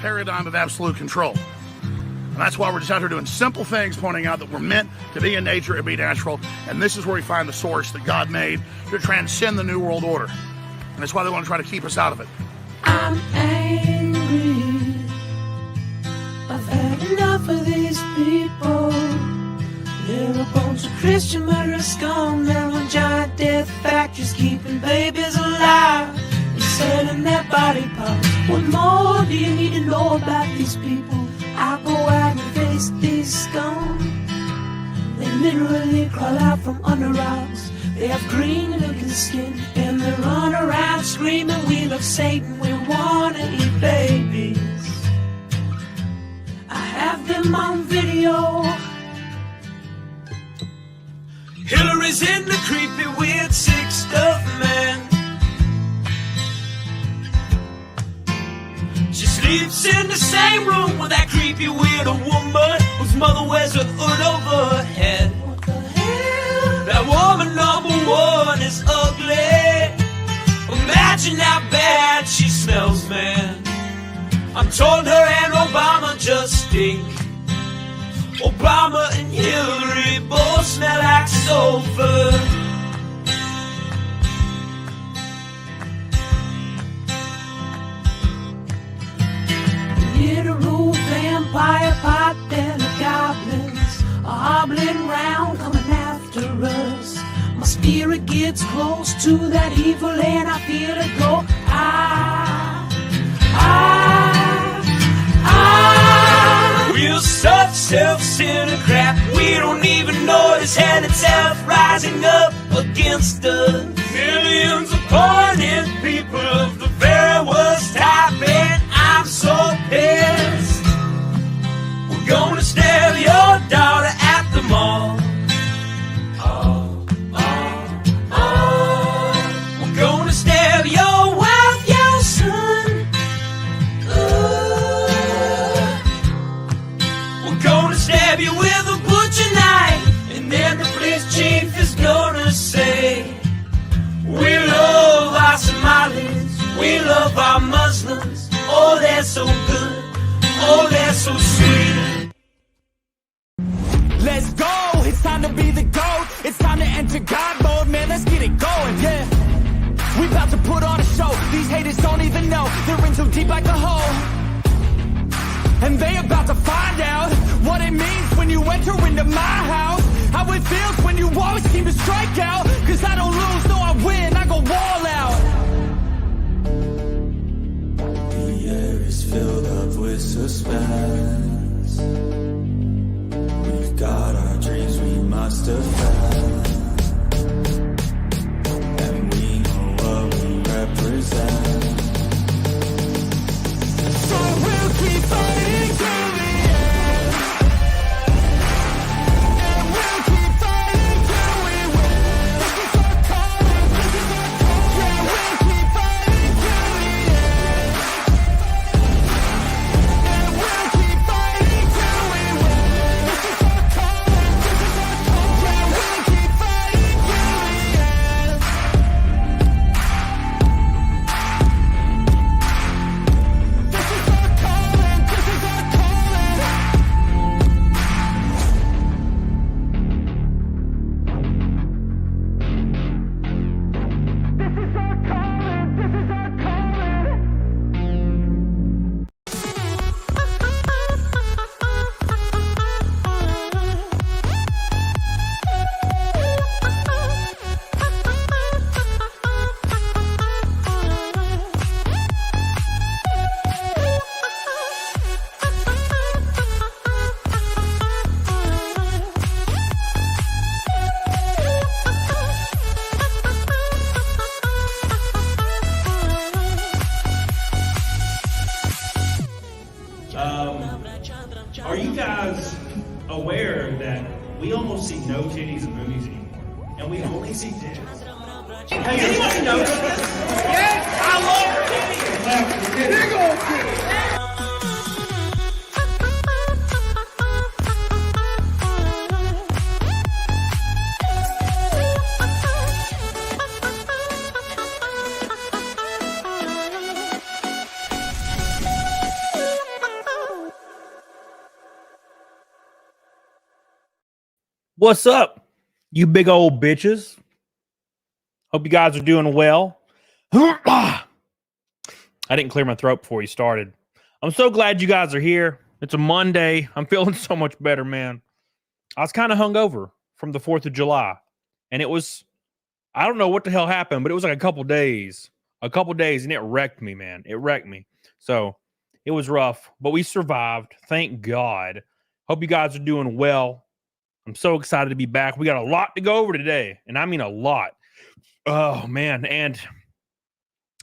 paradigm of absolute control. And that's why we're just out here doing simple things, pointing out that we're meant to be in nature and be natural. And this is where we find the source that God made to transcend the New World Order. And that's why they want to try to keep us out of it. I'm angry. I've had enough of these people. They're a bunch of Christian murderers, scum. They're on giant death factories, keeping babies alive and selling their body parts. What more do you need to know about these people? I go out and face these scum. They literally crawl out from under rocks. They have green looking skin and they run around screaming, we love Satan, we wanna eat babies. I have them on video. Hillary's in the creepy, weird, sick stuff, man. She sleeps in the same room with that creepy, weird woman whose mother wears a hood over her head. What the hell? That woman number one is ugly. Imagine how bad she smells, man. I'm told her and Obama just stink. Obama and Hillary both smell like sulfur. Literal vampire pot-bellied goblins are hobbling round coming after us. My spirit gets close to that evil and I feel it go. We're such self-centered crap, we don't even notice hell itself rising up against us. Millions of pointed people of the very worst type, and I'm so pissed. We're gonna stab your daughter at the mall. We're gonna stab your wife, your son. Gonna stab you with a butcher knife, and then the police chief is gonna say, we love our Somalis, we love our Muslims. Oh, they're so good, oh, they're so sweet. Let's go, it's time to be the GOAT. It's time to enter God mode, man, let's get it going, yeah. We about to put on a show, these haters don't even know. They're in too deep like a hole, and they about to find out what it means when you enter into my house. How it feels when you always seem to strike out. Cause I don't lose, no I win, I go all out. The air is filled up with suspense. We've got our dreams we must defend, and we know what we represent. So we'll keep fighting till the end, and we'll keep fighting till we win. This is our calling, this is our calling. Yeah, we'll keep fighting till the end, and we'll keep fighting till we win. This is our calling, this is our calling. Yeah, we'll keep fighting till the end. Are you guys aware that we almost see no titties in movies anymore, and we only see titties? Hey, anybody notice this? Yes, I love titties. Big old titties. What's up, you big old bitches? Hope you guys are doing well. I didn't clear my throat before you started. I'm so glad you guys are here. It's a Monday. I'm feeling so much better, man. I was kind of hungover from the 4th of July. And it was, I don't know what the hell happened, but it was like a couple days, and it wrecked me, man. It wrecked me. So it was rough, but we survived. Thank God. Hope you guys are doing well. I'm so excited to be back. We got a lot to go over today, and I mean a lot. Oh, man. And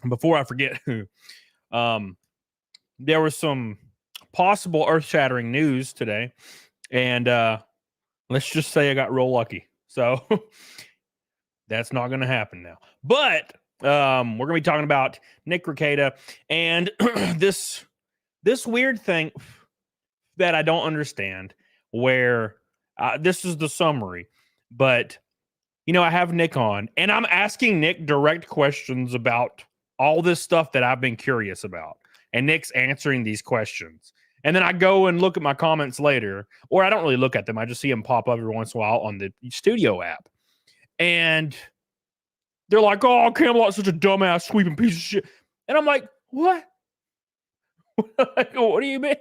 before I forget, there was some possible earth-shattering news today, and let's just say I got real lucky. So that's not going to happen now. But we're going to be talking about Nick Rekieta and this weird thing that I don't understand, where this is the summary, but I have Nick on, and I'm asking Nick direct questions about all this stuff that I've been curious about, and Nick's answering these questions. And then I go and look at my comments later, or I don't really look at them. I just see them pop up every once in a while on the studio app. And they're like, oh, Camelot's such a dumbass, sweeping piece of shit. And I'm like, what? What do you mean?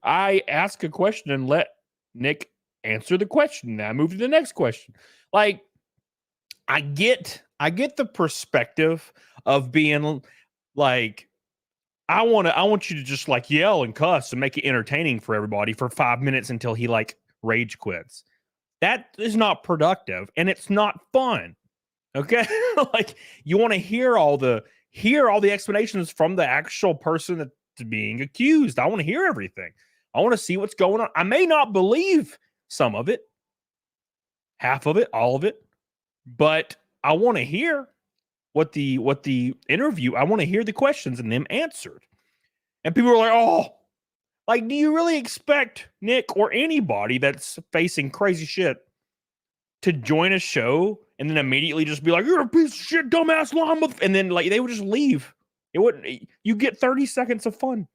I ask a question and let Nick answer the question. Now I move to the next question. Like, I get the perspective of being like, I want you to just like yell and cuss and make it entertaining for everybody for 5 minutes until he like rage quits. That is not productive, and it's not fun. Okay? Like, you want to hear all the explanations from the actual person that's being accused. I want to hear everything. I want to see what's going on. I may not believe some of it, half of it, all of it, but I want to hear what the interview, I want to hear the questions and them answered. And people are like, oh, like, do you really expect Nick or anybody that's facing crazy shit to join a show and then immediately just be like, you're a piece of shit, dumbass llama, and then like they would just leave? It wouldn't. You get 30 seconds of fun,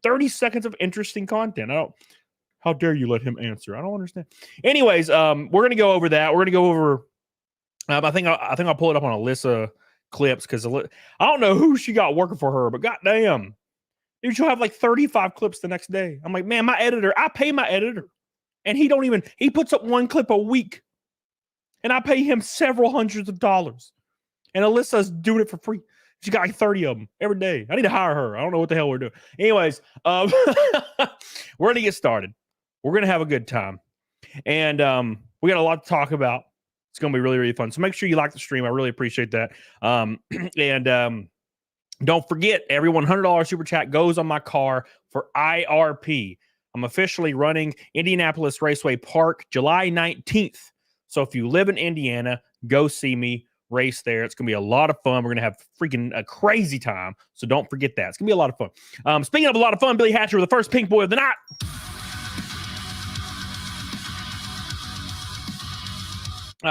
30 seconds of interesting content. How dare you let him answer? I don't understand. Anyways, we're gonna go over that. We're gonna go over. I think I'll pull it up on Alyssa clips, because I don't know who she got working for her, but goddamn, dude, she'll have like 35 clips the next day. I'm like, man, I pay my editor, and he puts up one clip a week, and I pay him several hundreds of dollars, and Alyssa's doing it for free. She got like 30 of them every day. I need to hire her. I don't know what the hell we're doing. Anyways, we're gonna get started. We're gonna have a good time, and we got a lot to talk about. It's going to be really, really fun. So make sure you like the stream. I really appreciate that. And don't forget, every $100 super chat goes on my car for IRP. I'm officially running Indianapolis Raceway Park July 19th. So if you live in Indiana, go see me race there. It's going to be a lot of fun. We're going to have freaking a crazy time. So don't forget that. It's going to be a lot of fun. Speaking of a lot of fun, Billy Hatcher with the first pink boy of the night.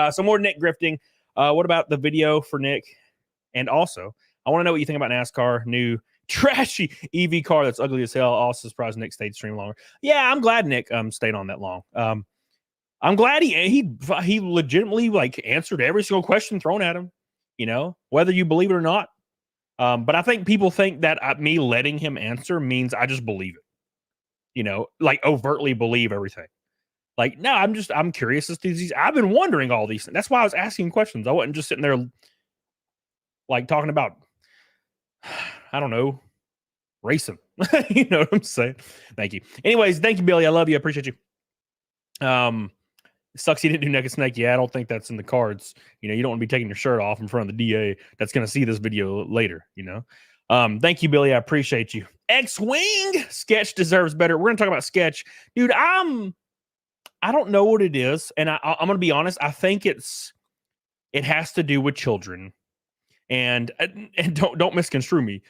Some more Nick grifting. What about the video for Nick? And also, I want to know what you think about NASCAR new trashy EV car that's ugly as hell. Also surprised Nick stayed stream longer. Yeah, I'm glad Nick stayed on that long. I'm glad he legitimately like answered every single question thrown at him. Whether you believe it or not. But I think people think that me letting him answer means I just believe it. Like overtly believe everything. Like, no, I'm curious as to these. I've been wondering all these things. That's why I was asking questions. I wasn't just sitting there like talking about, I don't know, racing. You know what I'm saying? Thank you. Anyways, thank you, Billy. I love you. I appreciate you. It sucks he didn't do Naked Snake. Yeah, I don't think that's in the cards. You don't want to be taking your shirt off in front of the DA that's going to see this video later, Thank you, Billy. I appreciate you. X-Wing Sketch deserves better. We're going to talk about Sketch. Dude, I don't know what it is, and I'm going to be honest. I think it has to do with children, and don't misconstrue me.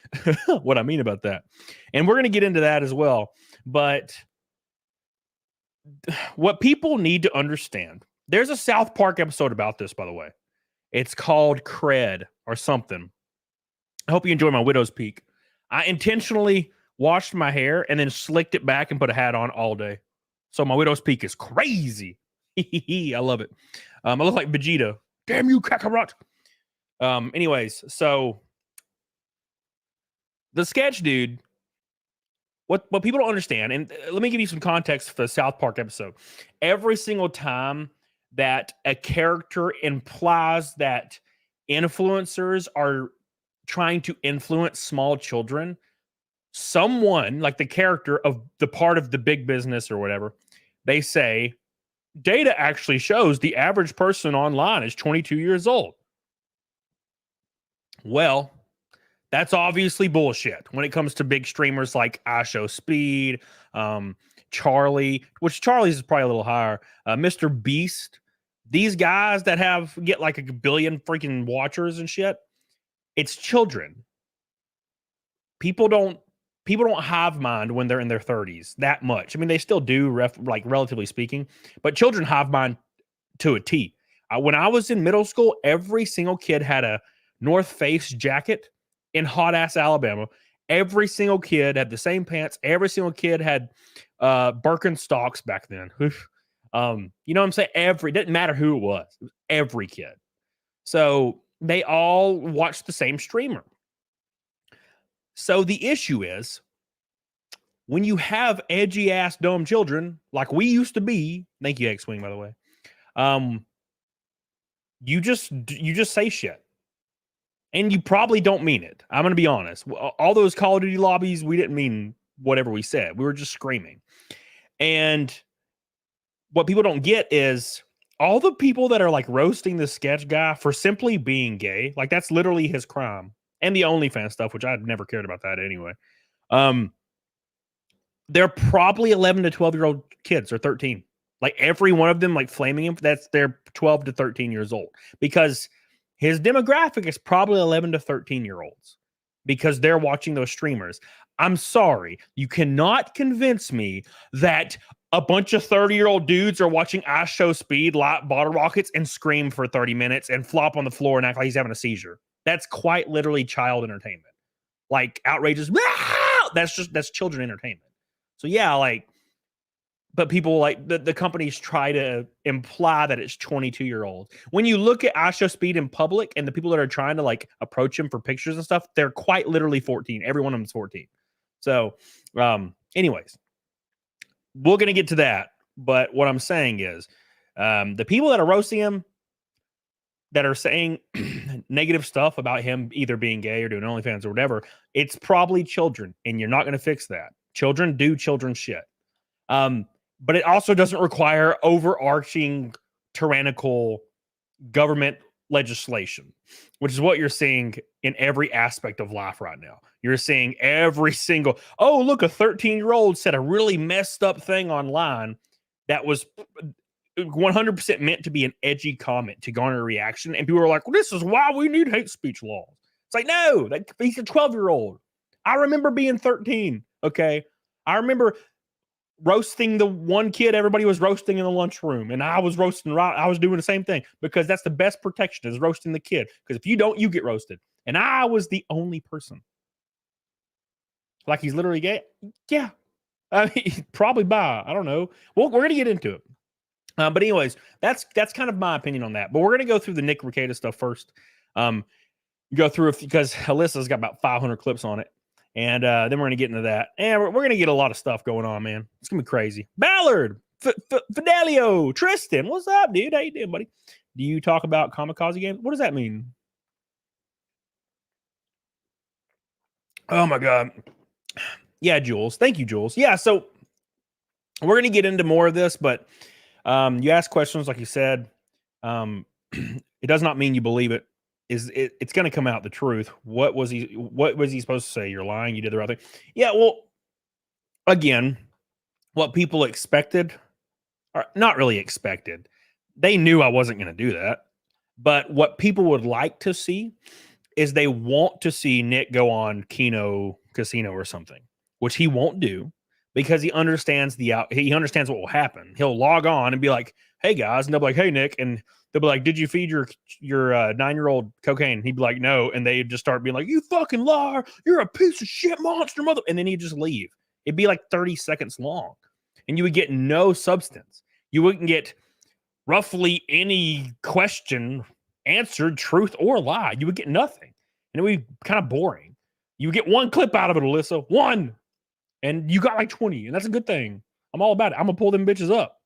What I mean about that, and we're going to get into that as well. But what people need to understand, there's a South Park episode about this, by the way. It's called Cred or something. I hope you enjoy my widow's peak. I intentionally washed my hair and then slicked it back and put a hat on all day. So my widow's peak is crazy. I love it. I look like Vegeta. Damn you, Kakarot. Anyways, so the sketch dude, what people don't understand, and let me give you some context for the South Park episode. Every single time that a character implies that influencers are trying to influence small children, someone like the character of the part of the big business or whatever, they say data actually shows the average person online is 22 years old. Well, that's obviously bullshit when it comes to big streamers like IShowSpeed, Charlie, which Charlie's is probably a little higher, Mr. Beast. These guys that get like a billion freaking watchers and shit, it's children. People don't hive mind when they're in their 30s that much. I mean, they still do, relatively speaking, but children hive mind to a T. When I was in middle school, every single kid had a North Face jacket in hot ass Alabama. Every single kid had the same pants. Every single kid had Birkenstocks back then. You know what I'm saying? It didn't matter who it was. It was every kid. So they all watched the same streamer. So the issue is, when you have edgy ass dumb children like we used to be, thank you, X-Wing, by the way, you just say shit. And you probably don't mean it. I'm going to be honest. All those Call of Duty lobbies, we didn't mean whatever we said. We were just screaming. And what people don't get is all the people that are like roasting the sketch guy for simply being gay, like that's literally his crime. And the OnlyFans stuff, which I'd never cared about that anyway. They're probably 11 to 12-year-old kids or 13. Like every one of them, like flaming him, they're 12 to 13 years old. Because his demographic is probably 11 to 13-year-olds because they're watching those streamers. I'm sorry. You cannot convince me that a bunch of 30-year-old dudes are watching IShowSpeed, light bottle rockets, and scream for 30 minutes and flop on the floor and act like he's having a seizure. That's quite literally child entertainment. Like outrageous. That's children entertainment. So yeah, but people like the companies try to imply that it's 22-year-olds. When you look at IShowSpeed in public and the people that are trying to like approach him for pictures and stuff, they're quite literally 14. Every one of them is 14. So, anyways, we're going to get to that. But what I'm saying is the people that are roasting him, that are saying negative stuff about him either being gay or doing OnlyFans or whatever, it's probably children, and you're not going to fix that. Children do children shit. But it also doesn't require overarching tyrannical government legislation, which is what you're seeing in every aspect of life right now. You're seeing every single, oh, look, a 13-year-old said a really messed up thing online that was 100% meant to be an edgy comment to garner a reaction. And people are like, well, this is why we need hate speech laws. It's like, no, he's a 12-year-old. I remember being 13. Okay. I remember roasting the one kid everybody was roasting in the lunchroom, and I was roasting. I was doing the same thing because that's the best protection is roasting the kid. Because if you don't, you get roasted. And I was the only person. Like he's literally gay. Yeah, I mean, probably by I don't know. Well, we're gonna get into it. But anyways, that's kind of my opinion on that. But we're gonna go through the Nick Rekieta stuff first. Go through it because Alyssa's got about 500 clips on it. And then we're going to get into that. And we're going to get a lot of stuff going on, man. It's going to be crazy. Ballard, Fidelio, Tristan, what's up, dude? How you doing, buddy? Do you talk about kamikaze games? What does that mean? Oh, my God. Yeah, Jules. Thank you, Jules. Yeah, so we're going to get into more of this, but you ask questions like you said. It does not mean you believe it. It's going to come out the truth. What was he supposed to say? You're lying. You did the right thing. Yeah. Well, again, what people expected, or not really expected, they knew I wasn't going to do that. But what people would like to see is they want to see Nick go on Kino Casino or something, which he won't do because he understands he understands what will happen. He'll log on and be like, "Hey guys," and they'll be like, "Hey Nick," and they'll be like, "Did you feed your 9-year-old cocaine?" He'd be like, "No," and they just start being like, "You fucking liar! You're a piece of shit monster, mother!" And then he'd just leave. It'd be like 30 seconds long, and you would get no substance. You wouldn't get roughly any question answered, truth or lie. You would get nothing. And it would be kind of boring. You would get one clip out of it, Alyssa. One. And you got like 20. And that's a good thing. I'm all about it. I'm going to pull them bitches up.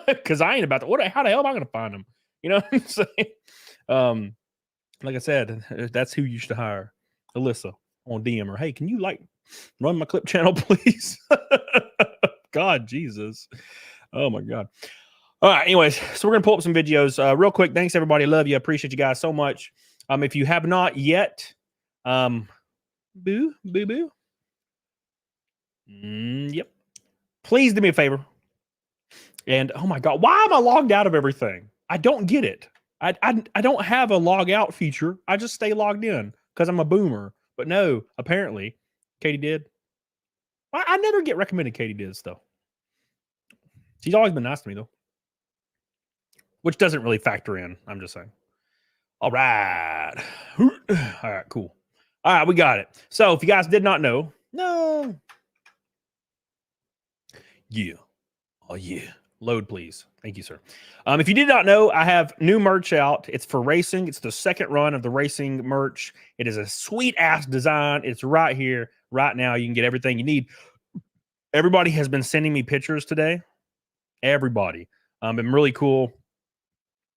Because I ain't about to. How the hell am I going to find them? You know what I'm saying? Like I said, that's who you should hire. Alyssa on DM her. Hey, can you like run my clip channel, please? God, Jesus. Oh my God. All right. Anyways, so we're going to pull up some videos real quick. Thanks, everybody. Love you. Appreciate you guys so much. If you have not yet, boo. Yep. Please do me a favor. And oh my God, why am I logged out of everything? I don't get it. I don't have a log out feature. I just stay logged in because I'm a boomer. But no, apparently, Katie did. I never get recommended Katie did though. She's always been nice to me though. Which doesn't really factor in. I'm just saying. All right. All right, cool. All right, we got it. So if you guys did not know, no. Yeah. Oh, yeah. Load, please. Thank you, sir. If you did not know, I have new merch out. It's for racing. It's the second run of the racing merch. It is a sweet-ass design. It's right here, right now. You can get everything you need. Everybody has been sending me pictures today. Everybody. Been really cool.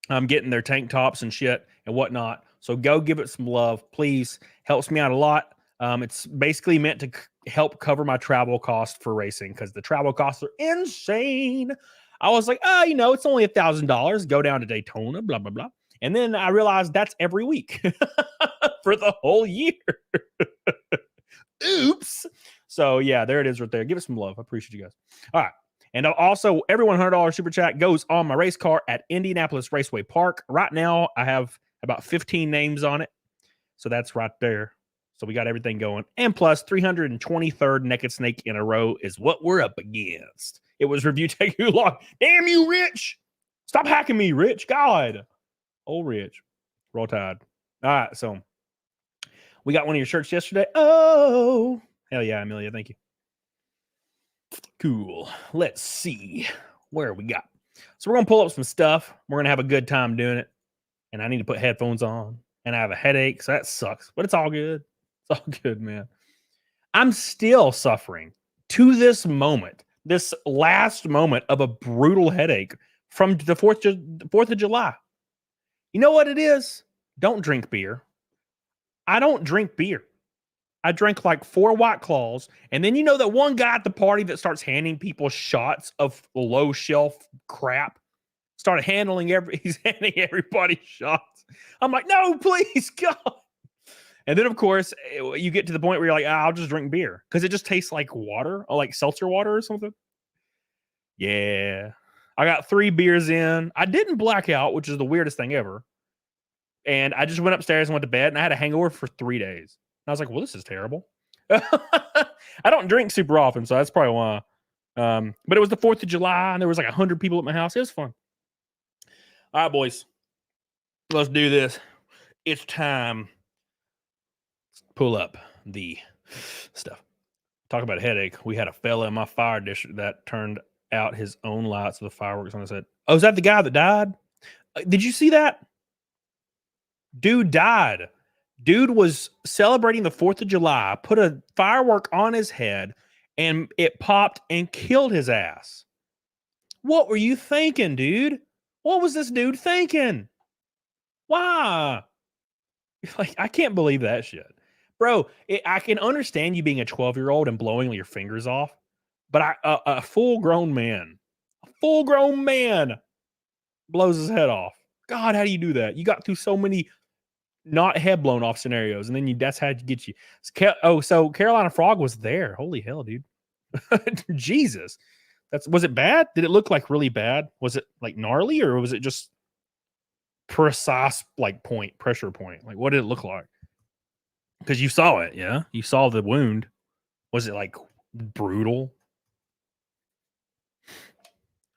I'm getting their tank tops and shit and whatnot. So go give it some love, please. Helps me out a lot. It's basically meant to help cover my travel cost for racing because the travel costs are insane. I was like, it's only $1,000. Go down to Daytona, blah, blah, blah. And then I realized that's every week for the whole year. Oops. So, yeah, there it is right there. Give it some love. I appreciate you guys. All right. And also, every $100 super chat goes on my race car at Indianapolis Raceway Park. Right now, I have about 15 names on it. So that's right there. So we got everything going. And plus, 323rd Naked Snake in a row is what we're up against. It was review taking too long. Damn you, Rich. Stop hacking me, Rich. God. Oh, Rich. Roll Tide. All right, so we got one of your shirts yesterday. Oh, hell yeah, Amelia. Thank you. Cool. Let's see where we got. So we're going to pull up some stuff. We're going to have a good time doing it. And I need to put headphones on. And I have a headache, so that sucks. But it's all good. It's all good, man. I'm still suffering to this moment, this last moment of a brutal headache from the 4th of July. You know what it is? Don't drink beer. I don't drink beer. I drank like 4 White Claws. And then you know that one guy at the party that starts handing people shots of low shelf crap. Started he's handing everybody shots. I'm like, no, please, God. And then, of course, you get to the point where you're like, I'll just drink beer. Because it just tastes like water, or like seltzer water or something. Yeah. I got 3 beers in. I didn't black out, which is the weirdest thing ever. And I just went upstairs and went to bed. And I had a hangover for 3 days. And I was like, well, this is terrible. I don't drink super often, so that's probably why. But it was the 4th of July, and there was like 100 people at my house. It was fun. All right, boys. Let's do this. It's time. Let's pull up the stuff. Talk about a headache. We had a fella in my fire district that turned out his own lights with the fireworks on his head. Oh, is that the guy that died? Did you see that? Dude died. Dude was celebrating the 4th of July, put a firework on his head, and it popped and killed his ass. What were you thinking, dude? What was this dude thinking? Why? Like, I can't believe that shit. Bro, I can understand you being a 12-year-old and blowing your fingers off, but a full-grown man blows his head off. God, how do you do that? You got through so many not head blown off scenarios, and then that's how you get you. So Carolina Frog was there. Holy hell, dude. Jesus. Was it bad? Did it look like really bad? Was it like gnarly, or was it just precise, like pressure point? Like, what did it look like? Because you saw it, yeah? You saw the wound. Was it like brutal?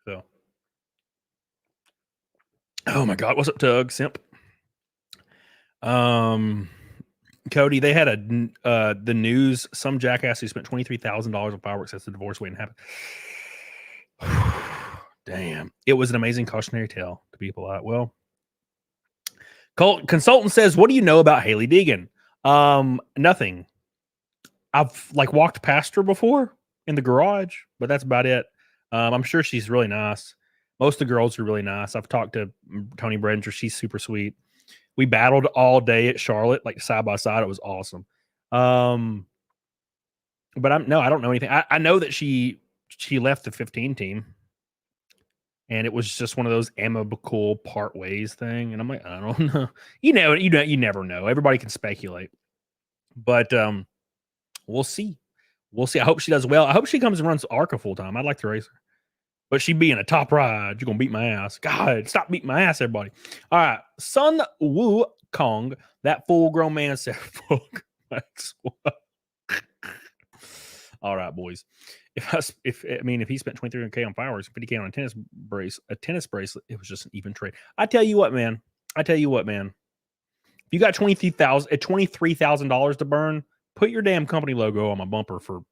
So, oh my God, what's up, Tug Simp? Cody, they had the news. Some jackass who spent $23,000 on fireworks as the divorce waiting to happen. Damn. It was an amazing cautionary tale to people out. Well, consultant says, what do you know about Haley Deegan? Nothing. I've like walked past her before in the garage, but that's about it. I'm sure she's really nice. Most of the girls are really nice. I've talked to Tony Brenner. She's super sweet. We battled all day at Charlotte, like side by side. It was awesome. But I don't know anything. I know that she left the 15 team, and it was just one of those amicable part ways thing. And I'm like, I don't know. You never know. Everybody can speculate, but we'll see. We'll see. I hope she does well. I hope she comes and runs ARCA full time. I'd like to race her, but she be in a top ride. You're gonna beat my ass. God, stop beating my ass, everybody. All right, Sun Wu Kong. That full grown man said, "Fuck." All right, boys. If he spent $2,300 on fireworks, $50K on a tennis bracelet, it was just an even trade. I tell you what, man. If you got $23,000 to burn, put your damn company logo on my bumper for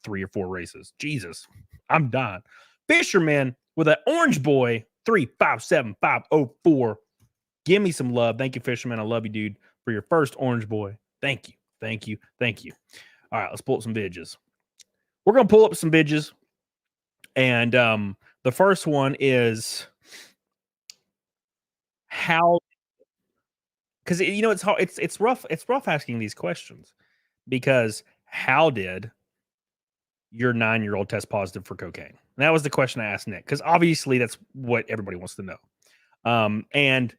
3 or 4 races. Jesus, I'm dying. Fisherman with an orange boy 357504. Give me some love. Thank you, Fisherman. I love you, dude, for your first orange boy. Thank you. All right, let's pull up some vidges. We're going to pull up some vidges. And the first one is how, because it's hard, it's rough asking these questions, because how did your 9-year-old test positive for cocaine? And that was the question I asked Nick, because obviously that's what everybody wants to know. And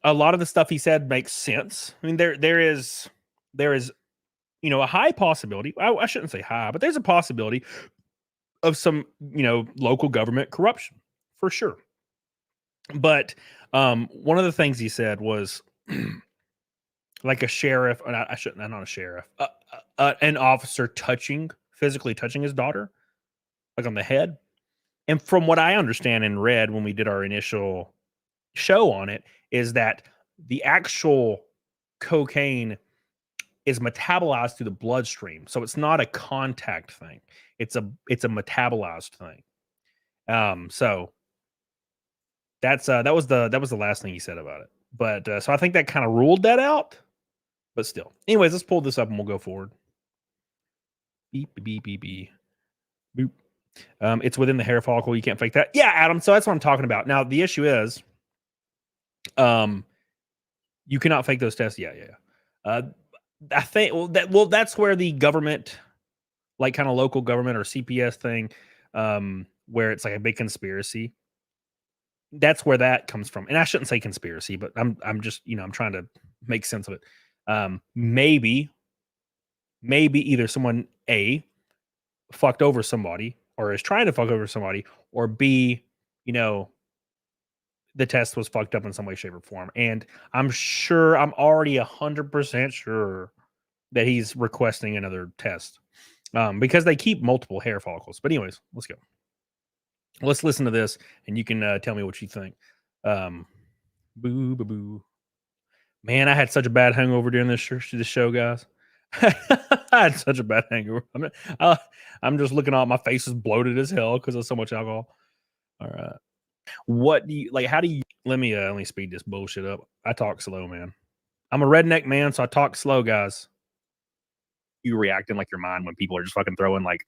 a lot of the stuff he said makes sense. I mean, there is a high possibility. I shouldn't say high, but there's a possibility of some, local government corruption for sure. But one of the things he said was like a sheriff, and I'm not a sheriff, an officer physically touching his daughter, like on the head. And from what I understand and read when we did our initial show on it, is that the actual cocaine is metabolized through the bloodstream. So it's not a contact thing. It's a metabolized thing. So that's that was the last thing he said about it. But so I think that kind of ruled that out. But still. Anyways, let's pull this up and we'll go forward. Beep, beep, beep, beep. Boop. It's within the hair follicle. You can't fake that. Yeah, Adam. So that's what I'm talking about. Now, the issue is you cannot fake those tests. Yeah. I think that's where the government, like kind of local government or CPS thing, where it's like a big conspiracy. That's where that comes from. And I shouldn't say conspiracy, but I'm just, I'm trying to make sense of it. Maybe either someone A fucked over somebody or is trying to fuck over somebody, or B, the test was fucked up in some way, shape, or form. And I'm already 100% sure that he's requesting another test because they keep multiple hair follicles. But anyways, let's go. Let's listen to this and you can tell me what you think. Boo, boo, boo. Man, I had such a bad hangover during this show, guys. I had such a bad hangover. I'm just looking out. My face is bloated as hell because of so much alcohol. All right. What do you like? How do you let me speed this bullshit up? I talk slow, man. I'm a redneck man, so I talk slow, guys. You reacting like your mind when people are just fucking throwing like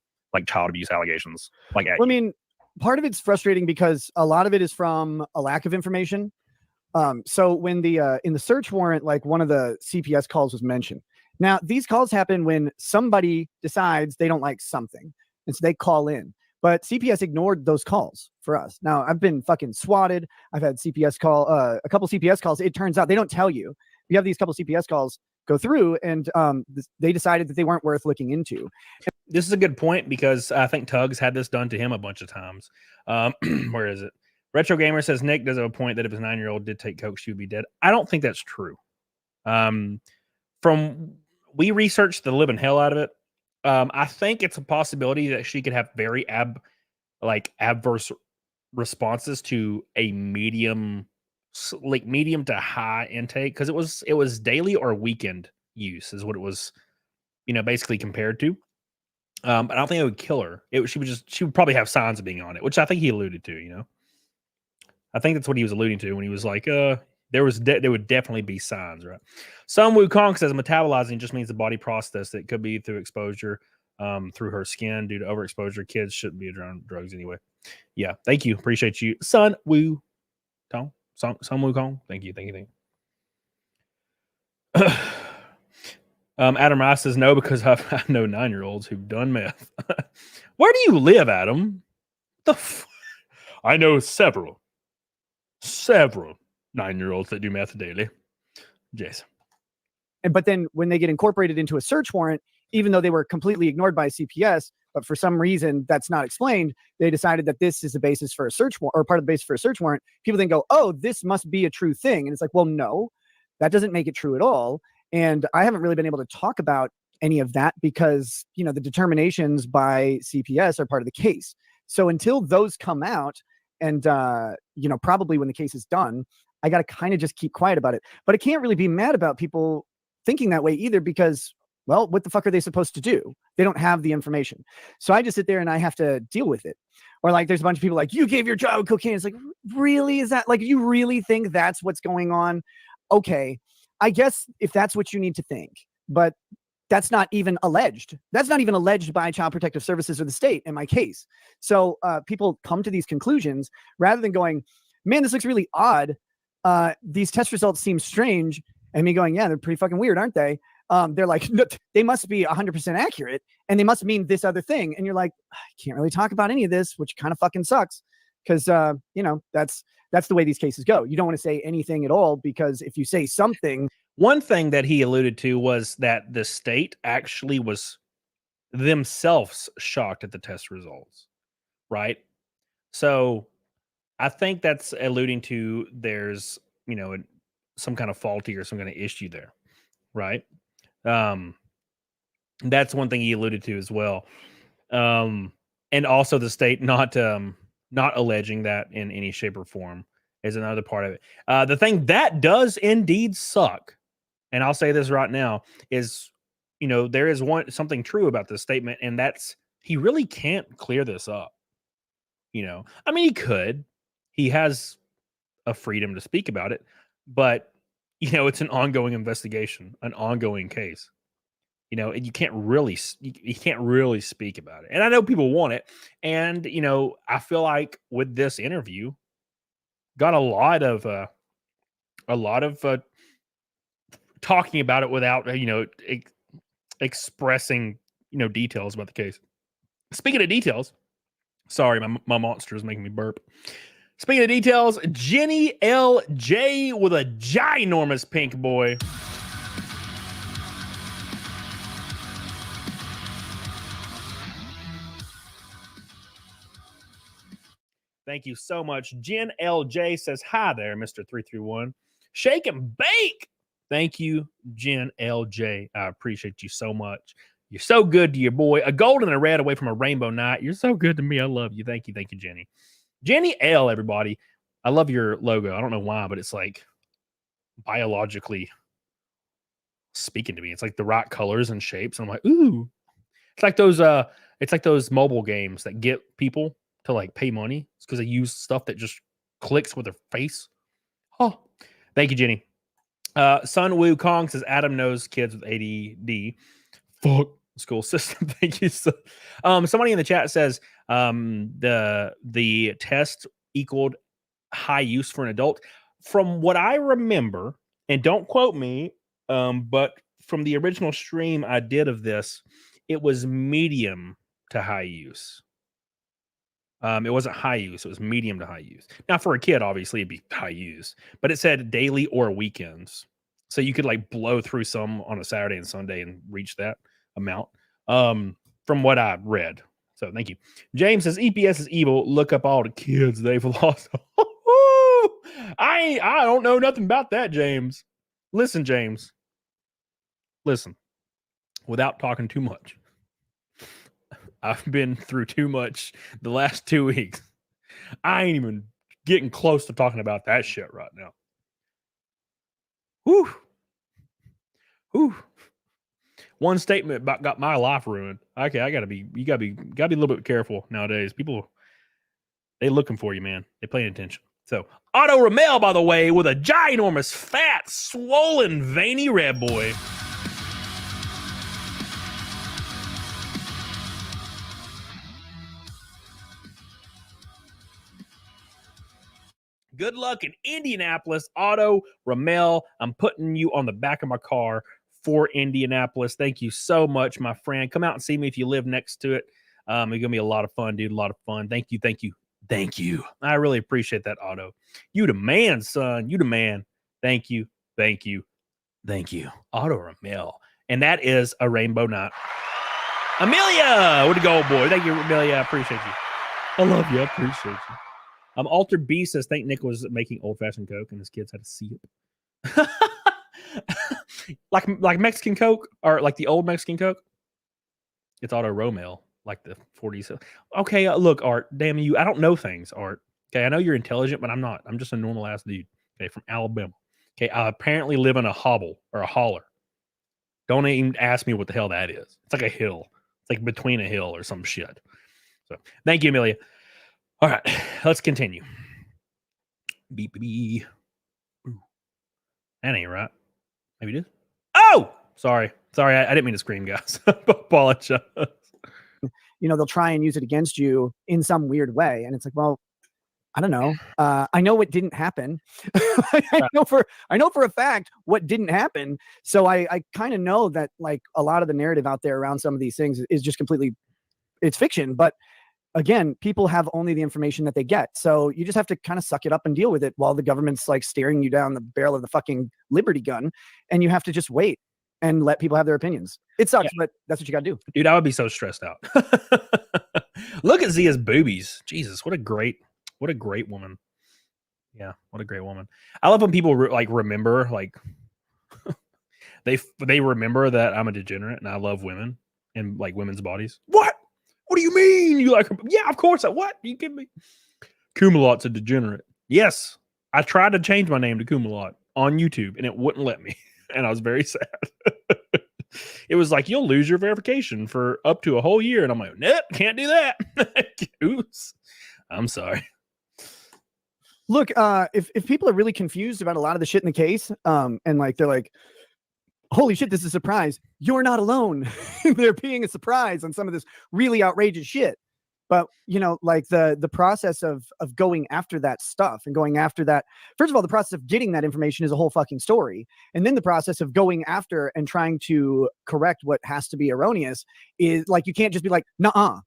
child abuse allegations. Like, well, I mean, part of it's frustrating because a lot of it is from a lack of information. So when in the search warrant, like one of the CPS calls was mentioned. Now, these calls happen when somebody decides they don't like something, and so they call in. But CPS ignored those calls for us. Now, I've been fucking swatted. I've had a couple CPS calls. It turns out they don't tell you. You have these couple CPS calls go through, and they decided that they weren't worth looking into. This is a good point because I think Tugs had this done to him a bunch of times. Where is it? Retro Gamer says Nick does have a point that if his 9-year-old did take coke, she would be dead. I don't think that's true. We researched the living hell out of it. I think it's a possibility that she could have very adverse responses to a medium to high intake, because it was daily or weekend use is what it was, basically compared to. But I don't think it would kill her. She would probably have signs of being on it, which I think he alluded to. You know, I think that's what he was alluding to when he was like, there would definitely be signs, right? Sun Wukong says metabolizing just means the body process. It could be through exposure, through her skin due to overexposure. Kids shouldn't be around drugs anyway. Yeah, thank you, appreciate you, Sun Wukong. Sun Wukong, thank you. Adam Rice says no because I know 9-year-olds who've done meth. Where do you live, Adam? I know several 9-year-olds that do meth daily. Jason. But then when they get incorporated into a search warrant, even though they were completely ignored by CPS, but for some reason that's not explained, they decided that this is the basis for a search warrant, or part of the basis for a search warrant. People then go, oh, this must be a true thing. And it's like, well, no, that doesn't make it true at all. And I haven't really been able to talk about any of that because, you know, the determinations by CPS are part of the case. So until those come out and, you know, probably when the case is done, I got to kind of just keep quiet about it. But I can't really be mad about people thinking that way either because, well, what the fuck are they supposed to do? They don't have the information. So I just sit there and I have to deal with it. Or like there's a bunch of people like, you gave your child cocaine. It's like, really? Is that like, you really think that's what's going on? Okay. I guess if that's what you need to think, but that's not even alleged. That's not even alleged by Child Protective Services or the state in my case. So people come to these conclusions rather than going, man, this looks really odd. These test results seem strange. And me going, yeah, they're pretty fucking weird, aren't they? They're like, no, they must be 100% accurate and they must mean this other thing. And you're like, I can't really talk about any of this, which kind of fucking sucks. Because, you know, that's the way these cases go. You don't want to say anything at all because if you say something. One thing that he alluded to was that the state actually was themselves shocked at the test results, right? So I think that's alluding to there's, you know, some kind of faulty or some kind of issue there, right? That's one thing he alluded to as well. And also the state not alleging that in any shape or form is another part of it. The thing that does indeed suck, and I'll say this right now, is, you know, there is something true about this statement, and that's he really can't clear this up. You know, I mean, he could. He has a freedom to speak about it, but, you know, it's an ongoing investigation, an ongoing case. You know, and you can't really speak about it. And I know people want it. And, you know, I feel like with this interview, got a lot of talking about it without, you know, expressing, you know, details about the case. Speaking of details, sorry, my monster is making me burp. Speaking of details, Jenny LJ with a ginormous pink boy. Thank you so much. Jen LJ says, hi there, Mr. 331. Shake and bake. Thank you, Jen LJ. I appreciate you so much. You're so good to your boy. A gold and a red away from a rainbow night. You're so good to me. I love you. Thank you. Thank you, Jenny. Jenny L, everybody. I love your logo. I don't know why, but it's like biologically speaking to me. It's like the right colors and shapes. And I'm like, ooh. It's like those mobile games that get people to like pay money. It's because they use stuff that just clicks with their face. Oh, thank you, Jenny. Sun Woo Kong says Adam knows kids with ADD. Fuck school system. Thank you. Somebody in the chat says the test equaled high use for an adult. From what I remember, and don't quote me, but from the original stream I did of this, it was medium to high use. It wasn't high use. It was medium to high use. Now, for a kid, obviously, it'd be high use. But it said daily or weekends. So you could like blow through some on a Saturday and Sunday and reach that amount from what I read. So thank you. James says, EPS is evil. Look up all the kids they've lost. I don't know nothing about that, James. Listen, James. Listen. Without talking too much. I've been through too much the last 2 weeks. I ain't even getting close to talking about that shit right now. Whew. Whew. one statement about got my life ruined. Okay, you gotta be a little bit careful nowadays. People, they looking for you, man. They paying attention. So Otto Ramel, by the way, with a ginormous, fat, swollen, veiny red boy. Good luck in Indianapolis, Otto Ramel. I'm putting you on the back of my car for Indianapolis. Thank you so much, my friend. Come out and see me if you live next to it. It's gonna be a lot of fun, dude. A lot of fun. Thank you. I really appreciate that, Otto. You the man, son. You the man. Thank you. Otto Ramel. And that is a rainbow night. Amelia, way to go, boy. Thank you, Amelia. I appreciate you. I love you. I appreciate you. Altered B says, think Nick was making old-fashioned Coke and his kids had to see it. like Mexican Coke, or like the old Mexican Coke. It's Otto Romel, like the 40s. Okay, look, Art, damn you. I don't know things, Art. Okay, I know you're intelligent, but I'm not. I'm just a normal-ass dude, okay, from Alabama. Okay, I apparently live in a hobble or a holler. Don't even ask me what the hell that is. It's like a hill. It's like between a hill or some shit. So, thank you, Amelia. All right, let's continue. Beep, beep, beep. Ooh. That ain't right. Maybe it is. Oh, sorry. I didn't mean to scream, guys. Apologize. They'll try and use it against you in some weird way. And it's like, well, I don't know. I know what didn't happen. I know for a fact what didn't happen. So I kind of know that like a lot of the narrative out there around some of these things is just completely, it's fiction. But again, people have only the information that they get. So you just have to kind of suck it up and deal with it while the government's like staring you down the barrel of the fucking Liberty gun. And you have to just wait and let people have their opinions. It sucks, but that's what you got to do. Dude, I would be so stressed out. Look at Zia's boobies. Jesus, what a great woman. Yeah, what a great woman. I love when people remember, like, they remember that I'm a degenerate and I love women and like women's bodies. What do you mean? You like her? Yeah, of course. What? You give me? Kumalot's a degenerate. Yes. I tried to change my name to Kumalot on YouTube and it wouldn't let me. And I was very sad. It was like, you'll lose your verification for up to a whole year. And I'm like, nope, can't do that. Oops. I'm sorry. Look, if people are really confused about a lot of the shit in the case, and like they're like, holy shit, this is a surprise. You're not alone. They're being a surprise on some of this really outrageous shit. But, like the process of going after that stuff and going after that, first of all, the process of getting that information is a whole fucking story. And then the process of going after and trying to correct what has to be erroneous is like, you can't just be like, nuh-uh.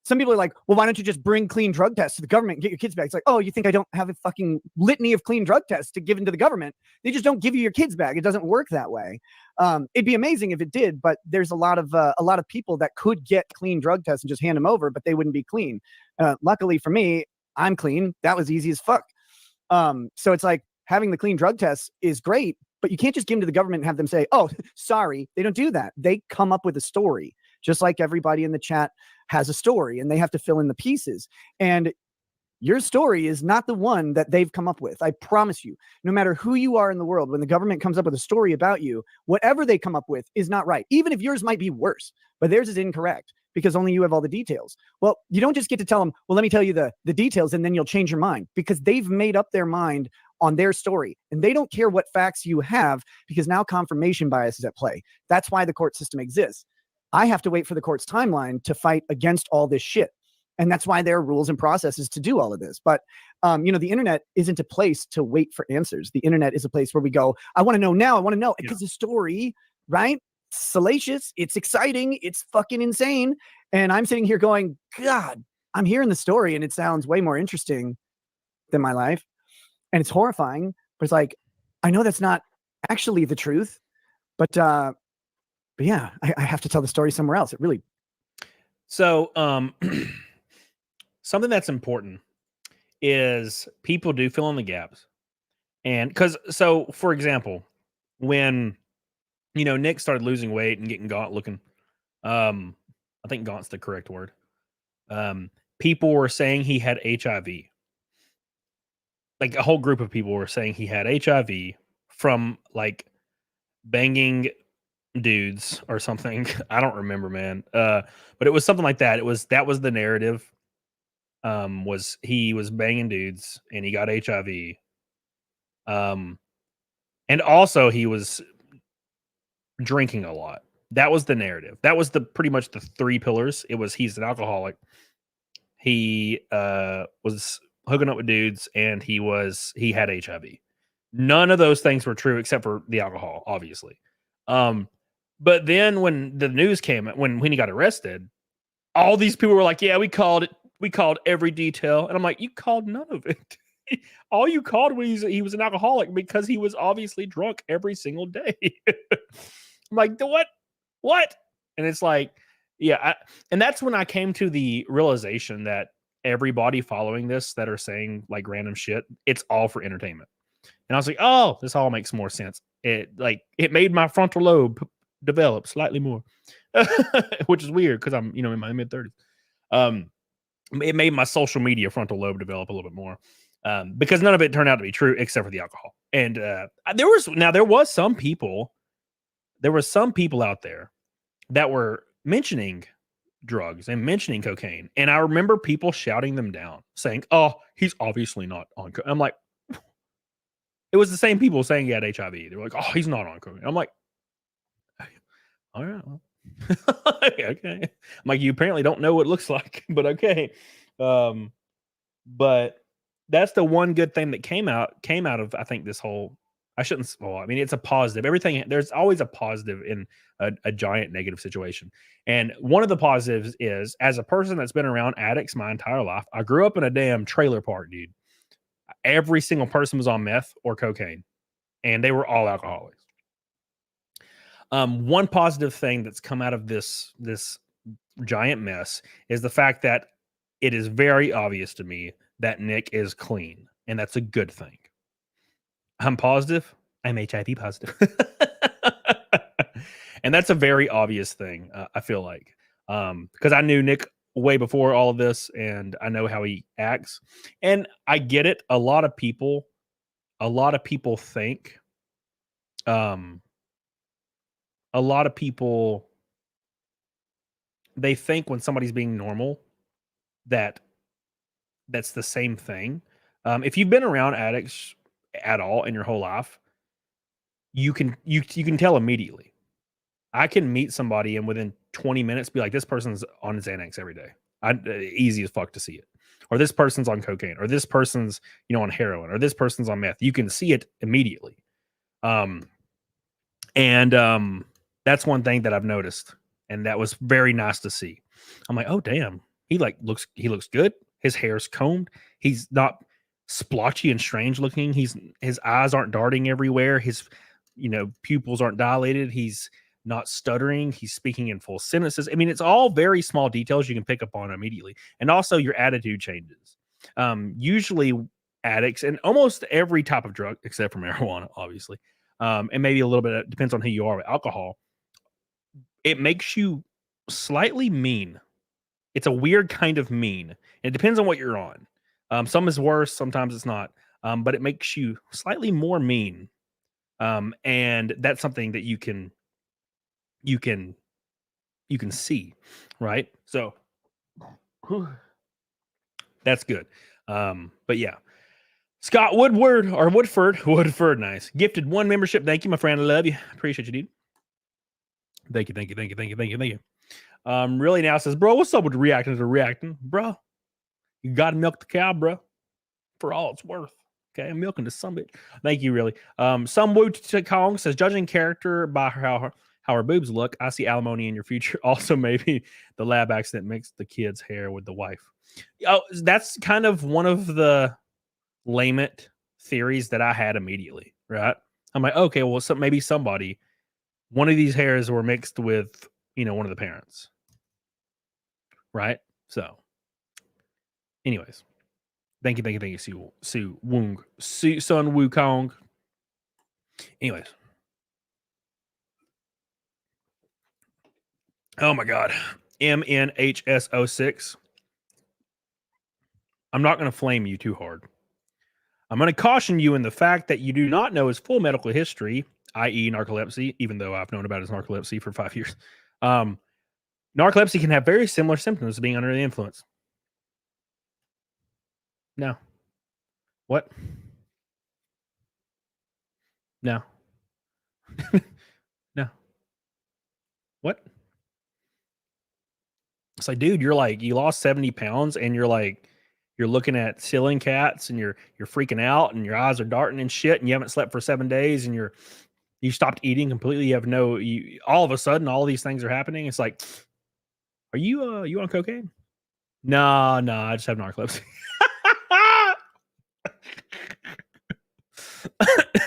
Some people are like, well, why don't you just bring clean drug tests to the government and get your kids back? It's like, oh, you think I don't have a fucking litany of clean drug tests to give into the government? They just don't give you your kids back. It doesn't work that way. It'd be amazing if it did, but there's a lot of people that could get clean drug tests and just hand them over, but they wouldn't be clean. Luckily for me, I'm clean. That was easy as fuck. So it's like having the clean drug tests is great, but you can't just give them to the government and have them say, oh, sorry. They don't do that. They come up with a story, just like everybody in the chat has a story and they have to fill in the pieces. And your story is not the one that they've come up with. I promise you, no matter who you are in the world, when the government comes up with a story about you, whatever they come up with is not right. Even if yours might be worse, but theirs is incorrect because only you have all the details. Well, you don't just get to tell them, well, let me tell you the details and then you'll change your mind, because they've made up their mind on their story and they don't care what facts you have, because now confirmation bias is at play. That's why the court system exists. I have to wait for the court's timeline to fight against all this shit. And that's why there are rules and processes to do all of this. But, the internet isn't a place to wait for answers. The internet is a place where we go, I want to know now. I want to know, because the story, right? Salacious. It's exciting. It's fucking insane. And I'm sitting here going, God, I'm hearing the story and it sounds way more interesting than my life. And it's horrifying, but it's like, I know that's not actually the truth, but yeah, I have to tell the story somewhere else. It really. So, something that's important is people do fill in the gaps. And for example, when, Nick started losing weight and getting gaunt looking, I think gaunt's the correct word. People were saying he had HIV. Like a whole group of people were saying he had HIV from like banging dudes or something. I don't remember, man. But it was something like that. That was the narrative. Was he was banging dudes and he got HIV. And also he was drinking a lot. That was the narrative. That was pretty much the three pillars. It was he's an alcoholic. He was hooking up with dudes and he had HIV. None of those things were true except for the alcohol, obviously. But then when the news came, when he got arrested, all these people were like, "Yeah, we called it. We called every detail." And I'm like, "You called none of it. All you called was he was an alcoholic because he was obviously drunk every single day." I'm like, what? And it's like, yeah. And that's when I came to the realization that everybody following this that are saying like random shit, it's all for entertainment. And I was like, oh, this all makes more sense. It made my frontal lobe develop slightly more, which is weird because I'm, in my mid-30s. It made my social media frontal lobe develop a little bit more, because none of it turned out to be true except for the alcohol. And there were some people out there that were mentioning drugs and mentioning cocaine, and I remember people shouting them down, saying, "Oh, he's obviously not on cocaine." I'm like, it was the same people saying he had HIV. They were like, "Oh, he's not on cocaine." I'm like, all right. Okay. I'm like, you apparently don't know what it looks like, but okay. But that's the one good thing that came out of, I think, this whole, it's a positive. There's always a positive in a giant negative situation. And one of the positives is, as a person that's been around addicts my entire life, I grew up in a damn trailer park, dude. Every single person was on meth or cocaine, and they were all alcoholics. One positive thing that's come out of this giant mess is the fact that it is very obvious to me that Nick is clean, and that's a good thing. I'm positive. I'm HIV positive. And that's a very obvious thing, I feel like, because I knew Nick way before all of this, and I know how he acts, and I get it. A lot of people think, they think when somebody's being normal that's the same thing. If you've been around addicts at all in your whole life, you can tell immediately. I can meet somebody and within 20 minutes be like, this person's on Xanax every day. Easy as fuck to see it. Or this person's on cocaine, or this person's, on heroin, or this person's on meth. You can see it immediately. And that's one thing that I've noticed, and that was very nice to see. I'm like, oh damn, he looks good. His hair's combed. He's not splotchy and strange looking. His eyes aren't darting everywhere. His pupils aren't dilated. He's not stuttering. He's speaking in full sentences. I mean, it's all very small details you can pick up on immediately. And also your attitude changes. Usually addicts, and almost every type of drug except for marijuana, obviously, and maybe a little bit, it depends on who you are with alcohol, it makes you slightly mean. It's a weird kind of mean. It depends on what you're on. Some is worse, sometimes it's not. But it makes you slightly more mean. And that's something that you can see, right? So that's good. But yeah. Scott Woodford, nice. Gifted 1 membership. Thank you, my friend. I love you. Appreciate you, dude. Thank you. Really now says, bro, what's up with reacting to reacting? Bro, you gotta milk the cow, bro, for all it's worth. Okay, I'm milking the son bitch. Thank you, really. Some Woo Kong says, judging character by how her boobs look, I see alimony in your future. Also, maybe the lab accident mixed the kid's hair with the wife. Oh, that's kind of one of the lamest theories that I had immediately, right? I'm like, okay, well, maybe one of these hairs were mixed with, one of the parents, right? So, anyways, thank you, Sun Wukong. Anyways, oh my God, MNHS06. I'm not going to flame you too hard. I'm going to caution you in the fact that you do not know his full medical history i.e. narcolepsy, even though I've known about his narcolepsy for 5 years. Narcolepsy can have very similar symptoms to being under the influence. No. What? No. No. What? It's like, dude, you're like, you lost 70 pounds and you're like, you're looking at ceiling cats and you're freaking out and your eyes are darting and shit and you haven't slept for 7 days and you stopped eating completely. You have all of a sudden, all these things are happening. It's like, are you on cocaine? No, I just have narcolepsy.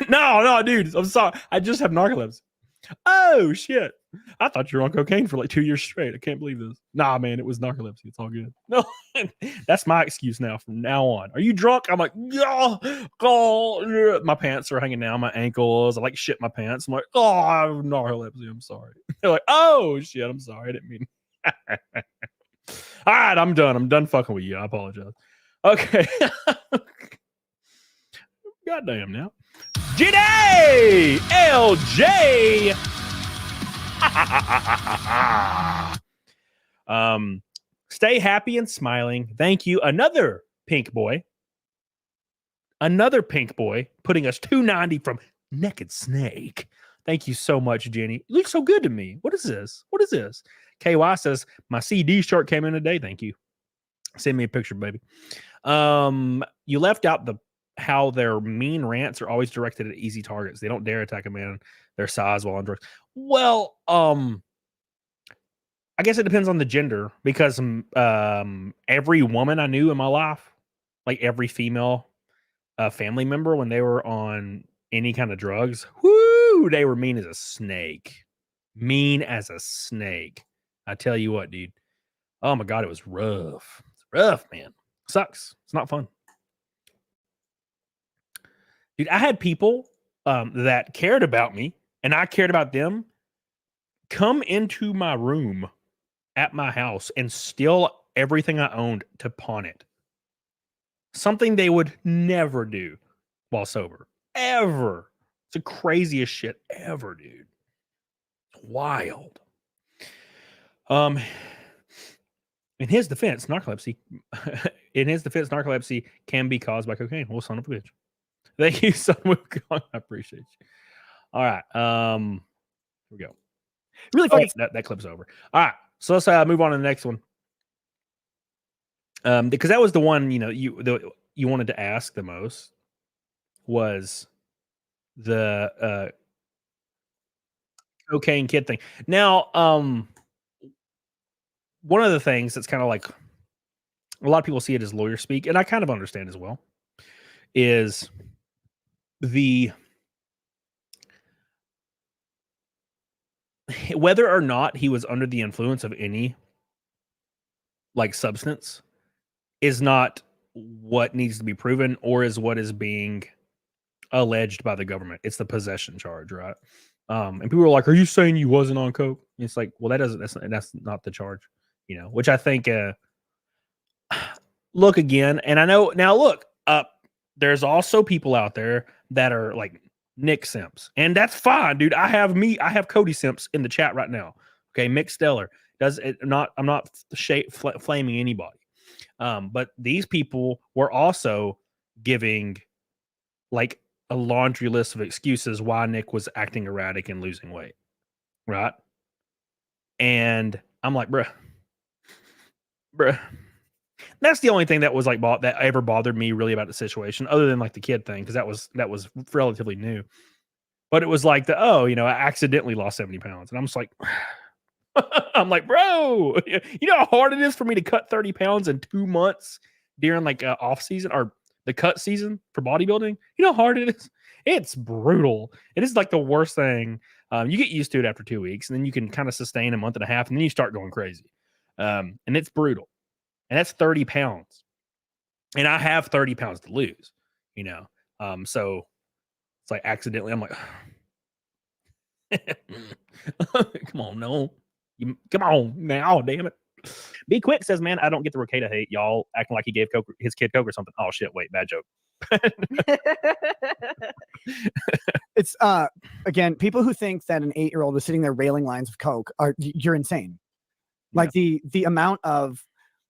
No, dude, I'm sorry. I just have narcolepsy. Oh shit. I thought you were on cocaine for like 2 years straight. I can't believe this. Nah, man, it was narcolepsy. It's all good. No, that's my excuse now from now on. Are you drunk? I'm like, oh, my pants are hanging down my ankles. I like shit my pants. I'm like, oh, I have narcolepsy. I'm sorry. They're like, oh shit, I'm sorry. I didn't mean. All right, I'm done. I'm done fucking with you. I apologize. Okay. Goddamn now. GD LJ. Stay happy and smiling. Thank you. Another pink boy putting us 290 from Naked Snake. Thank you so much, Jenny. You look so good to me. What is this? KY says my CD shirt came in today. Thank you. Send me a picture, baby. You left out how their mean rants are always directed at easy targets. They don't dare attack a man their size while on drugs. Well, I guess it depends on the gender because every woman I knew in my life, like every female family member, when they were on any kind of drugs, whoo, they were mean as a snake. Mean as a snake. I tell you what, dude. Oh my God, it was rough. It's rough, man. Sucks. It's not fun. Dude, I had people that cared about me and I cared about them come into my room at my house and steal everything I owned to pawn it. Something they would never do while sober. Ever. It's the craziest shit ever, dude. Wild. In his defense, narcolepsy can be caused by cocaine. Well, son of a bitch. Thank you, son of a bitch. I appreciate you. All right. Here we go. Really funny. That clip's over. All right. So let's move on to the next one. Because that was the one, you wanted to ask the most was the cocaine kid thing. Now, one of the things that's kind of like a lot of people see it as lawyer speak, and I kind of understand as well, is whether or not he was under the influence of any like substance is not what needs to be proven or is what is being alleged by the government. It's the possession charge, right? And people are like, are you saying you wasn't on coke? And it's like, well, that's not the charge, which I think, look again. And I know now, look, there's also people out there that are like Nick Simps, and that's fine, dude. I have Cody Simps in the chat right now. Okay. Mick Stellar I'm not flaming anybody. But these people were also giving like a laundry list of excuses why Nick was acting erratic and losing weight. Right. And I'm like, bruh. That's the only thing that was like that ever bothered me really about the situation, other than like the kid thing, because that was relatively new. But it was like I accidentally lost 70 pounds, and I'm just like, I'm like, bro, you know how hard it is for me to cut 30 pounds in 2 months during like off season or the cut season for bodybuilding. You know how hard it is. It's brutal. It is like the worst thing. You get used to it after 2 weeks, and then you can kind of sustain a month and a half, and then you start going crazy. And it's brutal. And that's 30 pounds. And I have 30 pounds to lose, so it's like accidentally, I'm like, come on, no. Come on now, damn it. Be Quick says, man, I don't get the Rekieta hate. Y'all acting like he gave his kid coke or something. Oh, shit, wait, bad joke. It's again, people who think that an 8-year-old was sitting there railing lines of coke you're insane. Like the amount of,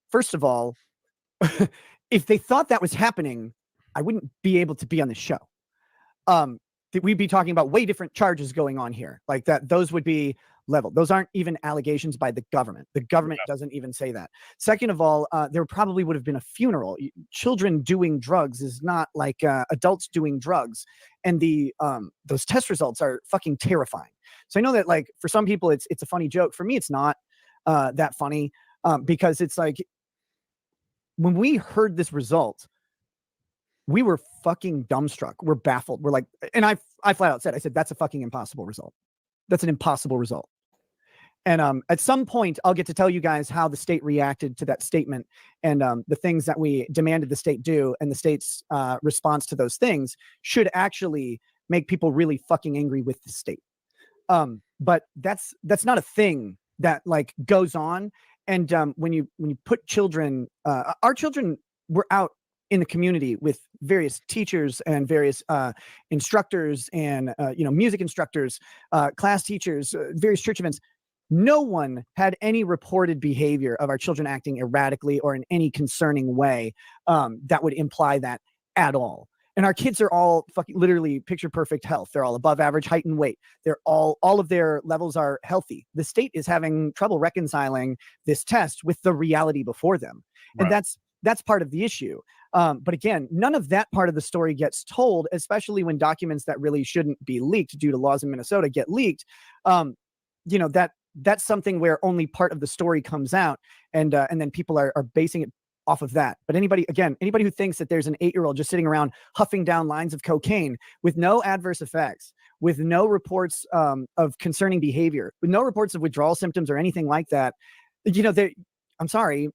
first of all, if they thought that was happening, I wouldn't be able to be on the show. We'd be talking about way different charges going on here. Like that, those would be leveled. Those aren't even allegations by the government. The government doesn't even say that. Second of all, there probably would have been a funeral. Children doing drugs is not like adults doing drugs. And those test results are fucking terrifying. So I know that like for some people it's a funny joke. For me, it's not that funny because it's like when we heard this result, we were fucking dumbstruck. We're baffled. We're like, and I flat out said, I said, that's a fucking impossible result. That's an impossible result. And at some point, I'll get to tell you guys how the state reacted to that statement and the things that we demanded the state do, and the state's response to those things should actually make people really fucking angry with the state. But that's not a thing that like goes on. And when you put children, our children were out in the community with various teachers and various instructors and music instructors, class teachers, various church events. No one had any reported behavior of our children acting erratically or in any concerning way that would imply that at all. And our kids are all fucking literally picture perfect health. They're all above average height and weight. They're all of their levels are healthy. The state is having trouble reconciling this test with the reality before them. And that's part of the issue. But again, none of that part of the story gets told, especially when documents that really shouldn't be leaked due to laws in Minnesota get leaked. That's something where only part of the story comes out, and then people are basing it off of that. But anybody who thinks that there's an 8-year-old just sitting around huffing down lines of cocaine with no adverse effects, with no reports of concerning behavior, with no reports of withdrawal symptoms or anything like that, I'm sorry,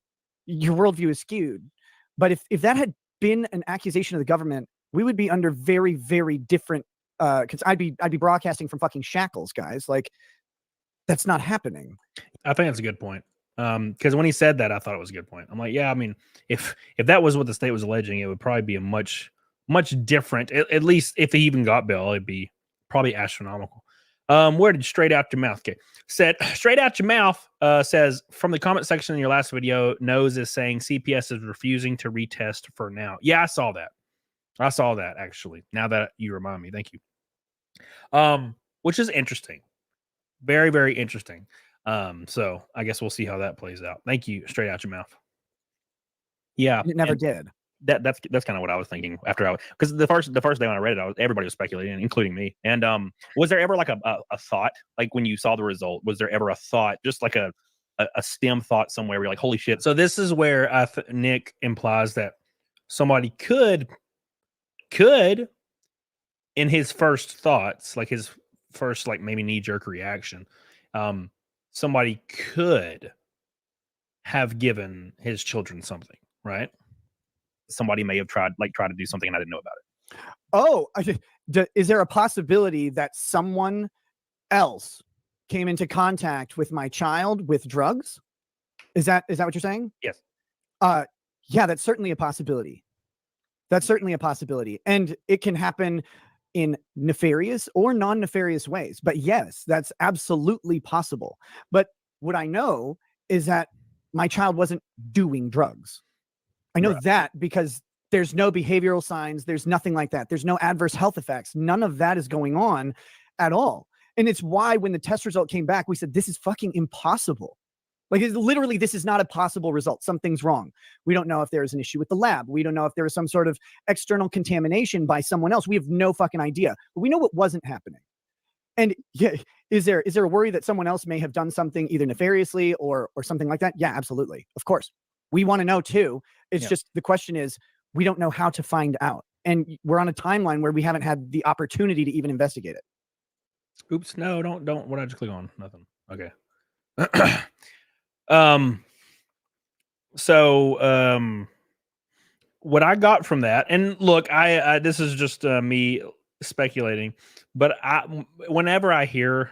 your worldview is skewed. But if that had been an accusation of the government, we would be under very, very different, because I'd be broadcasting from fucking shackles, guys. Like, that's not happening. I think that's a good point. Because when he said that, I thought it was a good point. I'm like, yeah, I mean, if that was what the state was alleging, it would probably be a much different, at least if he even got bail, it'd be probably astronomical. Where did straight out your mouth? Okay. Said straight out your mouth, says from the comment section in your last video, Nose is saying CPS is refusing to retest for now. Yeah, I saw that actually. Now that you remind me, thank you. Which is interesting. Very, very interesting. So I guess we'll see how that plays out. Thank you. Straight out your mouth. Yeah. It never did. That's kind of what I was thinking after because the first day when I read it, everybody was speculating, including me. And was there ever like a thought, like when you saw the result, was there ever a thought, just like a stem thought somewhere where you're like, holy shit? So this is where Nick implies that somebody could in his first thoughts, like his first like maybe knee-jerk reaction, somebody could have given his children something, right? Somebody may have tried to do something and I didn't know about it. Oh, is there a possibility that someone else came into contact with my child with drugs? Is that what you're saying? Yes. Yeah, that's certainly a possibility. And it can happen in nefarious or non-nefarious ways. But yes, that's absolutely possible. But what I know is that my child wasn't doing drugs. I know that because there's no behavioral signs. There's nothing like that. There's no adverse health effects. None of that is going on at all. And it's why when the test result came back, we said, this is fucking impossible. Like, literally, this is not a possible result. Something's wrong. We don't know if there's an issue with the lab. We don't know if there was some sort of external contamination by someone else. We have no fucking idea. But we know what wasn't happening. And yeah, is there a worry that someone else may have done something either nefariously or something like that? Yeah, absolutely. Of course. We want to know too. It's just the question is, we don't know how to find out. And we're on a timeline where we haven't had the opportunity to even investigate it. Oops. No, don't. What did I just click on? Nothing. Okay. What I got from that, and look, I this is just me speculating, but whenever I hear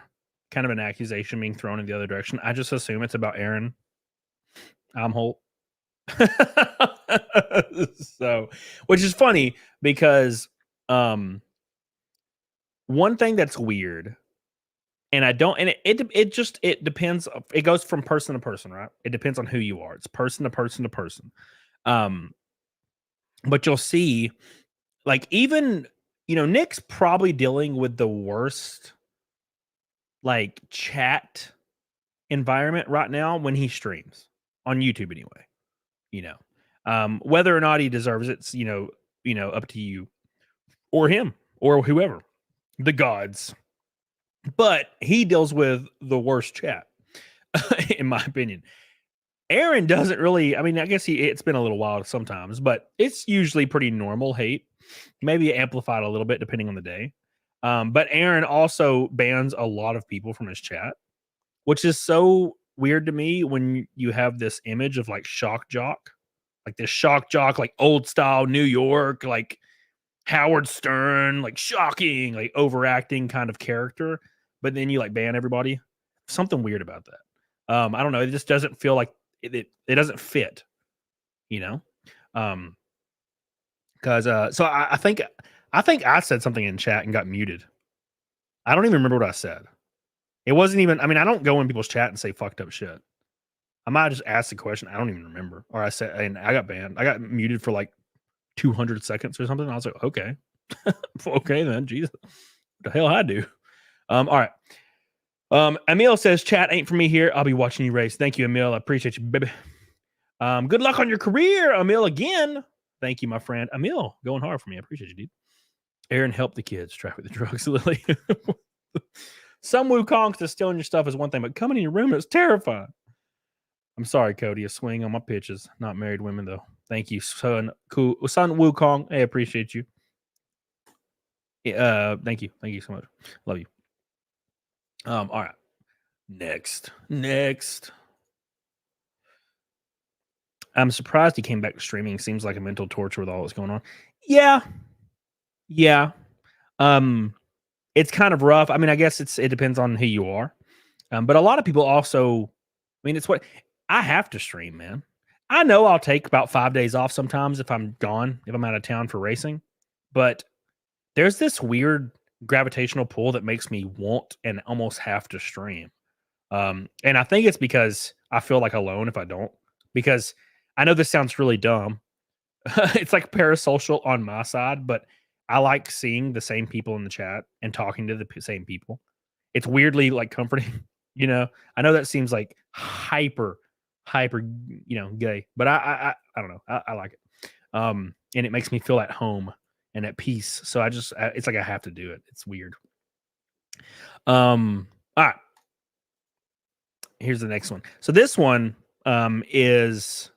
kind of an accusation being thrown in the other direction, I just assume it's about Aaron Amholt. So, which is funny because one thing that's weird, and it depends. It goes from person to person, right? It depends on who you are. It's person to person to person. But you'll see, like, even, Nick's probably dealing with the worst, like, chat environment right now when he streams on YouTube anyway. Whether or not he deserves it's, up to you or him or whoever, the gods. But he deals with the worst chat, in my opinion. Aaron doesn't really, I guess it's been a little while sometimes, but it's usually pretty normal hate, maybe amplified a little bit depending on the day. But Aaron also bans a lot of people from his chat, which is so weird to me when you have this image of like shock jock, like this shock jock, like old style New York, like Howard Stern, like shocking, like overacting kind of character. But then you like ban everybody. Something weird about that. I don't know. It just doesn't feel like it doesn't fit, because so I think I said something in chat and got muted. I don't even remember what I said. It wasn't even, I don't go in people's chat and say fucked up shit. I might just ask the question. I don't even remember. Or I said, and I got banned. I got muted for like 200 seconds or something. I was like, okay. Okay then, Jesus. What the hell I do? All right. Emil says, chat ain't for me here. I'll be watching you race. Thank you, Emil. I appreciate you, baby. Good luck on your career, Emil, again. Thank you, my friend. Emil, going hard for me. I appreciate you, dude. Aaron, help the kids traffic the drugs, Lily. Some Wukongs to stealing your stuff is one thing, but coming in your room is terrifying. I'm sorry, Cody. A swing on my pitches. Not married women, though. Thank you, son Wukong. I appreciate you. Thank you. Thank you so much. Love you. All right. Next. I'm surprised he came back to streaming. Seems like a mental torture with all that's going on. Yeah. It's kind of rough. I guess it depends on who you are. But a lot of people also, it's what I have to stream, man. I know I'll take about 5 days off sometimes if I'm gone, if I'm out of town for racing. But there's this weird gravitational pull that makes me want and almost have to stream. And I think it's because I feel like alone if I don't. Because I know this sounds really dumb. It's like parasocial on my side, but I like seeing the same people in the chat and talking to the same people. It's weirdly like comforting, I know that seems like hyper, gay, but I don't know. I like it. And it makes me feel at home and at peace. So it's like I have to do it. It's weird. All right. Here's the next one. So this one is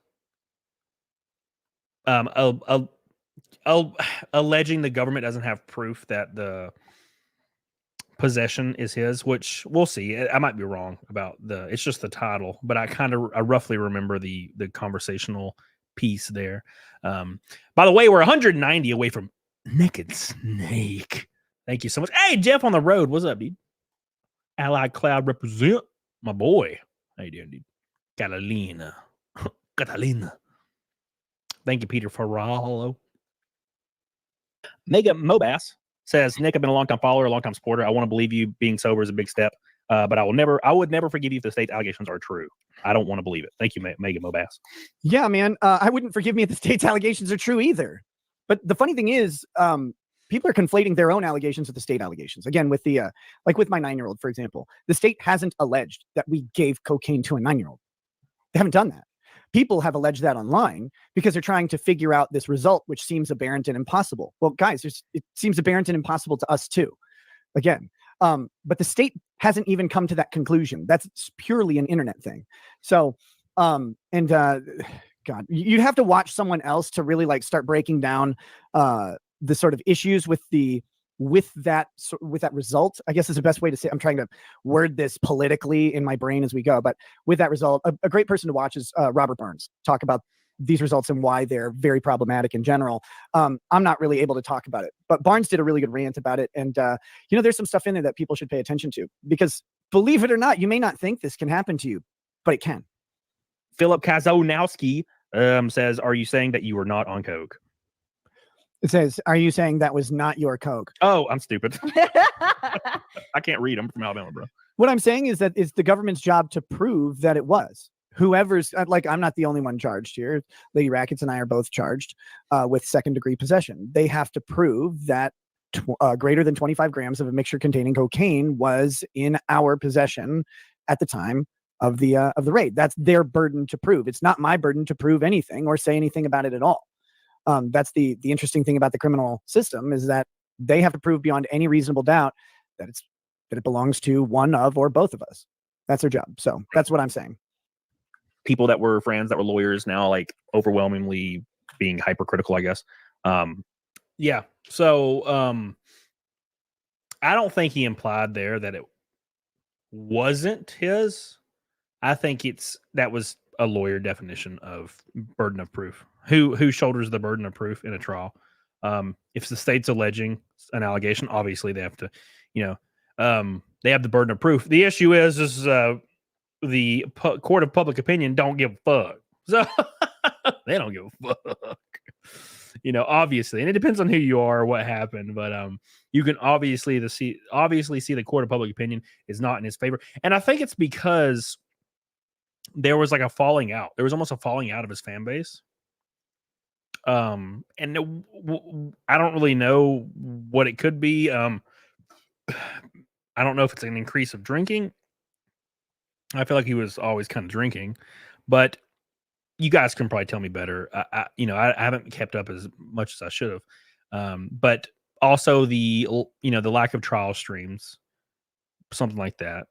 alleging the government doesn't have proof that the possession is his, which we'll see. I might be wrong about it's just the title, but I roughly remember the conversational piece there. By the way, we're 190 away from Naked Snake. Thank you so much. Hey, Jeff on the road. What's up, dude? Allied Cloud represent my boy. How you doing, dude? Catalina. Thank you, Peter Ferraro. Mega Mobass says, Nick, I've been a long-time follower, a long-time supporter. I want to believe you being sober is a big step, but I would never forgive you if the state allegations are true. I don't want to believe it. Thank you, Mega Mobass. Yeah, man. I wouldn't forgive me if the state's allegations are true either. But the funny thing is, people are conflating their own allegations with the state allegations. Again, with the like with my 9-year-old, for example, the state hasn't alleged that we gave cocaine to a 9-year-old. They haven't done that. People have alleged that online because they're trying to figure out this result, which seems aberrant and impossible. Well, guys, it seems aberrant and impossible to us too. Again, but the state hasn't even come to that conclusion. That's purely an internet thing. So, God, you'd have to watch someone else to really like start breaking down the sort of issues with that result. I guess is the best way to say. I'm trying to word this politically in my brain as we go, but with that result, a great person to watch is Robert Barnes talk about these results and why they're very problematic in general. I'm not really able to talk about it, but Barnes did a really good rant about it. And, there's some stuff in there that people should pay attention to because believe it or not, you may not think this can happen to you, but it can. Philip Kazonowski Says, are you saying that you were not on coke? It says, are you saying that was not your coke? Oh, I'm stupid. I can't read. I'm from Alabama, bro. What I'm saying is that it's the government's job to prove that it was. Whoever's like, I'm not the only one charged here. Lady Rackets and I are both charged with second-degree possession. They have to prove that greater than 25 grams of a mixture containing cocaine was in our possession at the time of the raid. That's their burden to prove. It's not my burden to prove anything or say anything about it at all. That's the interesting thing about the criminal system, is that they have to prove beyond any reasonable doubt that it belongs to one of or both of us. That's their job. So that's what I'm saying. People that were friends that were lawyers now, like, overwhelmingly being hypercritical, I guess. Yeah. So I don't think he implied there that it wasn't his. I think that was a lawyer definition of burden of proof. Who shoulders the burden of proof in a trial? If the state's alleging an allegation, obviously they have to, they have the burden of proof. The issue is the court of public opinion don't give a fuck. So they don't give a fuck. Obviously, and it depends on who you are, what happened, but you can obviously see the court of public opinion is not in his favor, and I think it's because there was like a falling out. There was almost a falling out of his fan base. And I don't really know what it could be. I don't know if it's an increase of drinking. I feel like he was always kind of drinking, but you guys can probably tell me better. I haven't kept up as much as I should have. But also the lack of trial streams, something like that.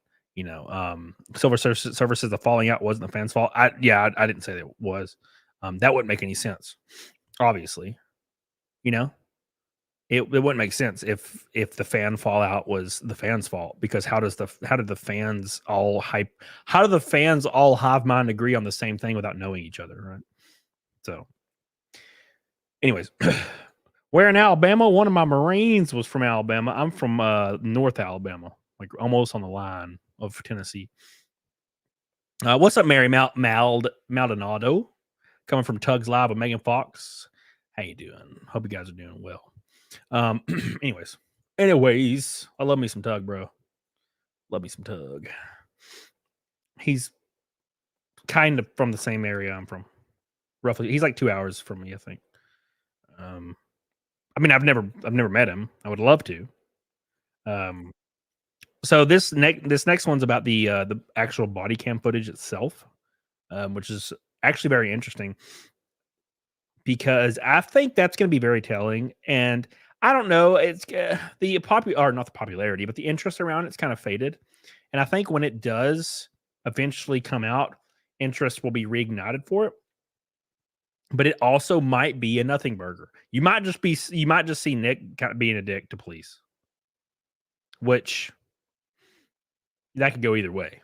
Silver says the falling out wasn't the fans' fault. I didn't say that it was. That wouldn't make any sense. Obviously, it wouldn't make sense if the fan fallout was the fans' fault, because how do the fans all hive mind agree on the same thing without knowing each other, right? So, anyways, where in Alabama? One of my Marines was from Alabama. I'm from North Alabama, like almost on the line of Tennessee. What's up, Mary Maldonado? Coming from Tugs Live with Megan Fox. How you doing? Hope you guys are doing well. Anyways, I love me some Tug, bro. Love me some Tug. He's kind of from the same area I'm from. Roughly, he's like 2 hours from me, I think. I've never met him. I would love to. So this next one's about the actual body cam footage itself, which is actually very interesting, because I think that's going to be very telling. And I don't know, it's not the popularity, but the interest around it's kind of faded. And I think when it does eventually come out, interest will be reignited for it. But it also might be a nothing burger. You might just see Nick kind of being a dick to police, which that could go either way,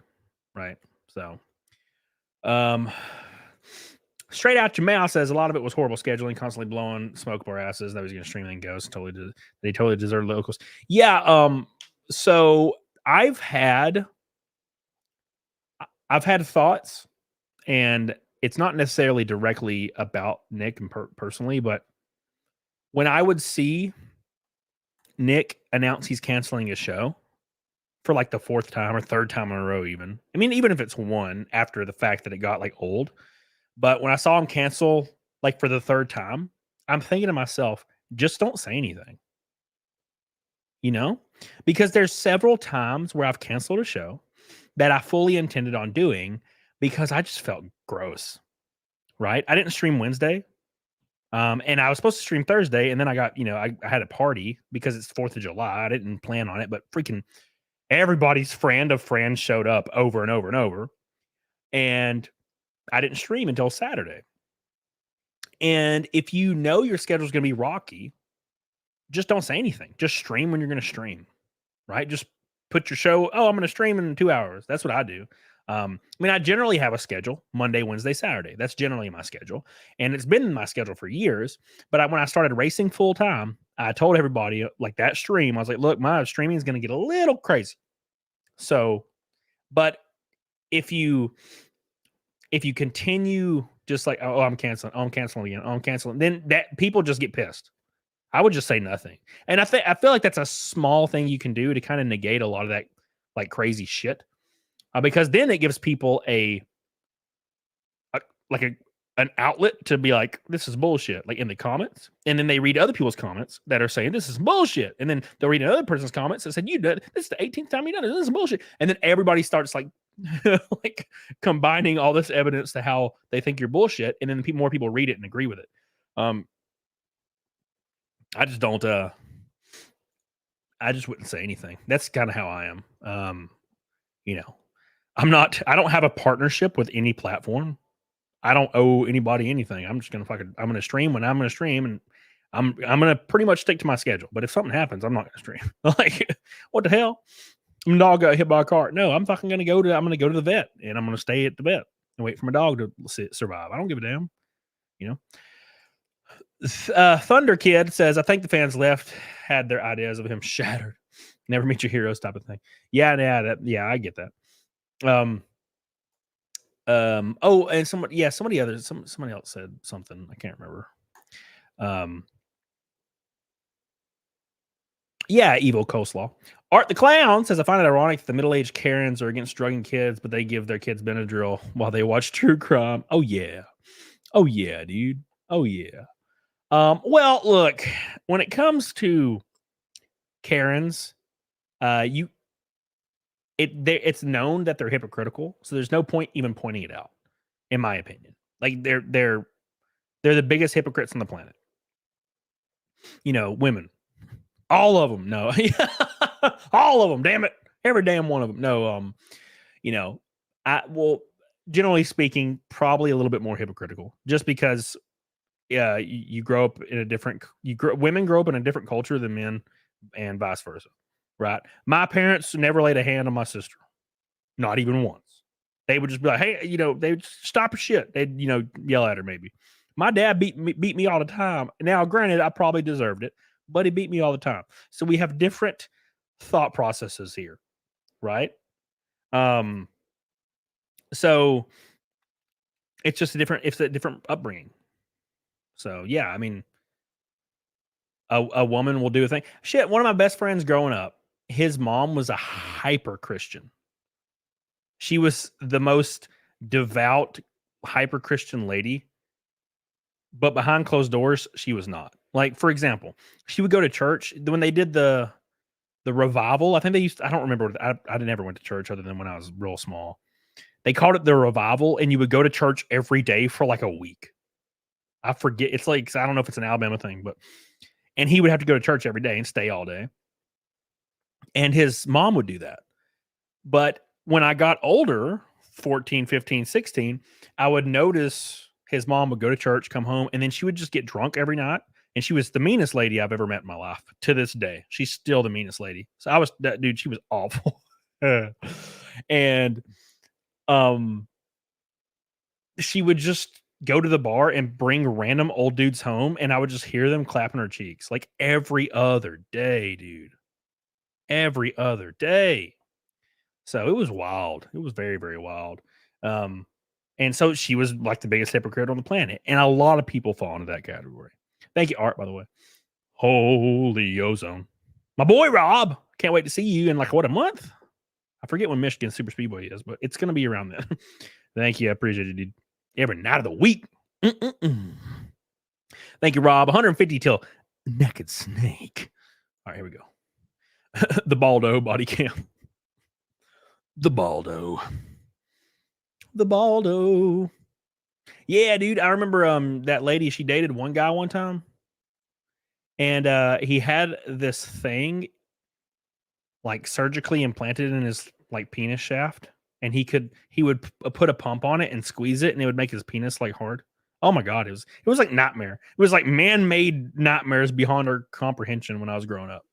right? So, Straight Out Your Mouth says a lot of it was horrible scheduling, constantly blowing smoke up our asses. That was going to stream and ghost. They totally deserve locals. Yeah. So I've had thoughts, and it's not necessarily directly about Nick and personally, but when I would see Nick announce he's canceling a show for like the fourth time or third time in a row, even if it's one after the fact that it got like old. But when I saw him cancel like for the third time, I'm thinking to myself, just don't say anything. Because there's several times where I've canceled a show that I fully intended on doing because I just felt gross, right? I didn't stream Wednesday. And I was supposed to stream Thursday, and then I got, I had a party because it's 4th of July. I didn't plan on it, but freaking everybody's friend of friends showed up over and over and over. And I didn't stream until Saturday. And if you know your schedule is going to be rocky, just don't say anything. Just stream when you're going to stream, right? Just put your show, I'm going to stream in 2 hours. That's what I do. I generally have a schedule, Monday, Wednesday, Saturday. That's generally my schedule. And it's been in my schedule for years. But when I started racing full time, I told everybody, like, that stream, I was like, look, my streaming is going to get a little crazy. So, but if you continue Just like, oh, I'm canceling. Oh, I'm canceling again. Oh, I'm canceling. Then that people just get pissed. I would just say nothing. And I feel like that's a small thing you can do to kind of negate a lot of that like crazy shit. Because then it gives people an outlet to be like, this is bullshit, like in the comments. And then they read other people's comments that are saying this is bullshit. And then they'll read another person's comments that said, you did this is the 18th time you done it. This is bullshit. And then everybody starts like like combining all this evidence to how they think you're bullshit. And then more people read it and agree with it. I just don't I just wouldn't say anything. That's kind of how I am. You know, I don't have a partnership with any platform. I don't owe anybody anything. I'm just gonna I'm gonna stream when I'm gonna stream, and I'm gonna pretty much stick to my schedule. But if something happens, I'm not gonna stream. Like, what the hell? My dog got hit by a car. No, I'm gonna go to the vet, and I'm gonna stay at the vet and wait for my dog to survive. I don't give a damn. You know. Thunder Kid says, I think the fans left had their ideas of him shattered. Never meet your heroes type of thing. Yeah, I get that. Oh, and somebody else said something. I can't remember. Yeah, Evil Coleslaw. Art the Clown says, I find it ironic that the middle-aged Karens are against drugging kids, but they give their kids Benadryl while they watch true crime. Oh yeah, dude. Oh yeah. Well, look, when it comes to Karens, it's known that they're hypocritical, so there's no point even pointing it out, in my opinion. Like they're the biggest hypocrites on the planet. You know, women, all of them. No, all of them. Damn it, every damn one of them. No, you know, generally speaking, probably a little bit more hypocritical, just because. Yeah, you grow up in a different. Women grow up in a different culture than men, and vice versa. Right. My parents never laid a hand on my sister. Not even once. They would just be like, hey, you know, they'd stop her shit. They'd, you know, yell at her maybe. My dad beat me all the time. Now, granted, I probably deserved it, but he beat me all the time. So we have different thought processes here. Right. So it's just a different upbringing. So yeah, I mean, a woman will do a thing. Shit, one of my best friends growing up, his mom was a hyper Christian. She was the most devout, hyper Christian lady, but behind closed doors, she was not. Like, for example, she would go to church when they did the revival. I think I don't remember. I never went to church other than when I was real small. They called it the revival, and you would go to church every day for like a week. I forget. It's like, I don't know if it's an Alabama thing, and he would have to go to church every day and stay all day. And his mom would do that. But when I got older, 14, 15, 16, I would notice his mom would go to church, come home, and then she would just get drunk every night. And she was the meanest lady I've ever met in my life to this day. She's still the meanest lady. So she was awful. And she would just go to the bar and bring random old dudes home, and I would just hear them clapping her cheeks like every other day, dude. Every other day. So it was wild. It was very, very wild. And so she was like the biggest hypocrite on the planet. And a lot of people fall into that category. Thank you, Art, by the way. Holy ozone. My boy Rob. Can't wait to see you in like a month? I forget when Michigan Super Speedway is, but it's gonna be around then. Thank you. I appreciate it, dude. Every night of the week. Thank you, Rob. 150 till Naked Snake. All right, here we go. The Baldo body cam. The Baldo. Yeah, dude. I remember that lady, she dated one guy one time. And he had this thing like surgically implanted in his like penis shaft. And he would put a pump on it and squeeze it, and it would make his penis like hard. Oh my God. It was like nightmare. It was like man-made nightmares beyond our comprehension when I was growing up.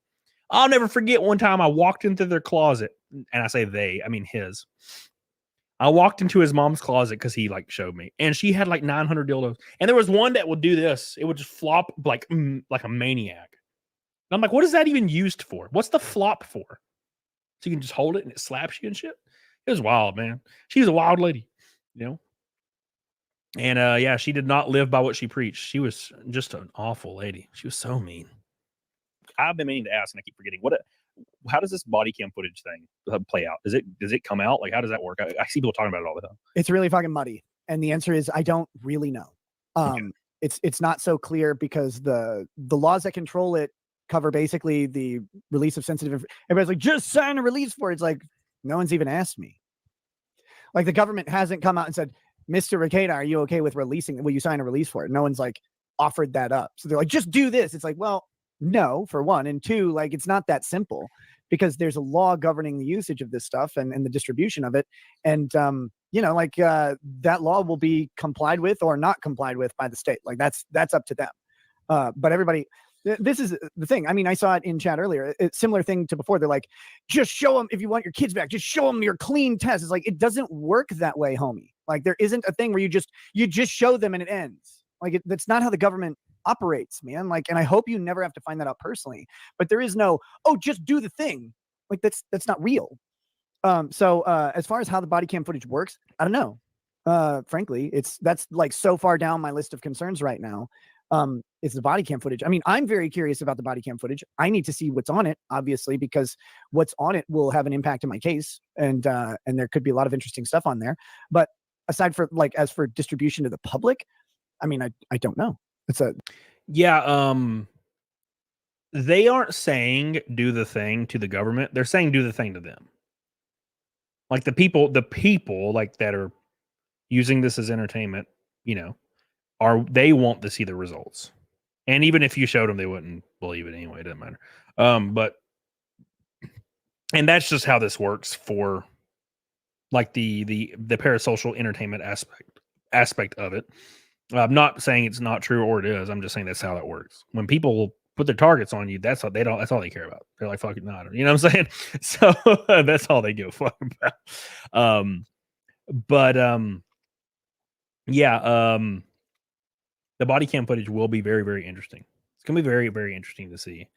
I'll never forget one time I walked into their closet, and I say they, I mean his. I walked into his mom's closet because he like showed me, and she had like 900 dildos. And there was one that would do this. It would just flop like a maniac. And I'm like, what is that even used for? What's the flop for? So you can just hold it and it slaps you and shit. It was wild, man. She was a wild lady, you know? And yeah, she did not live by what she preached. She was just an awful lady. She was so mean. I've been meaning to ask, and I keep forgetting. How does this body cam footage thing play out? Does it come out? Like, how does that work? I see people talking about it all the time. It's really fucking muddy, and the answer is I don't really know. Okay. It's not so clear because the laws that control it cover basically the release of sensitive information. Everybody's like, just sign a release for it. It's like, no one's even asked me. Like, the government hasn't come out and said, Mr. Rekieta, are you okay with releasing? Will you sign a release for it? No one's like offered that up. So they're like, just do this. It's like, well, no, for one. And two, like, it's not that simple because there's a law governing the usage of this stuff and the distribution of it. And, you know, like that law will be complied with or not complied with by the state. Like, that's up to them. But everybody, this is the thing. I mean, I saw it in chat earlier. It's similar thing to before. They're like, just show them, if you want your kids back, just show them your clean test. It's like, it doesn't work that way, homie. Like, there isn't a thing where you just show them and it ends. Like, that's not how the government operates, man. Like, and I hope you never have to find that out personally, but there is no, oh, just do the thing. Like, that's not real. So as far as how the body cam footage works, I don't know. Frankly, that's like so far down my list of concerns right now. It's the body cam footage. I mean, I'm very curious about the body cam footage. I need to see what's on it, obviously, because what's on it will have an impact in my case, and there could be a lot of interesting stuff on there. But aside for like, as for distribution to the public, I mean, I don't know. They aren't saying do the thing to the government. They're saying do the thing to them. Like, the people like that are using this as entertainment, you know, they want to see the results. And even if you showed them, they wouldn't believe it anyway. It doesn't matter. And that's just how this works for like the parasocial entertainment aspect of it. I'm not saying it's not true or it is. I'm just saying that's how that works. When people put their targets on you, that's all they care about. They're like, fucking not. You know what I'm saying? So that's all they give a fuck about. The body cam footage will be very, very interesting. It's gonna be very, very interesting to see.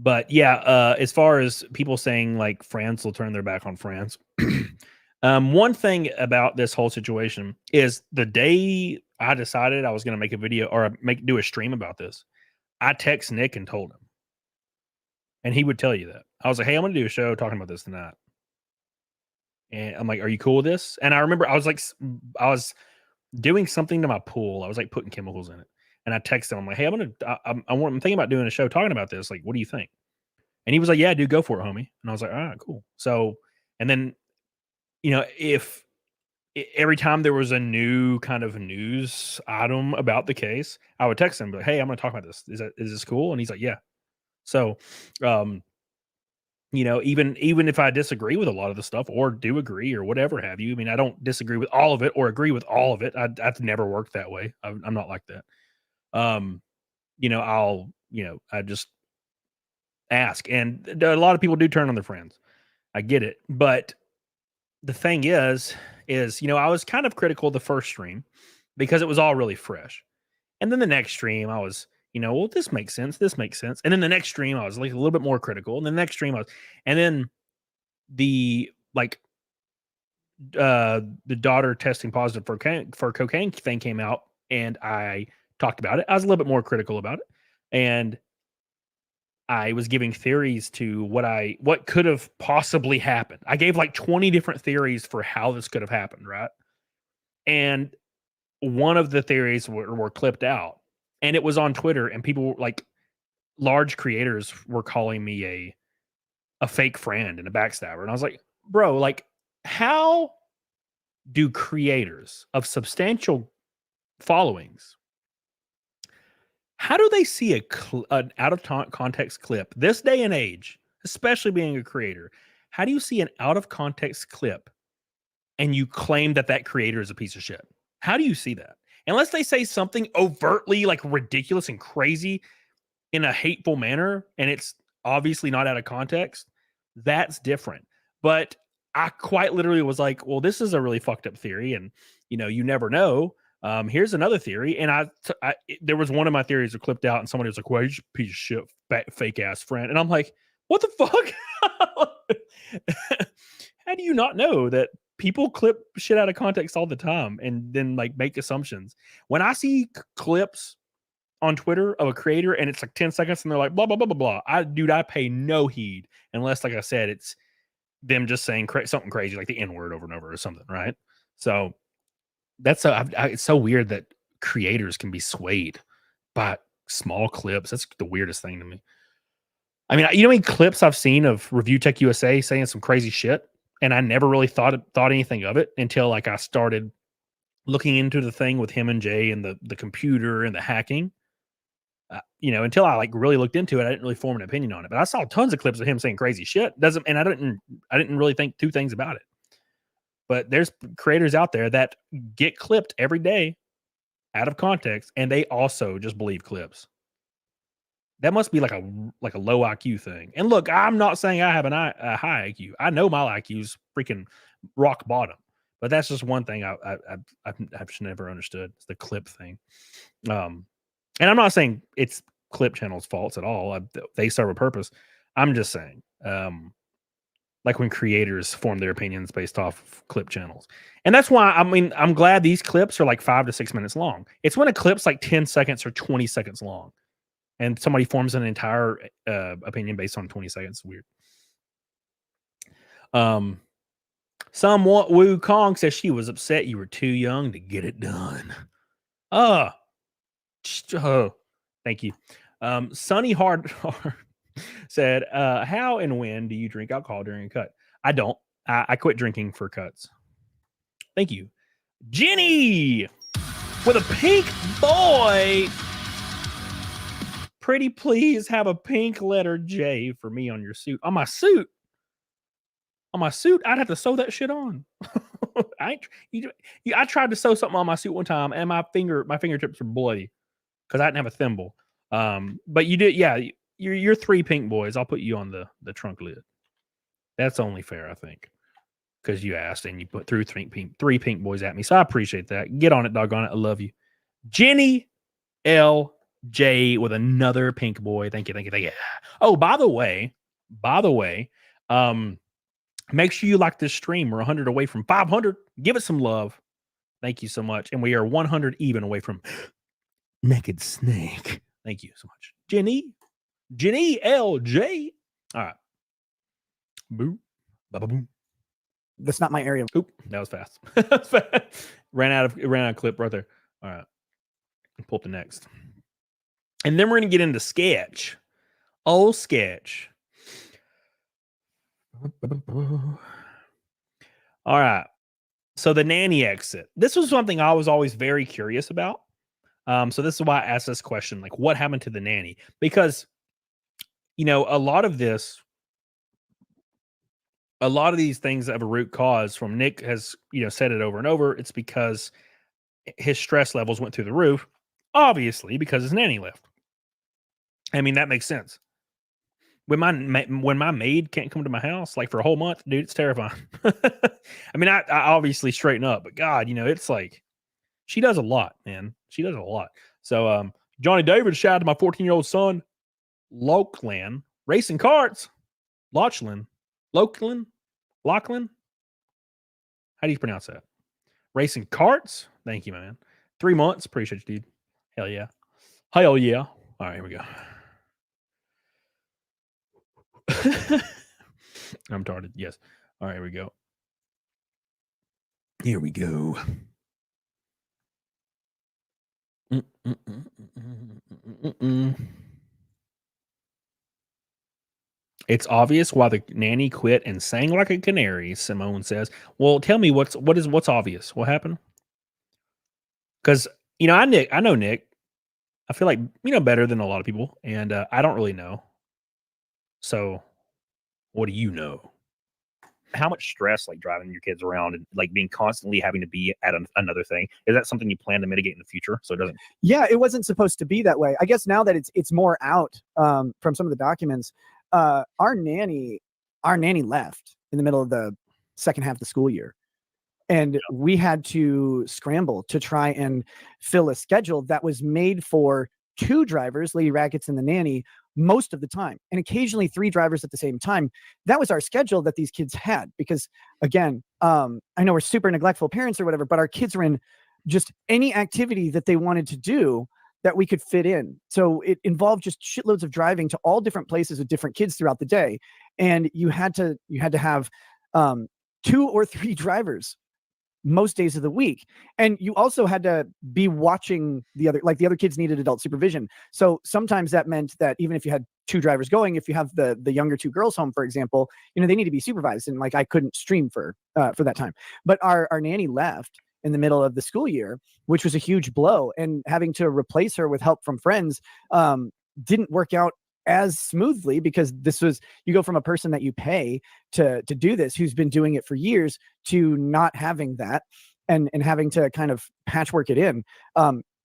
As far as people saying like France will turn their back on France, one thing about this whole situation is the day I decided I was going to make a video or do a stream about this, I text Nick and told him, and he would tell you that. I was like, hey, I'm going to do a show talking about this tonight. And I'm like, are you cool with this? And I remember I was doing something to my pool. I was like putting chemicals in it. And I texted him, I'm like, hey, I'm thinking about doing a show talking about this. Like, what do you think? And he was like, yeah, dude, go for it, homie. And I was like, all right, cool. So, and then, you know, if every time there was a new kind of news item about the case, I would text him, but hey, I'm going to talk about this. Is this cool? And he's like, yeah. So, you know, even if I disagree with a lot of the stuff or do agree or whatever have you, I mean, I don't disagree with all of it or agree with all of it. I've never worked that way. I'm not like that. You know, I just ask, and a lot of people do turn on their friends. I get it. But the thing is, you know, I was kind of critical of the first stream because it was all really fresh. And then the next stream I was, you know, well, this makes sense. This makes sense. And then the next stream I was like a little bit more critical. And the next stream and then the daughter testing positive for cocaine thing came out and I talked about it. I was a little bit more critical about it. And I was giving theories to what could have possibly happened. I gave like 20 different theories for how this could have happened, right? And one of the theories were clipped out, and it was on Twitter, and people like large creators were calling me a fake friend and a backstabber. And I was like, bro, like, how do creators of substantial followings, how do they see an out of context clip this day and age, especially being a creator? How do you see an out of context clip and you claim that creator is a piece of shit? How do you see that? Unless they say something overtly like ridiculous and crazy in a hateful manner and it's obviously not out of context, that's different. But I quite literally was like, well, this is a really fucked up theory, and you know, you never know. Here's another theory, and there was one of my theories that clipped out, and somebody was like, "Well, you piece of shit, fake ass friend," and I'm like, "What the fuck? How do you not know that people clip shit out of context all the time and then like make assumptions. When I see clips on Twitter of a creator and it's like 10 seconds and they're like blah blah blah blah blah, I pay no heed unless, like I said, it's them just saying something crazy like the N-word over and over or something, right? So that's it's so weird that creators can be swayed by small clips. That's the weirdest thing to me. I mean, you know how many clips I've seen of Review Tech USA saying some crazy shit, and I never really thought anything of it until like I started looking into the thing with him and Jay and the computer and the hacking. You know, until I like really looked into it, I didn't really form an opinion on it. But I saw tons of clips of him saying crazy shit. And I didn't really think two things about it. But there's creators out there that get clipped every day out of context, and they also just believe clips. That must be like a low IQ thing. And look, I'm not saying I have a high IQ. I know my IQ's freaking rock bottom. But that's just one thing I've never understood. It's the clip thing. And I'm not saying it's Clip Channel's faults at all. They serve a purpose. I'm just saying, like when creators form their opinions based off of clip channels. And that's why, I mean, I'm glad these clips are like 5 to 6 minutes long. It's when a clip's like 10 seconds or 20 seconds long and somebody forms an entire opinion based on 20 seconds. Weird. Somewhat Woo Kong says she was upset you were too young to get it done. Oh, thank you. Sunny Hard said, how and when do you drink alcohol during a cut? I don't. I quit drinking for cuts. Thank you. Jenny with a pink boy. Pretty please have a pink letter J for me on your suit. On my suit? I'd have to sew that shit on. I tried to sew something on my suit one time and my fingertips were bloody because I didn't have a thimble. But you did, yeah. You're 3 pink boys. I'll put you on the trunk lid. That's only fair, I think, because you asked and you put through 3 pink boys at me. So I appreciate that. Get on it, doggone it. I love you, Jenny L.J. with another pink boy. Thank you. Oh, by the way, make sure you like this stream. We're 100 away from 500. Give it some love. Thank you so much. And we are 100 even away from Naked Snake. Thank you so much, Jenny LJ. All right. Boo. Ba-ba-boom. That's not my area. Oop, that was fast. ran out of clip right there. All right. Pull up the next. And then we're going to get into sketch. Oh, sketch. All right. So the nanny exit. This was something I was always very curious about. So this is why I asked this question, like what happened to the nanny? Because, you know, a lot of these things have a root cause from Nick has, you know, said it over and over. It's because his stress levels went through the roof, obviously, because his nanny left. I mean, that makes sense. When my maid can't come to my house, like for a whole month, dude, it's terrifying. I mean, I obviously straighten up, but God, you know, it's like, she does a lot, man. She does a lot. So, Johnny David, shout out to my 14-year-old son, Lachlan, racing karts. Lachlan. How do you pronounce that? Racing karts. Thank you, man. 3 months. Appreciate you, dude. Hell yeah. All right, here we go. I'm retarded. Yes. All right, Here we go. It's obvious why the nanny quit and sang like a canary, Simone says. Well, tell me what's obvious? What happened? Because, you know, I know Nick. I feel like, you know, better than a lot of people, and I don't really know. So, what do you know? How much stress, like driving your kids around and like being constantly having to be at another thing, is that something you plan to mitigate in the future so it doesn't? Yeah, it wasn't supposed to be that way. I guess now that it's more out from some of the documents, our nanny left in the middle of the second half of the school year, and we had to scramble to try and fill a schedule that was made for 2 drivers, Lady Rackets and the nanny, most of the time, and occasionally 3 drivers at the same time. That was our schedule that these kids had, because again, I know we're super neglectful parents or whatever, but our kids were in just any activity that they wanted to do that we could fit in. So it involved just shitloads of driving to all different places with different kids throughout the day. And you had to have 2 or 3 drivers most days of the week. And you also had to be watching the other kids needed adult supervision. So sometimes that meant that even if you had 2 drivers going, if you have the younger 2 girls home, for example, you know, they need to be supervised. And like, I couldn't stream for that time, but our nanny left in the middle of the school year, which was a huge blow. And having to replace her with help from friends didn't work out as smoothly, because you go from a person that you pay to do this, who's been doing it for years, to not having that and having to kind of patchwork it in.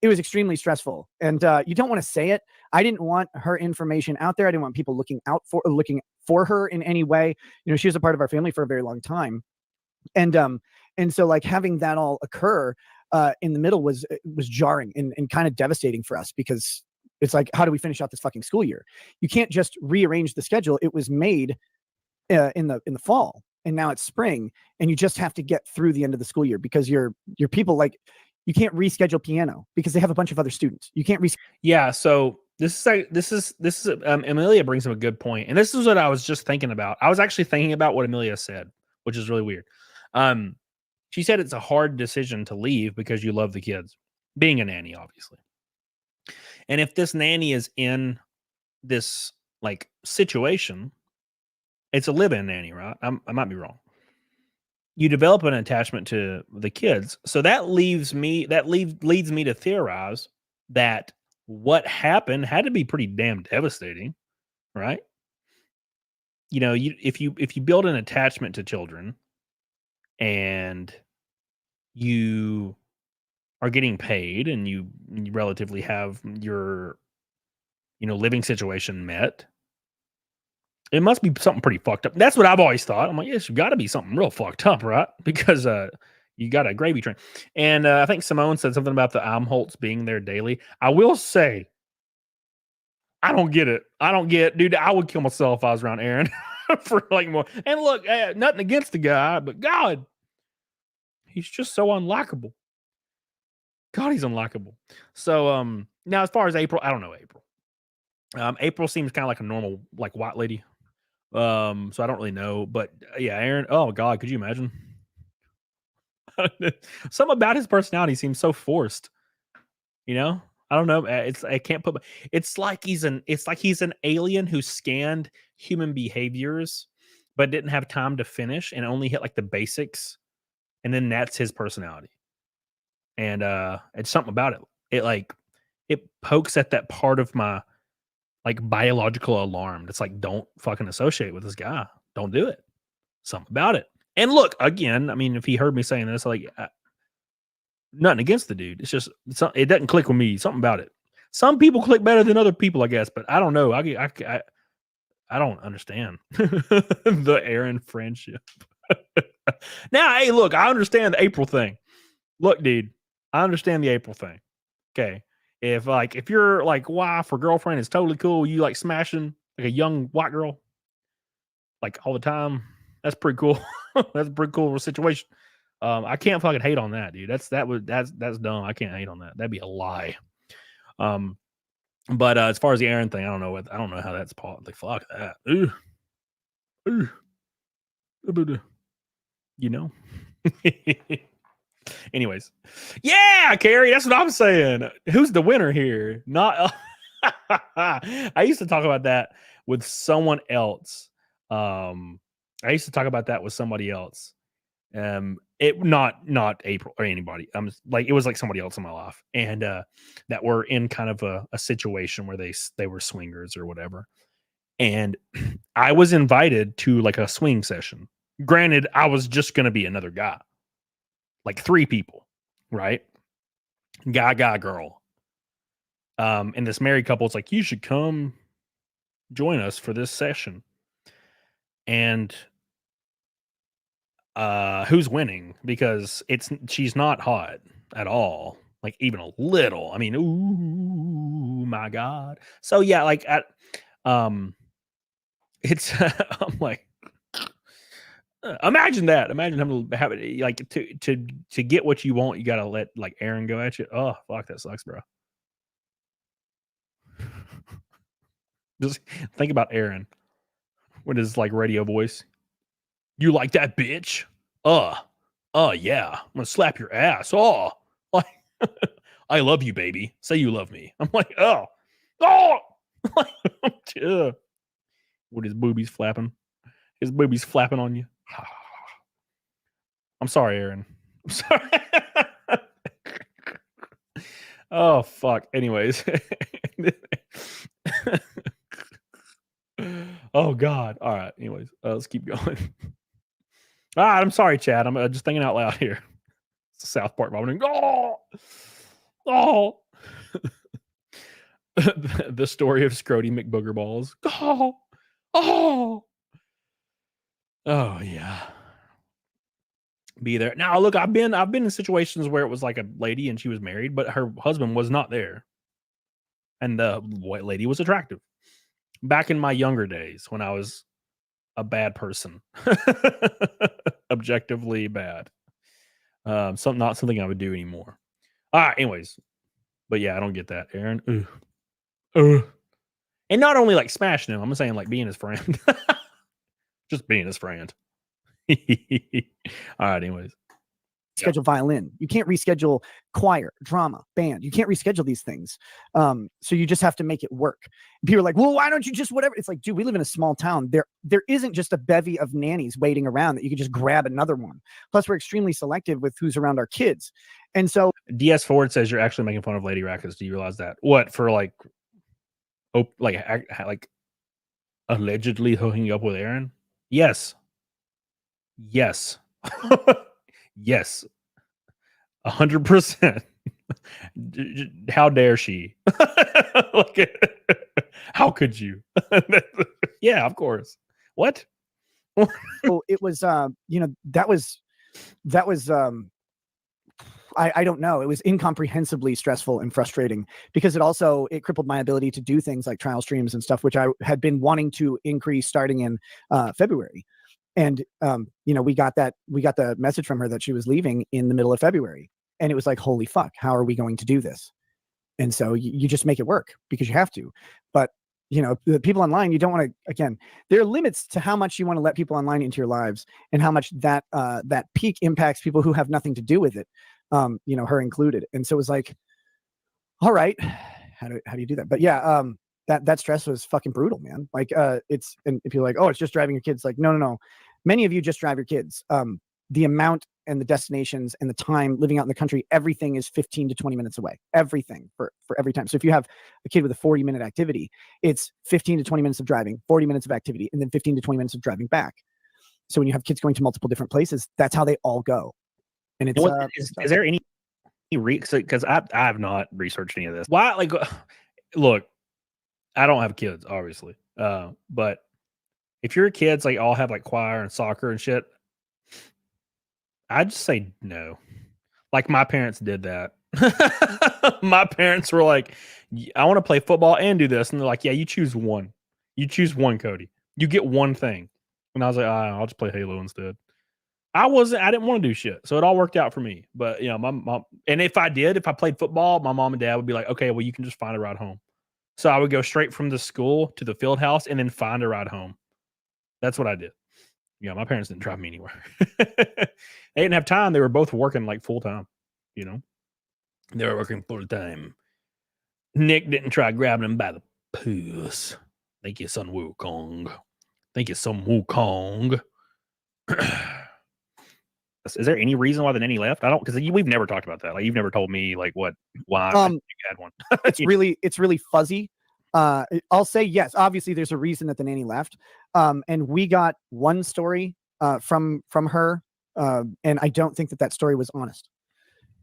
It was extremely stressful, and you don't want to say it. I didn't want her information out there. I didn't want people looking for her in any way. You know, she was a part of our family for a very long time. And so like having that all occur in the middle was jarring and kind of devastating for us, because it's like, how do we finish out this fucking school year? You can't just rearrange the schedule. It was made in the fall, and now it's spring, and you just have to get through the end of the school year, because your people, like, you can't reschedule piano because they have a bunch of other students. You can't Yeah. So this is Amelia brings up a good point, and this is what I was just thinking about. I was actually thinking about what Amelia said, which is really weird. She said it's a hard decision to leave because you love the kids, being a nanny, obviously. And if this nanny is in this like situation, it's a live-in nanny, right? I might be wrong. You develop an attachment to the kids, so that leads me to theorize that what happened had to be pretty damn devastating, right? You know, if you build an attachment to children, and you are getting paid, and you relatively have your, you know, living situation met, it must be something pretty fucked up. That's what I've always thought. I'm like, yes, you got to be something real fucked up, right? Because you got a gravy train. And I think Simone said something about the Almholtz being there daily. I will say, I don't get it. Dude, I would kill myself if I was around Aaron for like more. And look, nothing against the guy, but God, he's just so unlikable. God, he's unlikable. So now as far as April, I don't know April. April seems kind of like a normal, like, white lady. So I don't really know, but yeah, Aaron. Oh God, could you imagine? Something about his personality seems so forced. You know, I don't know. It's like he's an alien who scanned human behaviors, but didn't have time to finish and only hit like the basics, and then that's his personality. And it's something about it. It pokes at that part of my like biological alarm. It's like, don't fucking associate with this guy. Don't do it. Something about it. And look, again, I mean, if he heard me saying this, like, nothing against the dude. It's just, it doesn't click with me. Something about it. Some people click better than other people, I guess, but I don't know. I don't understand the Aaron friendship. Now, hey, look, I understand the April thing. Look, dude, I understand the April thing. Okay. If your like wife or girlfriend is totally cool, you like smashing like a young white girl like all the time, that's pretty cool. That's a pretty cool situation. I can't fucking hate on that, dude. That's dumb. I can't hate on that. That'd be a lie. But as far as the Aaron thing, I don't know how that's like, fuck that. Ooh. You know. Anyways, yeah, Carrie, that's what I'm saying. Who's the winner here? Not. I used to talk about that with someone else. I used to talk about that with somebody else. It not April or anybody. Like, it was like somebody else in my life, and that were in kind of a situation where they were swingers or whatever. And I was invited to like a swing session. Granted, I was just gonna be another guy. Like 3 people, right? Guy, girl. And this married couple is like, you should come join us for this session. And who's winning? Because she's not hot at all. Like, even a little. I mean, ooh, my God. So yeah, like It's I'm like, imagine that. Imagine having to have it like to get what you want, you gotta let like Aaron go at you. Oh fuck, that sucks, bro. Just think about Aaron with his like radio voice. You like that bitch? Yeah. I'm gonna slap your ass. Oh, like I love you, baby. Say you love me. I'm like, oh, with his boobies flapping. His boobies flapping on you. I'm sorry, Aaron. I'm sorry. Oh fuck. Anyways. Oh god. All right. Anyways, let's keep going. All right. I'm sorry, Chad. I'm just thinking out loud here. It's a South Park vomiting. Oh. The story of Scrody McBoogerballs. Oh yeah. Be there. Now look, I've been in situations where it was like a lady and she was married, but her husband was not there. And the white lady was attractive. Back in my younger days when I was a bad person. Objectively bad. Not something I would do anymore. All right, anyways. But yeah, I don't get that, Aaron. And not only like smashing him, I'm saying like being his friend. Just being his friend. All right, anyways. Schedule violin. You can't reschedule choir, drama, band. You can't reschedule these things. So you just have to make it work. And people are like, well, why don't you just whatever? It's like, dude, we live in a small town. There isn't just a bevy of nannies waiting around that you could just grab another one. Plus, we're extremely selective with who's around our kids. And so DS Ford says you're actually making fun of Lady Rackets. Do you realize that? What for like allegedly hooking up with Aaron? Yes. Yes. Yes. 100%. How dare she? Like, how could you? Yeah, of course. What? so it was that was I don't know. It was incomprehensibly stressful and frustrating because it crippled my ability to do things like trial streams and stuff, which I had been wanting to increase starting in February. And we got the message from her that she was leaving in the middle of February, and it was like, holy fuck, how are we going to do this? And so you just make it work because you have to. But the people online, you don't want to. Again, there are limits to how much you want to let people online into your lives, and how much that peak impacts people who have nothing to do with it. Her included. And so it was like, all right, how do you do that? But yeah, that stress was fucking brutal, man. Like, and if you're like, oh, it's just driving your kids. Like, no. Many of you just drive your kids. The amount and the destinations and the time living out in the country, everything is 15 to 20 minutes away. Everything for every time. So if you have a kid with a 40-minute activity, it's 15 to 20 minutes of driving, 40 minutes of activity, and then 15 to 20 minutes of driving back. So when you have kids going to multiple different places, that's how they all go. And it's is there any because I have not researched any of this. Why? Like, look, I don't have kids, obviously. But if your kids like all have like choir and soccer and shit, I'd just say no. Like my parents did that. My parents were like, I want to play football and do this. And they're like, yeah, you choose one. You choose one, Cody. You get one thing. And I was like, I'll just play Halo instead. I didn't want to do shit. So it all worked out for me. But my mom, and if I played football, my mom and dad would be like, okay, well, you can just find a ride home. So I would go straight from the school to the field house and then find a ride home. That's what I did. My parents didn't drive me anywhere. They didn't have time. They were both working like full time. They were working full time. Nick didn't try grabbing him by the puss. Thank you, son Wukong. Thank you, son Wukong. Is there any reason why the nanny left? I don't, because we've never talked about that. Like, you've never told me like why you had one. It's really fuzzy. I'll say yes. Obviously, there's a reason that the nanny left. And we got one story from her, and I don't think that story was honest.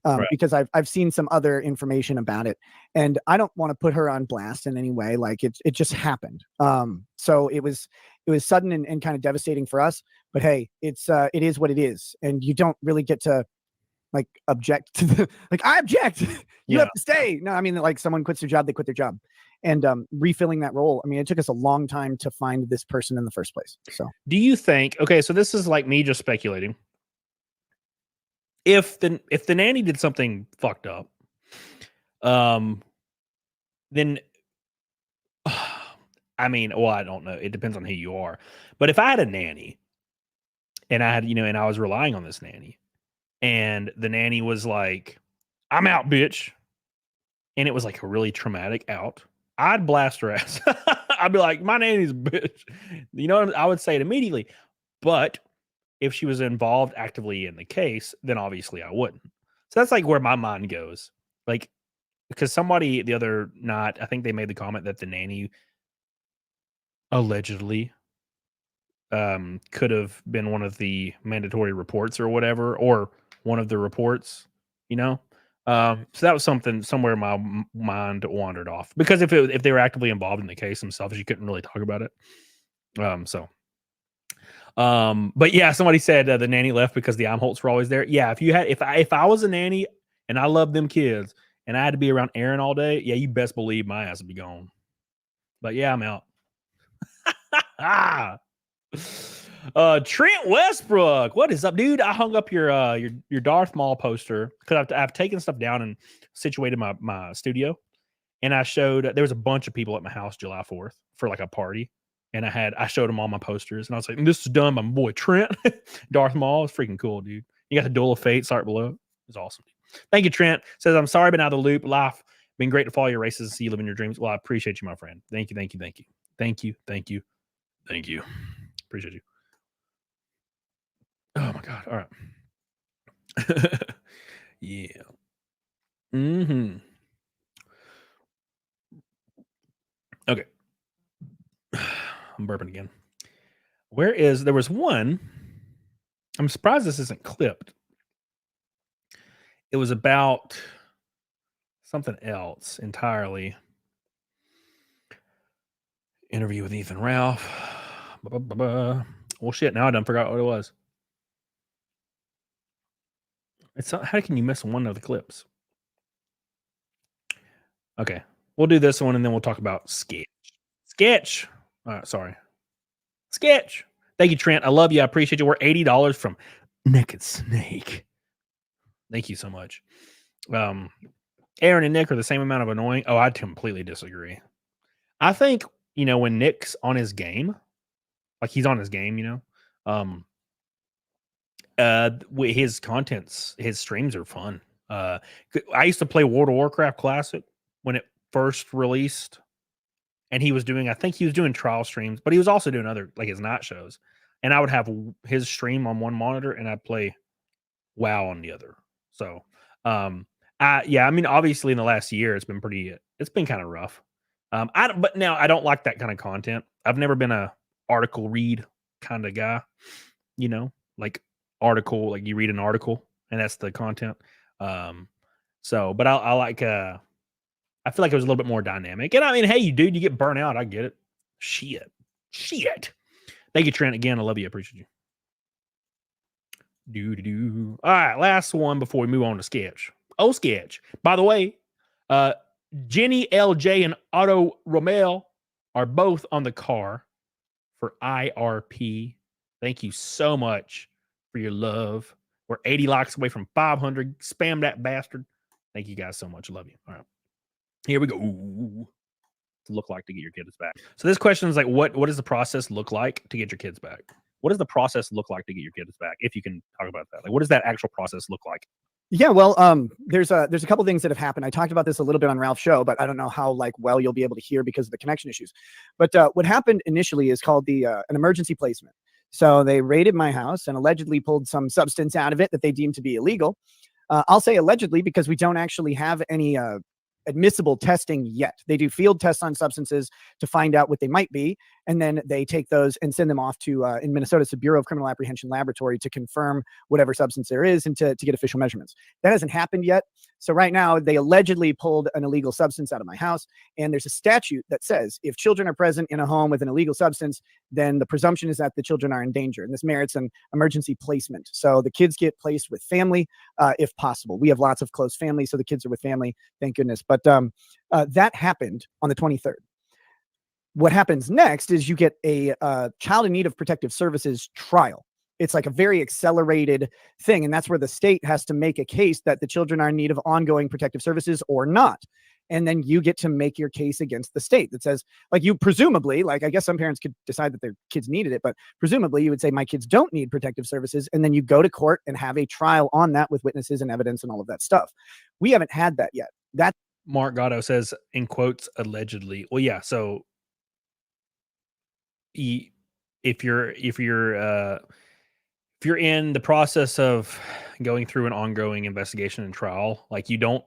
Right. Because I've seen some other information about it, and I don't want to put her on blast in any way. Like it just happened. So it was sudden and kind of devastating for us. But hey, it is what it is, and you don't really get to like object to I object. You have to stay. No, I mean, like someone quits their job, they quit their job. and refilling that role. I mean, it took us a long time to find this person in the first place. So Do you think, okay, so this is like me just speculating. If the nanny did something fucked up, then I mean, well, I don't know. It depends on who you are. But if I had a nanny and I had, and I was relying on this nanny, and the nanny was like, I'm out, bitch. And it was like a really traumatic out, I'd blast her ass. I'd be like, my nanny's a bitch. You know what I would say it immediately. But if she was involved actively in the case, then obviously I wouldn't. So that's like where my mind goes. Like, because somebody the other night, I think they made the comment that the nanny allegedly could have been one of the mandatory reports or whatever, or one of the reports, so that was something somewhere my mind wandered off, because if they were actively involved in the case themselves, you couldn't really talk about it. But yeah, somebody said the nanny left because the Amholts were always there. Yeah, if I was a nanny and I loved them kids and I had to be around Aaron all day, yeah, you best believe my ass would be gone. But yeah, I'm out. Trent Westbrook, what is up, dude? I hung up your Darth Maul poster because I've taken stuff down and situated my studio, and I showed there was a bunch of people at my house July 4th for like a party, and I showed them all my posters, and I was like, this is done by my boy Trent. Darth Maul is freaking cool, dude. You got the Duel of Fate start below. It's awesome. Thank you, Trent. Says, I'm sorry, been out of the loop. Life been great to follow your races and see you living your dreams. Well, I appreciate you, my friend. Thank you. Appreciate you. Oh my God. All right. Yeah. Mm-hmm. Okay. I'm burping again. There was one. I'm surprised this isn't clipped. It was about something else entirely. Interview with Ethan Ralph. Well, shit. Now I done forgot what it was. It's not, how can you miss one of the clips? Okay. We'll do this one and then we'll talk about Sketch. Sketch. All right, sorry. Sketch. Thank you, Trent. I love you. I appreciate you. We're $80 from Naked Snake. Thank you so much. Aaron and Nick are the same amount of annoying. Oh, I completely disagree. I think, when Nick's on his game, like he's on his game, his contents, his streams are fun. I used to play World of Warcraft Classic when it first released, and I think he was doing trial streams, but he was also doing other, like his night shows, and I would have his stream on one monitor and I'd play WoW on the other. So, obviously in the last year, it's been kind of rough. But now I don't like that kind of content. I've never been a article read kind of guy, like article, like you read an article and that's the content. But I like, I feel like it was a little bit more dynamic. And I mean, hey, dude, you get burnt out. I get it. Shit. Thank you, Trent. Again, I love you. I appreciate you. All right, last one before we move on to Sketch. Oh, Sketch. By the way, Jenny, LJ, and Otto Romel are both on the car for IRP. Thank you so much for your love. We're 80 likes away from 500. Spam that bastard. Thank you guys so much. Love you. All right. Here we go. Ooh. To look like to get your kids back. So this question is like, what does the process look like to get your kids back? What does the process look like to get your kids back? If you can talk about that, like, what does that actual process look like? Yeah, well, there's a couple things that have happened. I talked about this a little bit on Ralph's show, but I don't know how well you'll be able to hear because of the connection issues. But what happened initially is called an emergency placement. So they raided my house and allegedly pulled some substance out of it that they deemed to be illegal. I'll say allegedly because we don't actually have any admissible testing yet. They do field tests on substances to find out what they might be. and then they take those and send them off to, in Minnesota, it's the Bureau of Criminal Apprehension Laboratory to confirm whatever substance there is and to get official measurements. That hasn't happened yet. So right now, they allegedly pulled an illegal substance out of my house, and there's a statute that says if children are present in a home with an illegal substance, then the presumption is that the children are in danger, and this merits an emergency placement. So the kids get placed with family, if possible. We have lots of close family, so the kids are with family, thank goodness. But that happened on the 23rd. What happens next is you get a child in need of protective services trial. It's like a very accelerated thing, and that's where the state has to make a case that the children are in need of ongoing protective services or not. And then you get to make your case against the state that says, like, you presumably, like, I guess some parents could decide that their kids needed it, but presumably you would say my kids don't need protective services. And then you go to court and have a trial on that with witnesses and evidence and all of that stuff. We haven't had that yet. That Mark Gatto says, in quotes, allegedly. Well, yeah. So if you're in the process of going through an ongoing investigation and trial, like, you don't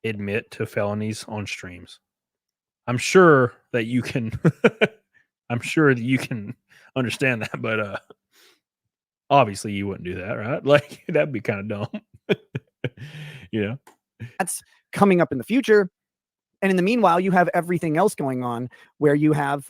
admit to felonies on streams. I'm sure that you can I'm sure that you can understand that, but obviously you wouldn't do that, right? Like, that'd be kind of dumb. You know? that's coming up in the future. And in the meanwhile, you have everything else going on where you have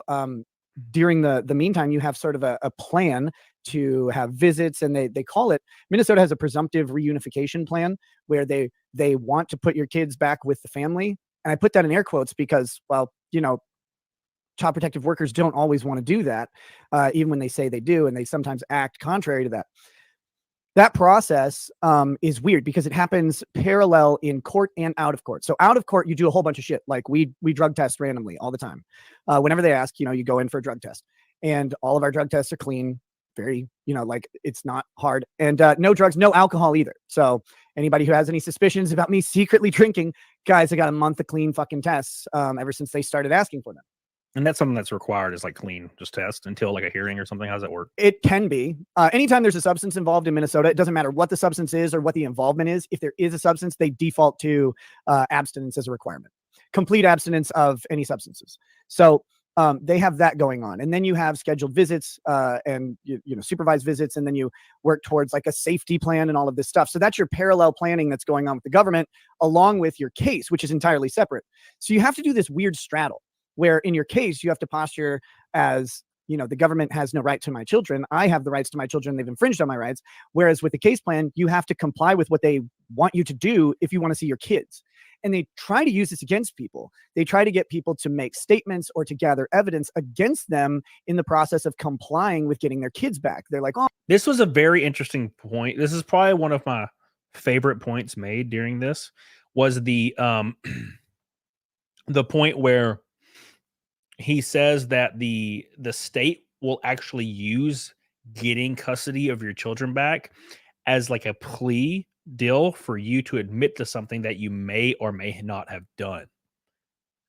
during the meantime, you have sort of a plan to have visits, and they call it, Minnesota has a presumptive reunification plan where they want to put your kids back with the family. And I put that in air quotes because, well, you know, child protective workers don't always want to do that, even when they say they do, and they sometimes act contrary to that. That process is weird because it happens parallel in court and out of court. So out of court, you do a whole bunch of shit. Like we drug test randomly all the time. Whenever they ask, you know, you go in for a drug test, and all of our drug tests are clean. Very, you know, like, it's not hard, and no drugs, no alcohol either. So anybody who has any suspicions about me secretly drinking, guys, I got a month of clean fucking tests ever since they started asking for them. And that's something that's required, is like clean, just test until like a hearing or something. How does that work? It can be. Anytime there's a substance involved in Minnesota, it doesn't matter what the substance is or what the involvement is. If there is a substance, they default to abstinence as a requirement, complete abstinence of any substances. So they have that going on. And then you have scheduled visits and you know, supervised visits, and then you work towards like a safety plan and all of this stuff. So that's your parallel planning that's going on with the government, along with your case, which is entirely separate. So you have to do this weird straddle where in your case, you have to posture as, you know, the government has no right to my children. I have the rights to my children. They've infringed on my rights. Whereas with the case plan, you have to comply with what they want you to do if you want to see your kids. And they try to use this against people. They try to get people to make statements or to gather evidence against them in the process of complying with getting their kids back. They're like, oh, This was a very interesting point. This is probably one of my favorite points made during this, was the point where he says that the state will actually use getting custody of your children back as like a plea deal for you to admit to something that you may or may not have done.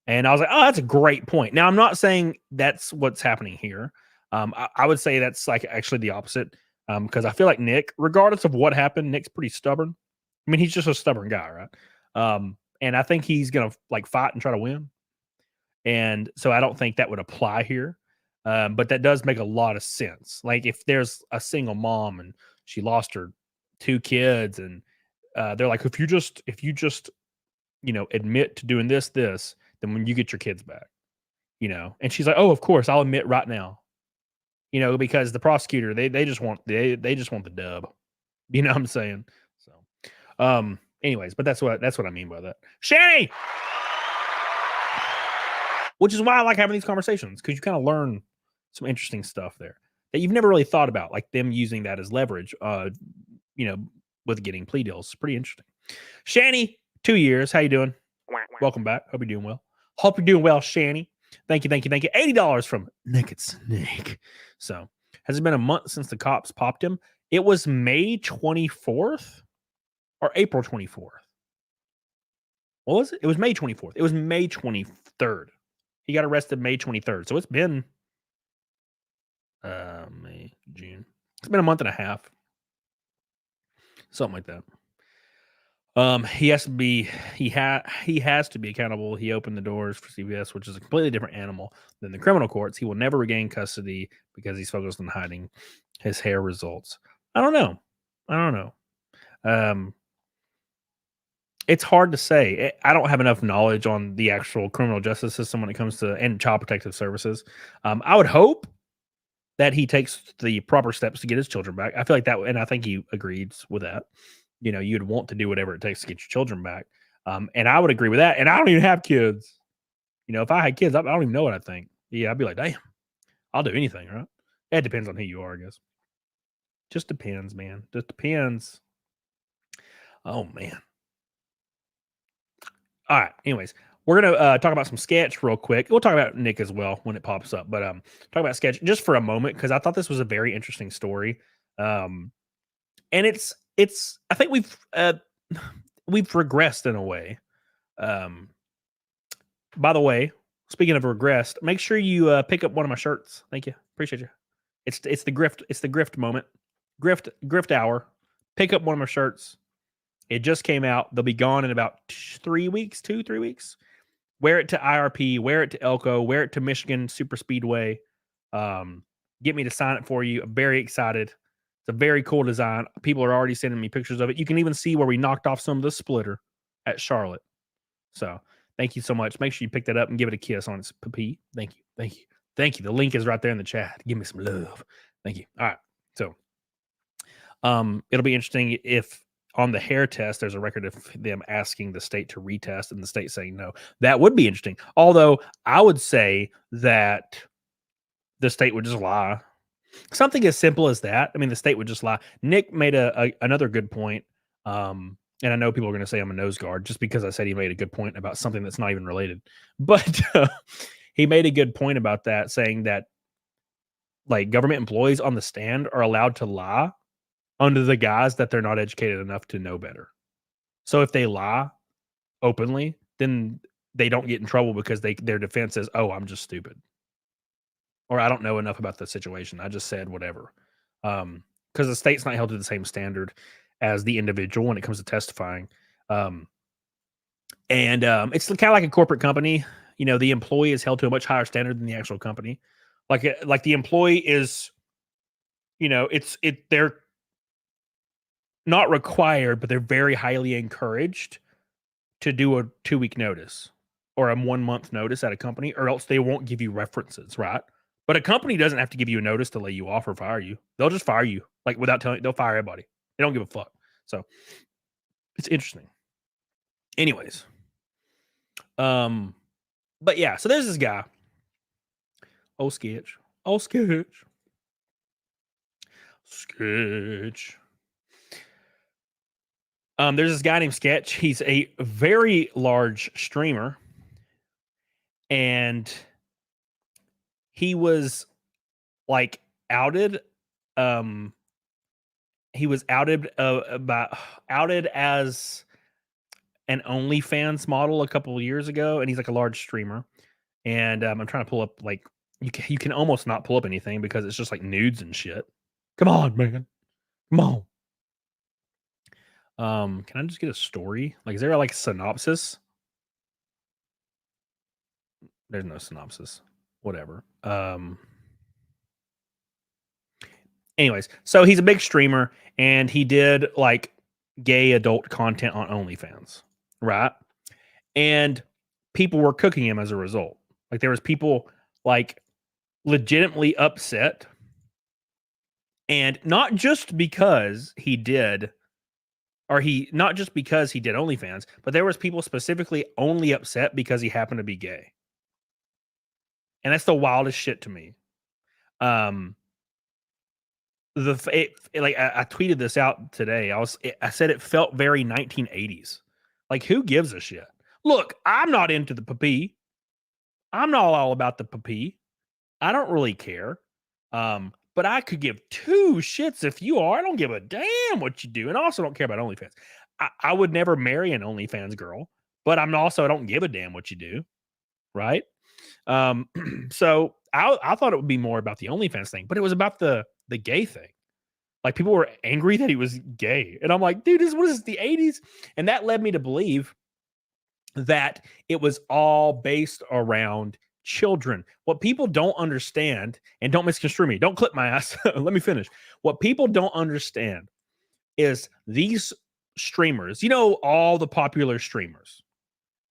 And I was like, oh, that's a great point. Now, I'm not saying that's what's happening here. I would say that's like actually the opposite, because I feel like Nick, regardless of what happened, Nick's pretty stubborn. I mean, he's just a stubborn guy, right? And I think he's going to like fight and try to win. And so I don't think that would apply here. But that does make a lot of sense. Like, if there's a single mom and she lost her 2 kids, and they're like, if you just, you know, admit to doing this, then when you get your kids back, you know, and she's like, oh, of course, I'll admit right now, you know, because the prosecutor, they just want the dub, you know what I'm saying? So, anyways, but that's what I mean by that. Shanny! Which is why I like having these conversations, because you kind of learn some interesting stuff there that you've never really thought about, like them using that as leverage, you know, with getting plea deals. Pretty interesting. Shanny, 2 years. How you doing? Welcome back. Hope you're doing well. Hope you're doing well, Shanny. Thank you. $80 from Nick and Snake. So, has it been a month since the cops popped him? It was May 24th or April 24th. What was it? It was May 24th. It was May 23rd. He got arrested May 23rd. So it's been May, June. It's been a month and a half. Something like that. He has to be he has to be accountable. He opened the doors for CBS, which is a completely different animal than the criminal courts. He will never regain custody because he's focused on hiding his hair results. I don't know. It's hard to say. I don't have enough knowledge on the actual criminal justice system when it comes to and child protective services. I would hope that he takes the proper steps to get his children back. I feel like that, and I think he agreed with that. You know, you'd want to do whatever it takes to get your children back. And I would agree with that. And I don't even have kids. You know, if I had kids, I don't even know what I think. Yeah, I'd be like, damn, I'll do anything, right? It depends on who you are, I guess. Just depends, man. Just depends. Oh, man. All right. Anyways, we're going to talk about some sketch real quick. We'll talk about Nick as well when it pops up. But talk about sketch just for a moment because I thought this was a very interesting story. And it's I think we've regressed in a way. By the way, speaking of regressed, make sure you pick up one of my shirts. Thank you. Appreciate you. It's the grift moment. Grift hour. Pick up one of my shirts. It just came out. They'll be gone in about 3 weeks, 2-3 weeks. Wear it to IRP, wear it to Elko, wear it to Michigan Super Speedway. Get me to sign it for you. I'm very excited. It's a very cool design. People are already sending me pictures of it. You can even see where we knocked off some of the splitter at Charlotte. So thank you so much. Make sure you pick that up and give it a kiss on its pee. Thank you. Thank you. Thank you. The link is right there in the chat. Give me some love. Thank you. All right. So it'll be interesting if on the hair test, there's a record of them asking the state to retest and the state saying no. That would be interesting. Although I would say that the state would just lie. Something as simple as that. I mean, the state would just lie. Nick made another good point. And I know people are going to say I'm a nose guard just because I said he made a good point about something that's not even related. But he made a good point about that, saying that like government employees on the stand are allowed to lie under the guise that they're not educated enough to know better. So if they lie openly, then they don't get in trouble because their defense is, oh, I'm just stupid. Or I don't know enough about the situation. I just said whatever. Because the state's not held to the same standard as the individual when it comes to testifying. It's kind of like a corporate company. You know, the employee is held to a much higher standard than the actual company. Like the employee is, you know, they're not required, but they're very highly encouraged to do a 2-week notice or a 1-month notice at a company, or else they won't give you references, right? But a company doesn't have to give you a notice to lay you off or fire you. They'll just fire you, like without telling. They'll fire everybody. They don't give a fuck. So it's interesting. Anyways, but yeah. So there's this guy. Oh, sketch. There's this guy named Sketch. He's a very large streamer, and he was like outed. He was outed as an OnlyFans model a couple of years ago, and he's like a large streamer. And I'm trying to pull up like you can almost not pull up anything because it's just like nudes and shit. Come on, man. Come on. Can I just get a story? Like, is there like a synopsis? There's no synopsis. Whatever. Anyways, so he's a big streamer and he did like gay adult content on OnlyFans, right? And people were cooking him as a result. Like there was people like legitimately upset, and not just because he did OnlyFans, but there was people specifically only upset because he happened to be gay. And that's the wildest shit to me. I tweeted this out today. I said it felt very 1980s. Like, who gives a shit? Look, I'm not into the pee. I'm not all about the pee. I don't really care. But I could give 2 shits if you are. I don't give a damn what you do. And I also don't care about OnlyFans. I would never marry an OnlyFans girl, but I don't give a damn what you do. Right? So I thought it would be more about the OnlyFans thing, but it was about the gay thing. Like people were angry that he was gay. And I'm like, dude, what is this, the 80s? And that led me to believe that it was all based around children. What people don't understand, and don't misconstrue me, don't clip my ass. Let me finish. What people don't understand is these streamers, all the popular streamers,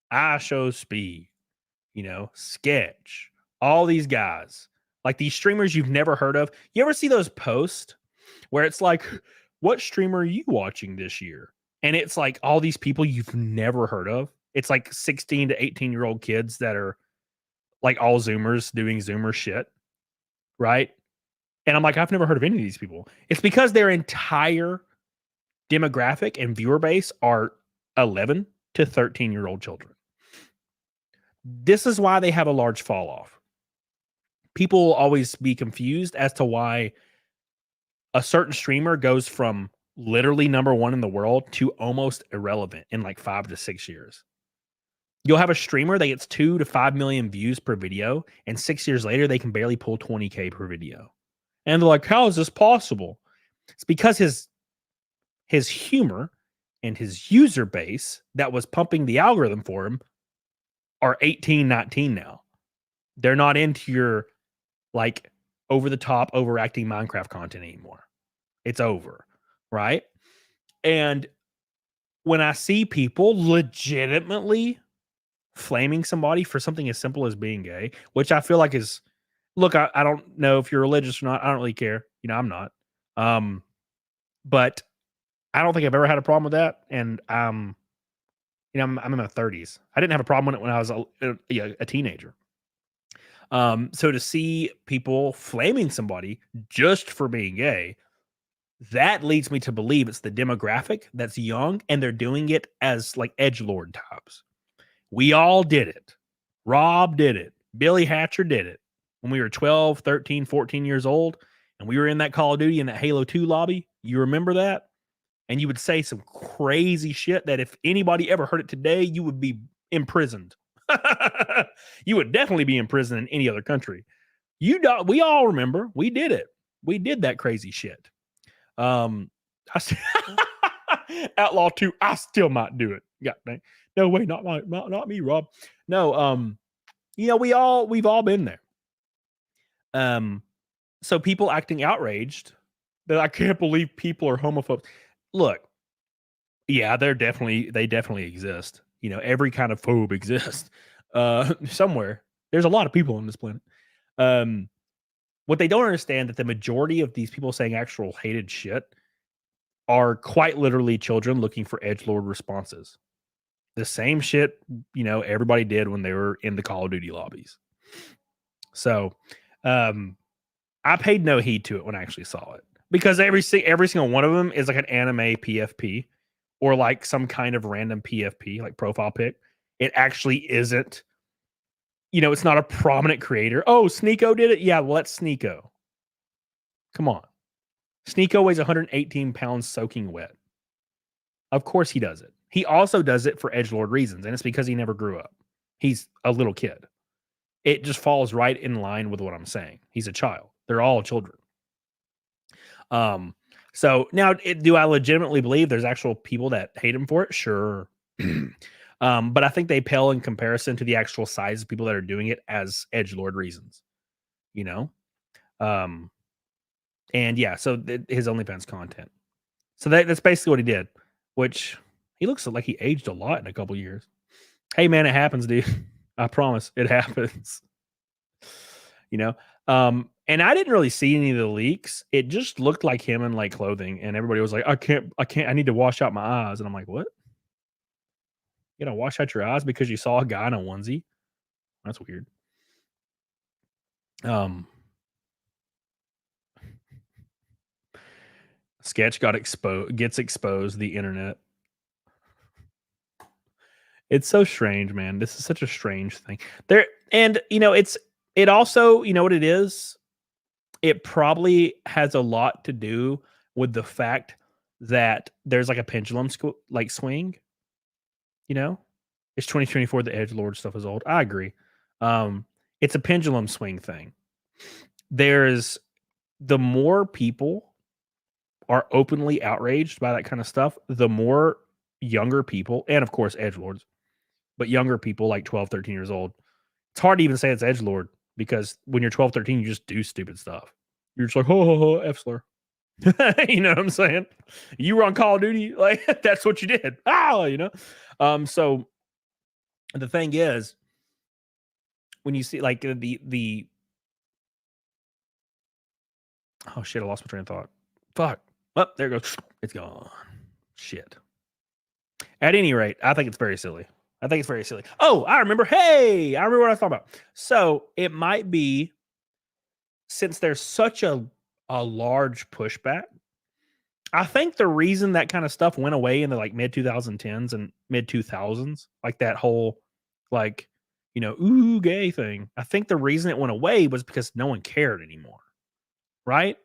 I Show Speed, Sketch, all these guys, like these streamers you've never heard of. You ever see those posts where it's like, what streamer are you watching this year? And it's like all these people you've never heard of. It's like 16 to 18-year-old kids that are like all Zoomers doing Zoomer shit, right? And I'm like, I've never heard of any of these people. It's because their entire demographic and viewer base are 11 to 13-year-old children. This is why they have a large fall off. People will always be confused as to why a certain streamer goes from literally number one in the world to almost irrelevant in like 5 to 6 years. You'll have a streamer that gets 2 to 5 million views per video, and 6 years later, they can barely pull 20K per video. And they're like, how is this possible? It's because his humor and his user base that was pumping the algorithm for him are 18, 19 now. They're not into your like over the top, overacting Minecraft content anymore. It's over, right? And when I see people legitimately flaming somebody for something as simple as being gay, which I feel like is, look, I don't know if you're religious or not. I don't really care. I'm not. But I don't think I've ever had a problem with that. And I'm in my 30s. I didn't have a problem with it when I was a teenager. So to see people flaming somebody just for being gay, that leads me to believe it's the demographic that's young and they're doing it as like edgelord types. We all did it. Rob did it. Billy Hatcher did it when we were 12, 13, 14 years old, and we were in that Call of Duty in that Halo 2 lobby. You remember that? And you would say some crazy shit that if anybody ever heard it today, you would be imprisoned. You would definitely be in prison in any other country. We all remember. We did it. We did that crazy shit. Outlaw 2, I still might do it. God dang. No way, not me, Rob. No, we've all been there. So people acting outraged that I can't believe people are homophobes. Look, yeah, they definitely exist. Every kind of phobe exists. Somewhere. There's a lot of people on this planet. What they don't understand that the majority of these people saying actual hated shit are quite literally children looking for edgelord responses. The same shit, everybody did when they were in the Call of Duty lobbies. So, I paid no heed to it when I actually saw it because every single one of them is like an anime PFP or like some kind of random PFP, like profile pic. It actually isn't, it's not a prominent creator. Oh, Sneeko did it. Yeah, well, that's Sneeko. Come on. Sneeko weighs 118 pounds soaking wet. Of course he does it. He also does it for edgelord reasons, and it's because he never grew up. He's a little kid. It just falls right in line with what I'm saying. He's a child. They're all children. So now, do I legitimately believe there's actual people that hate him for it? Sure. But I think they pale in comparison to the actual size of people that are doing it as edgelord reasons. And yeah, so his OnlyFans content. So that's basically what he did, which he looks like he aged a lot in a couple years. Hey man, it happens, dude. I promise it happens. And I didn't really see any of the leaks. It just looked like him in like clothing, and everybody was like, I can't, I need to wash out my eyes. And I'm like, what? Wash out your eyes because you saw a guy in a onesie? That's weird. Sketch gets exposed, the internet. It's so strange, man. This is such a strange thing. It also, what it is? It probably has a lot to do with the fact that there's like a pendulum swing. It's 2024. The edgelord stuff is old. I agree. It's a pendulum swing thing. There's the more people are openly outraged by that kind of stuff, the more younger people, and of course edgelords, but younger people like 12, 13 years old, it's hard to even say it's edgelord because when you're 12, 13, you just do stupid stuff. You're just like, ho, F slur. You know what I'm saying? You were on Call of Duty, like that's what you did. You know? So the thing is, when you see like the oh shit, I lost my train of thought. Fuck. Oh, there it goes. It's gone. Shit. At any rate, I think it's very silly. Oh, I remember. Hey, I remember what I thought about. So it might be, since there's such a large pushback, I think the reason that kind of stuff went away in the like mid 2010s and mid 2000s, like that whole like, you know, ooh, gay thing. I think the reason it went away was because no one cared anymore. Right.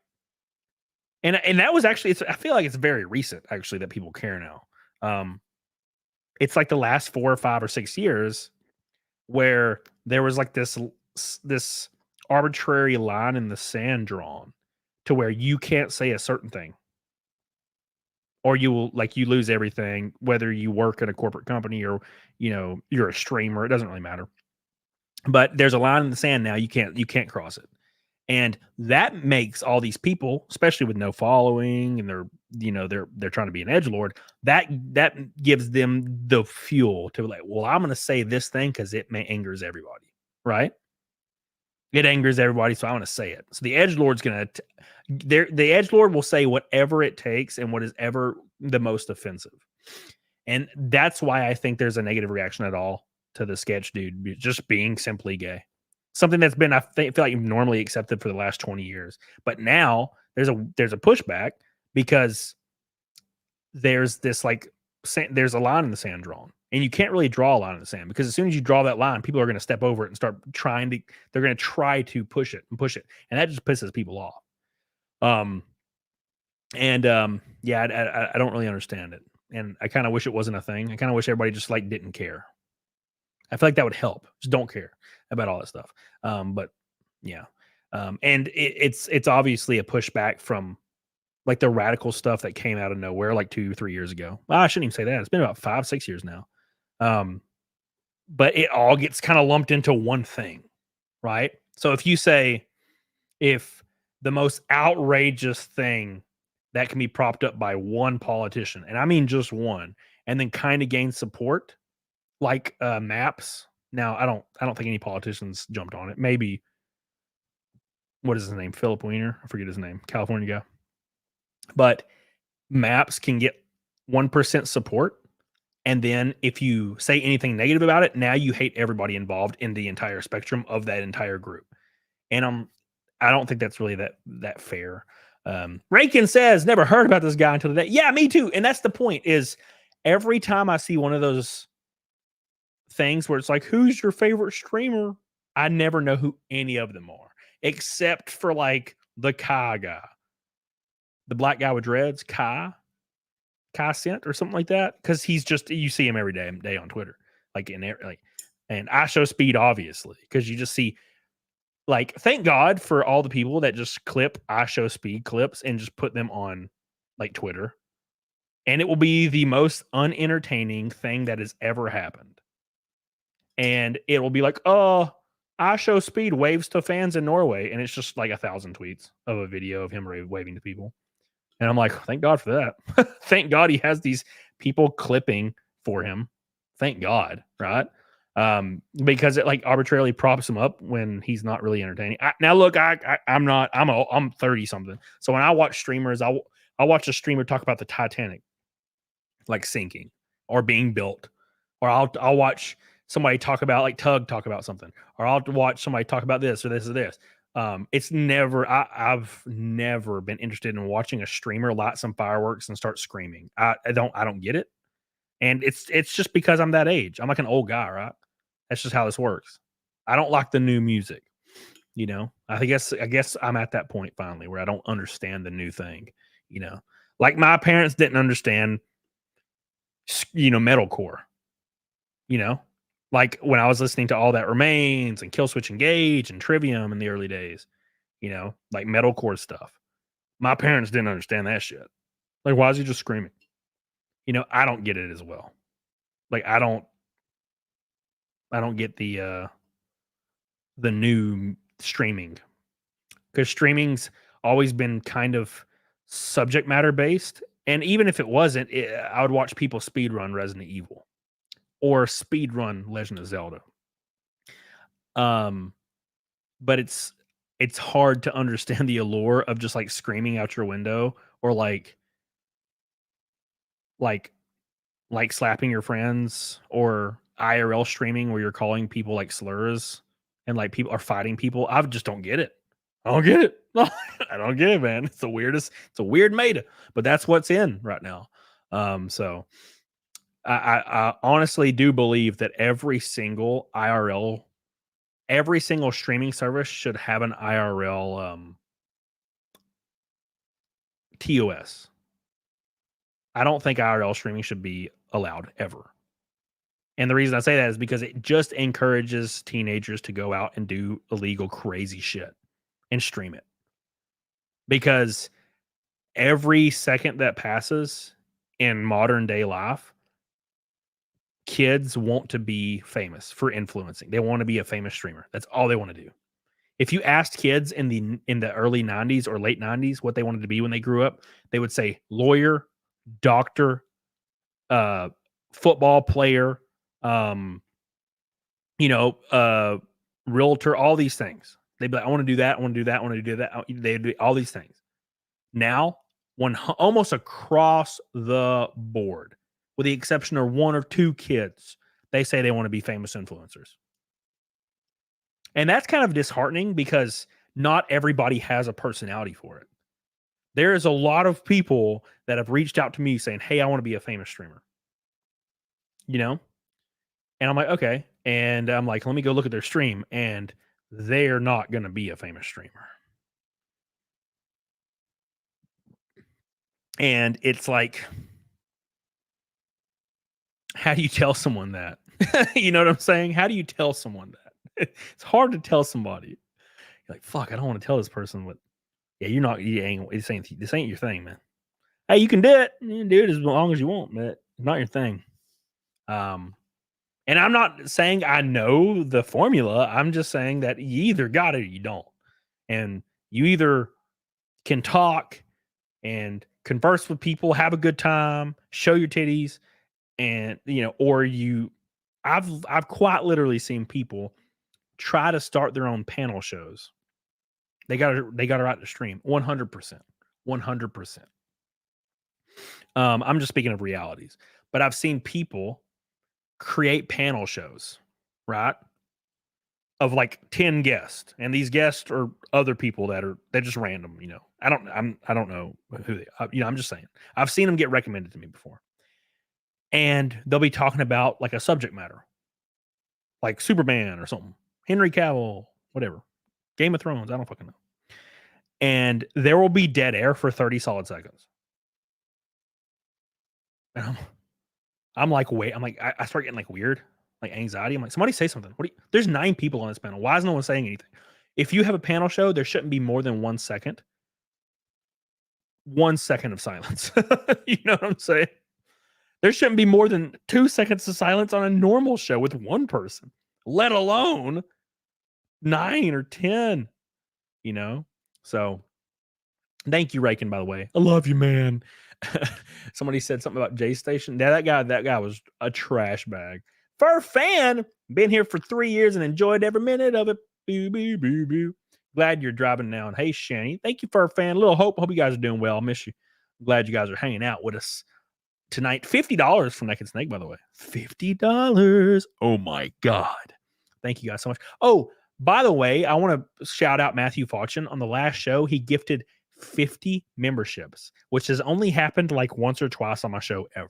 And that was actually, I feel like it's very recent actually that people care now. It's like the last 4 or 5 or 6 years where there was like this arbitrary line in the sand drawn to where you can't say a certain thing, or you will you lose everything, whether you work at a corporate company or, you know, you're a streamer. It doesn't really matter. But there's a line in the sand now. You can't cross it. And that makes all these people, especially with no following, and they're trying to be an edgelord, that gives them the fuel to like, well, I'm going to say this thing because it angers everybody, right? It angers everybody, so I want to say it. So the edgelord's going to, the edgelord will say whatever it takes and what is ever the most offensive. And that's why I think there's a negative reaction at all to the sketch dude just being simply gay. Something that's been, I feel like, normally accepted for the last 20 years. But now there's a pushback because there's this there's a line in the sand drawn. And you can't really draw a line in the sand because as soon as you draw that line, people are going to step over it and start they're going to try to push it. And that just pisses people off. Yeah, I don't really understand it. And I kind of wish it wasn't a thing. I kind of wish everybody just didn't care. I feel like that would help. Just don't care about all that stuff. But yeah. And it's obviously a pushback from like the radical stuff that came out of nowhere like 2-3 years ago. Well, I shouldn't even say that. It's been about 5-6 years now. But it all gets kind of lumped into one thing, right? So if you say, if the most outrageous thing that can be propped up by one politician, and I mean just one, and then kind of gain support, like maps. Now, I don't think any politicians jumped on it. Maybe, what is his name? Philip Weiner. I forget his name. California guy. But maps can get 1% support. And then if you say anything negative about it, now you hate everybody involved in the entire spectrum of that entire group. And I don't think that's really that fair. Rakin says, never heard about this guy until today. Yeah, me too. And that's the point, is every time I see one of those things where it's like, who's your favorite streamer? I never know who any of them are, except for like the Kai guy, the black guy with dreads, Kai Sent or something like that. Because he's just, you see him every day on Twitter, and I show speed, obviously, because you just see, like, thank God for all the people that just clip I show speed clips and just put them on like Twitter, and it will be the most unentertaining thing that has ever happened. And it will be like, oh, I show speed waves to fans in Norway. And it's just like 1,000 tweets of a video of him waving to people. And I'm like, thank God for that. Thank God he has these people clipping for him. Thank God. Right. Because it like arbitrarily props him up when he's not really entertaining. Now look, I'm 30 something. So when I watch streamers, I'll watch a streamer talk about the Titanic, like sinking or being built, or I'll watch somebody talk about something, or I'll watch somebody talk about this or this or this. It's never, I've never been interested in watching a streamer light some fireworks and start screaming. I don't get it. And it's just because I'm that age. I'm like an old guy, right? That's just how this works. I don't like the new music. You know, I guess I'm at that point finally where I don't understand the new thing, you know, like my parents didn't understand, metalcore, like when I was listening to All That Remains and Killswitch Engage and Trivium in the early days, like metalcore stuff. My parents didn't understand that shit. Like, why is he just screaming? You know, I don't get it as well. Like, I don't get the new streaming, because streaming's always been kind of subject matter based. And even if it wasn't, I would watch people speedrun Resident Evil or speedrun Legend of Zelda. But it's hard to understand the allure of just like screaming out your window, or like slapping your friends, or IRL streaming where you're calling people like slurs and like people are fighting people. I just don't get it. I don't get it. I don't get it, man. It's the weirdest. It's a weird meta, but that's what's in right now. So I honestly do believe that every single streaming service should have an IRL TOS. I don't think IRL streaming should be allowed ever. And the reason I say that is because it just encourages teenagers to go out and do illegal, crazy shit and stream it. Because every second that passes in modern day life, kids want to be famous for influencing. They want to be a famous streamer. That's all they want to do. If you asked kids in the early 90s or late 90s what they wanted to be when they grew up, they would say lawyer, doctor, football player, realtor, all these things. They'd be like, I want to do that. I want to do that. I want to do that. They'd do all these things. Now, almost across the board, with the exception of one or two kids, they say they want to be famous influencers. And that's kind of disheartening because not everybody has a personality for it. There is a lot of people that have reached out to me saying, hey, I want to be a famous streamer. You know? And I'm like, okay. And I'm like, let me go look at their stream. And they're not going to be a famous streamer. And it's like, how do you tell someone that? You know what I'm saying? How do you tell someone that? It's hard to tell somebody. You're like, fuck, I don't want to tell this person what. Yeah, this ain't your thing, man. Hey, you can do it. You can do it as long as you want, but it's not your thing. And I'm not saying I know the formula. I'm just saying that you either got it or you don't. And you either can talk and converse with people, have a good time, show your titties, and or you. I've quite literally seen people try to start their own panel shows. They got to write the stream 100%. 100%. I'm just speaking of realities, but I've seen people create panel shows, right? Of like 10 guests, and these guests are other people they're just random, I don't know who they I'm just saying. I've seen them get recommended to me before. And they'll be talking about like a subject matter, like Superman or something, Henry Cavill, whatever, Game of Thrones, I don't fucking know. And there will be dead air for 30 solid seconds. And I'm like, wait, I start getting like weird, like anxiety. I'm like, somebody say something. There's 9 people on this panel. Why is no one saying anything? If you have a panel show, there shouldn't be more than 1 second. 1 second of silence. You know what I'm saying? There shouldn't be more than 2 seconds of silence on a normal show with one person, let alone 9 or 10, So thank you, Raken, by the way. I love you, man. Somebody said something about J Station. Yeah, that guy was a trash bag. Fur fan, been here for 3 years and enjoyed every minute of it. Boo, boo, boo, boo. Glad you're driving now. And hey, Shani, thank you, Fur fan. Little hope you guys are doing well. I miss you. I'm glad you guys are hanging out with us tonight. $50 from Naked Snake, by the way. $50. Oh my God. Thank you guys so much. Oh, by the way, I want to shout out Matthew Fortune. On the last show, he gifted 50 memberships, which has only happened like once or twice on my show ever.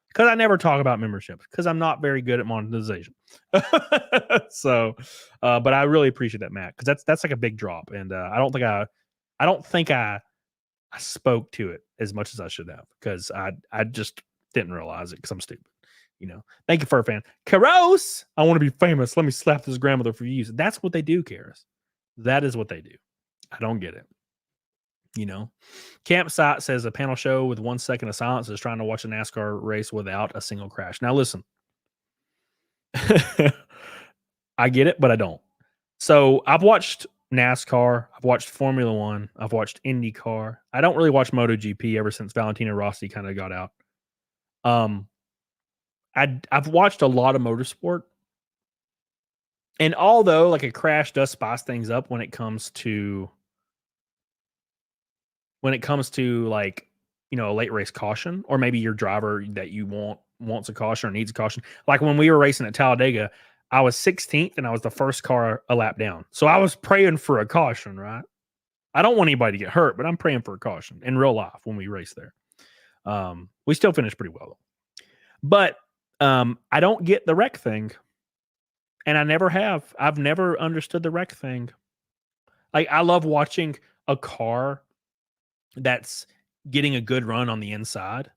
Because I never talk about memberships because I'm not very good at monetization. So, but I really appreciate that, Matt, because that's like a big drop, and I don't think I spoke to it as much as I should have because I just didn't realize it because I'm stupid. Thank you, Fur fan. Karos, I want to be famous. Let me slap this grandmother for views. That's what they do, Karos. That is what they do. I don't get it. You know, Campsite says a panel show with 1 second of silence is trying to watch a NASCAR race without a single crash. Now, listen, I get it, but I don't. So I've watched NASCAR, I've watched Formula One, I've watched IndyCar. I don't really watch MotoGP ever since Valentino Rossi kind of got out. I've watched a lot of motorsport, and although like a crash does spice things up when it comes to like, you know, a late race caution, or maybe your driver that you wants a caution or needs a caution. Like when we were racing at Talladega, I was 16th and I was the first car a lap down. So I was praying for a caution, right? I don't want anybody to get hurt, but I'm praying for a caution in real life when we race there. We still finished pretty well, though. But I don't get the wreck thing. And I never have. I've never understood the wreck thing. Like, I love watching a car that's getting a good run on the inside,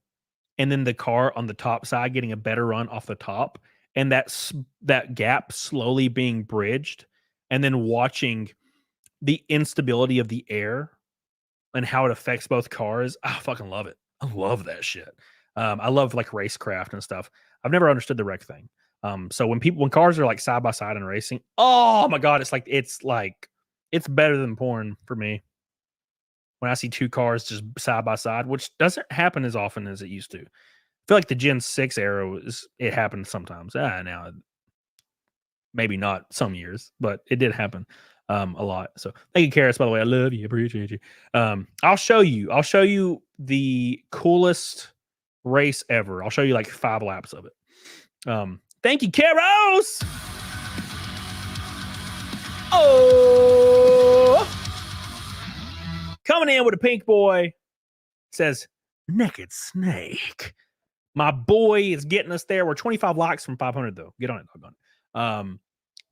and then the car on the top side getting a better run off the top, and that gap slowly being bridged, and then watching the instability of the air and how it affects both cars. I fucking love it. I love that shit. I love like racecraft and stuff. I've never understood the wreck thing. So when cars are like side by side in racing, oh my God, it's better than porn for me. When I see two cars just side by side, which doesn't happen as often as it used to. I feel like the Gen 6 era it happened sometimes. Now maybe not some years, but it did happen a lot. So thank you, Karis, by the way. I love you. Appreciate you. I'll show you the coolest race ever. I'll show you like 5 laps of it. Thank you, Karos. Oh, coming in with a pink boy, says Naked Snake. My boy is getting us there. We're 25 likes from 500 though. Get on it, doggone.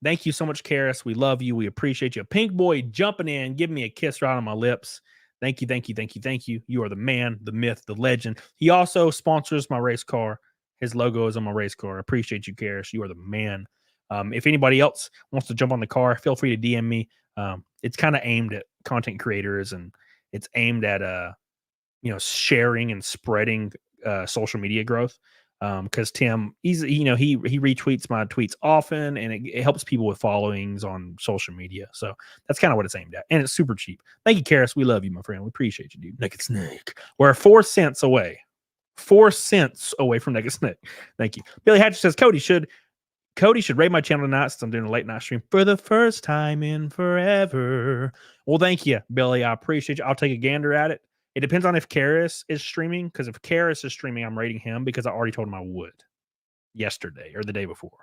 Thank you so much, Karis. We love you. We appreciate you. Pink boy jumping in, giving me a kiss right on my lips. Thank you, thank you, thank you, thank you. You are the man, the myth, the legend. He also sponsors my race car. His logo is on my race car. I appreciate you, Karis. You are the man. If anybody else wants to jump on the car, feel free to DM me. It's kind of aimed at content creators, and it's aimed at sharing and spreading social media growth. Because Tim, he retweets my tweets often, and it helps people with followings on social media. So that's kind of what it's aimed at, and it's super cheap. Thank you, Karis. We love you, my friend. We appreciate you, dude. Naked Snake. We're 4 cents away. 4 cents away from Naked Snake. Thank you. Billy Hatcher says Cody should raid my channel tonight since I'm doing a late night stream for the first time in forever. Well, thank you, Billy. I appreciate you. I'll take a gander at it. It depends on if Karis is streaming, because if Karis is streaming, I'm rating him because I already told him I would yesterday or the day before.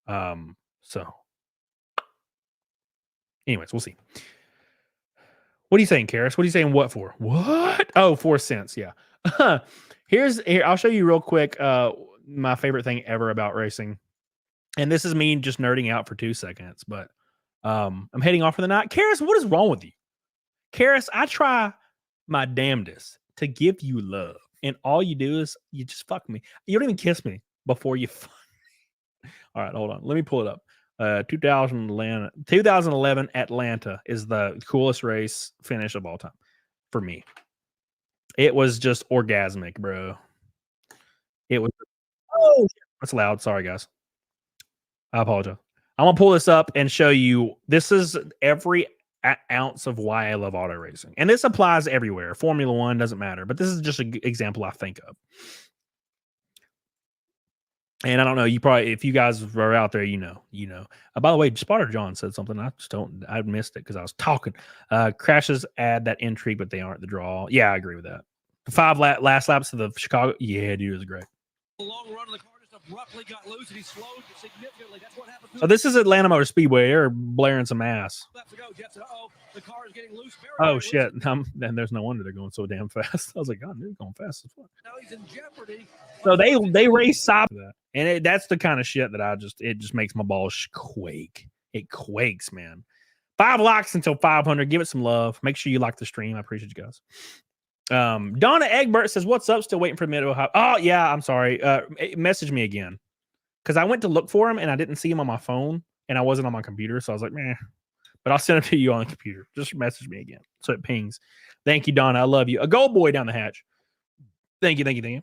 So anyways, we'll see. What are you saying, Karis? What are you saying? What for? What? Oh, 4 cents. Yeah. Here, I'll show you real quick my favorite thing ever about racing. And this is me just nerding out for 2 seconds, but I'm heading off for the night. Karis, what is wrong with you? Karis, I try my damnedest to give you love, and all you do is you just fuck me. You don't even kiss me before you fuck me. All right, hold on. Let me pull it up. 2011 Atlanta is the coolest race finish of all time for me. It was just orgasmic, bro. It was. Oh, that's loud. Sorry, guys. I apologize. I'm gonna pull this up and show you. This is every ounce of why I love auto racing, and this applies everywhere. Formula One doesn't matter, but this is just an example I think of. And I don't know, you probably, if you guys are out there, you know. By the way, Spotter John said something. I missed it because I was talking. Crashes add that intrigue, but they aren't the draw. Yeah, I agree with that. The 5 last laps of the Chicago. Yeah, dude, it was great. A long run of the car just abruptly got loose and he slowed significantly. That's what happened. So this is Atlanta Motor Speedway. They're blaring some ass. Jeff said, the car is getting loose. Oh shit! And there's no wonder they're going so damn fast. I was like, God, they're going fast as fuck. Now he's in jeopardy. So they race side that, and that's the kind of shit that it just makes my balls quake. It quakes, man. 5 likes until 500. Give it some love. Make sure you like the stream. I appreciate you guys. Donna Egbert says, "What's up? Still waiting for mid Ohio." Oh yeah, I'm sorry. Message me again, because I went to look for him and I didn't see him on my phone and I wasn't on my computer, so I was like, meh. but I'll send it to you on the computer. Just message me again so it pings. Thank you, Don. I love you. A gold boy down the hatch. Thank you.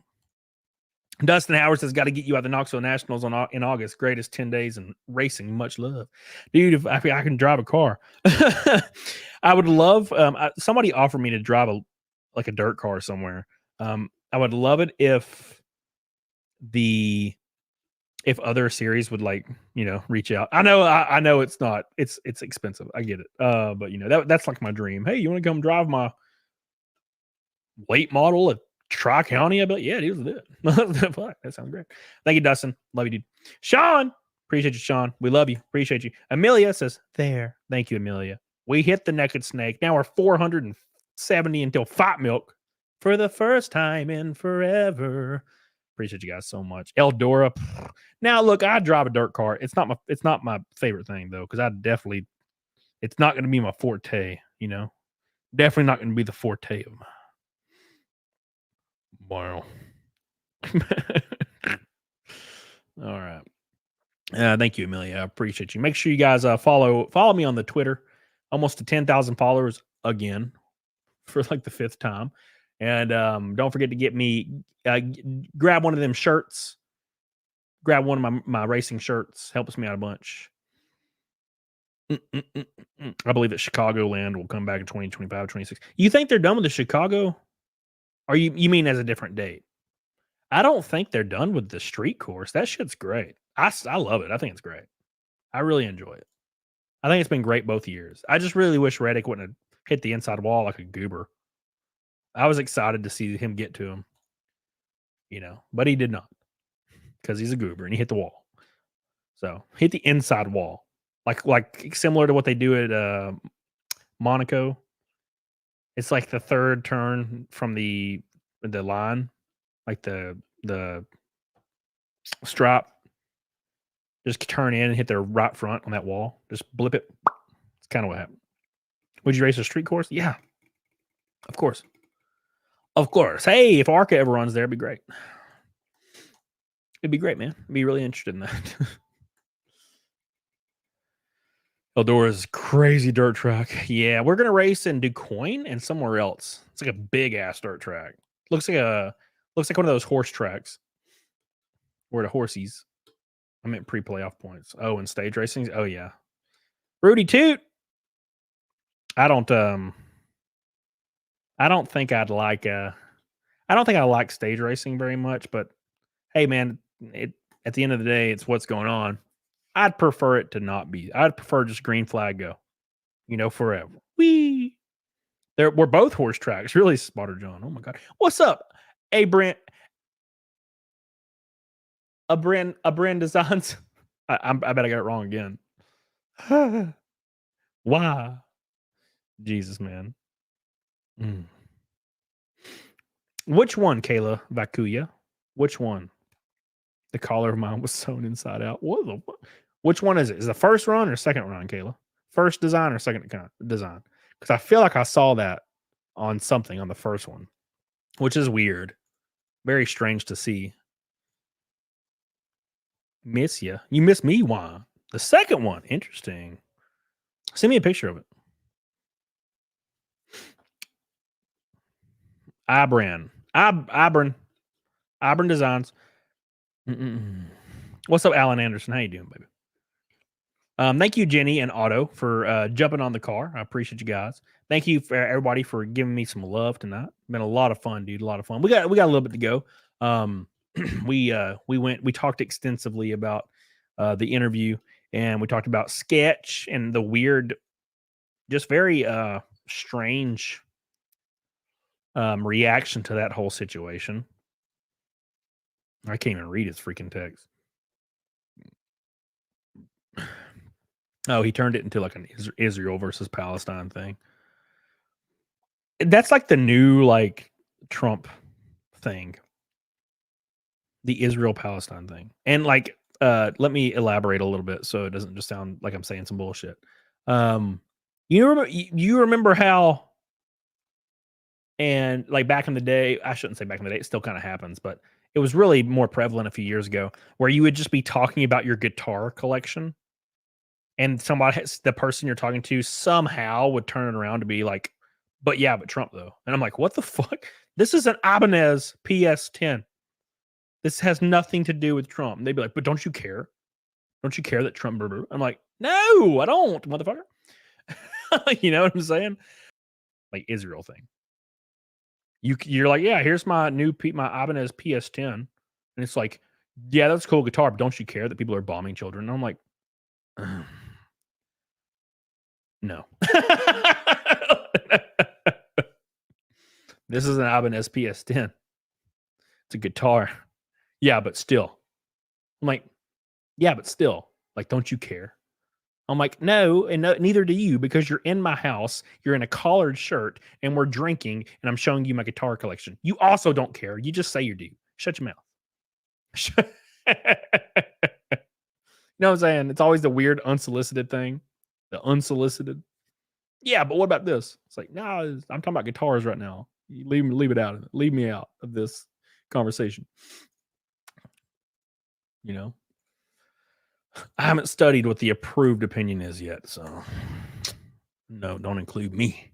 Dustin Howard says, got to get you out the Knoxville Nationals in August. Greatest 10 days in racing. Much love. Dude, if I can drive a car. I would love, somebody offered me to drive a dirt car somewhere. I would love it if other series would reach out. I know it's not, it's expensive. I get it. But that's like my dream. Hey, you want to come drive my late model at Tri-County? I'd be like, yeah, dude, let's do it. That sounds great. Thank you, Dustin. Love you, dude. Sean, appreciate you, Sean. We love you. Appreciate you. Amelia says, there. Thank you, Amelia. We hit the naked snake. Now we're 470 until Fat Milk for the first time in forever. Appreciate you guys so much. Eldora. Now look, I drive a dirt car. It's not my favorite thing though, because it's not going to be my forte. Definitely not going to be the forte of mine. Wow. All right. Thank you, Amelia. I appreciate you. Make sure you guys follow me on the Twitter. Almost to 10,000 followers again for like the 5th time. And don't forget to get me grab one of them shirts. Grab one of my racing shirts. Helps me out a bunch. I believe that Chicagoland will come back in 2025, 26. You think they're done with the Chicago? Or you mean as a different date? I don't think they're done with the street course. That shit's great. I love it. I think it's great. I really enjoy it. I think it's been great both years. I just really wish Reddick wouldn't have hit the inside wall like a goober. I was excited to see him get to him, but he did not because he's a goober and he hit the wall. So hit the inside wall, like similar to what they do at Monaco. It's like the third turn from the line, like the strap. Just turn in and hit their right front on that wall. Just blip it. It's kind of what happened. Would you race a street course? Yeah, of course. Of course. Hey, if ARCA ever runs there, it'd be great. It'd be great, man. I'd be really interested in that. Eldora's crazy dirt track. Yeah, we're gonna race in DuQuoin and somewhere else. It's like a big ass dirt track. Looks like one of those horse tracks. Where the horsies. I meant pre-playoff points. Oh, and stage racing. Oh yeah. Rudy Toot. I don't think I like stage racing very much, but hey man, at the end of the day, it's what's going on. I'd prefer it to not be. I'd prefer just green flag go, forever. We're both horse tracks. Really, Spotter John. Oh my God. What's up? Hey, Brent. A brand designs. I bet I got it wrong again. Why? Jesus, man. Which one, Kayla Vakuya? Which one? The collar of mine was sewn inside out. Which one is it? Is it the first run or second run, Kayla? First design or second design? Because I feel like I saw that on something on the first one, which is weird. Very strange to see. Miss you. You miss me, why? The second one. Interesting. Send me a picture of it. Ibran Designs. What's up, Alan Anderson? How you doing, baby? Thank you, Jenny and Otto, for jumping on the car. I appreciate you guys. Thank you for everybody for giving me some love tonight. Been a lot of fun, dude. A lot of fun. We got a little bit to go. We talked extensively about the interview, and we talked about Sketch and the weird, just very strange reaction to that whole situation. I can't even read his freaking text. Oh, he turned it into like an Israel versus Palestine thing. That's like the new Trump thing. The Israel-Palestine thing. And let me elaborate a little bit so it doesn't just sound like I'm saying some bullshit. You remember how, and back in the day, I shouldn't say back in the day, it still kind of happens, but it was really more prevalent a few years ago, where you would just be talking about your guitar collection. and the person you're talking to somehow would turn it around to be like, but Trump though. And I'm like, what the fuck? This is an Ibanez PS10. This has nothing to do with Trump. And they'd be like, but don't you care? Don't you care that Trump? Blah, blah? I'm like, no, I don't, motherfucker. You know what I'm saying? Like Israel thing. You're like, yeah, here's my my Ibanez PS10, and it's like, yeah, that's a cool guitar, but don't you care that people are bombing children? And I'm like, no. This is an Ibanez PS10. It's a guitar. Yeah, but still. I'm like, yeah, but still. Like, don't you care? I'm like, no, and neither do you, because you're in my house, you're in a collared shirt, and we're drinking, and I'm showing you my guitar collection. You also don't care. You just say you do. Shut your mouth. You know what I'm saying? It's always the weird unsolicited thing. The unsolicited. Yeah, but what about this? It's like, no, I'm talking about guitars right now. You leave it out. Leave me out of this conversation. You know? I haven't studied what the approved opinion is yet, so no, don't include me.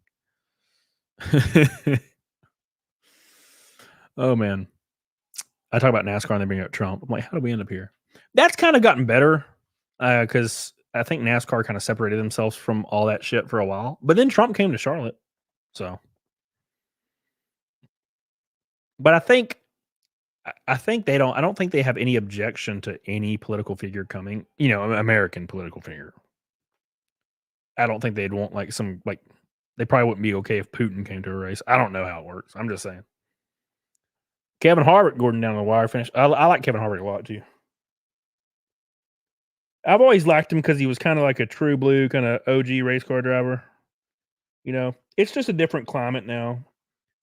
Oh man. I talk about NASCAR and they bring up Trump. I'm like, how did we end up here? That's kind of gotten better because I think NASCAR kind of separated themselves from all that shit for a while. But then Trump came to Charlotte. So, but I think they don't. I don't think they have any objection to any political figure coming. You know, American political figure. I don't think they'd want like some like. They probably wouldn't be okay if Putin came to a race. I don't know how it works. I'm just saying. Kevin Harvick, Gordon down the wire finish. I like Kevin Harvick a lot too. I've always liked him because he was kind of like a true blue kind of OG race car driver. You know, it's just a different climate now.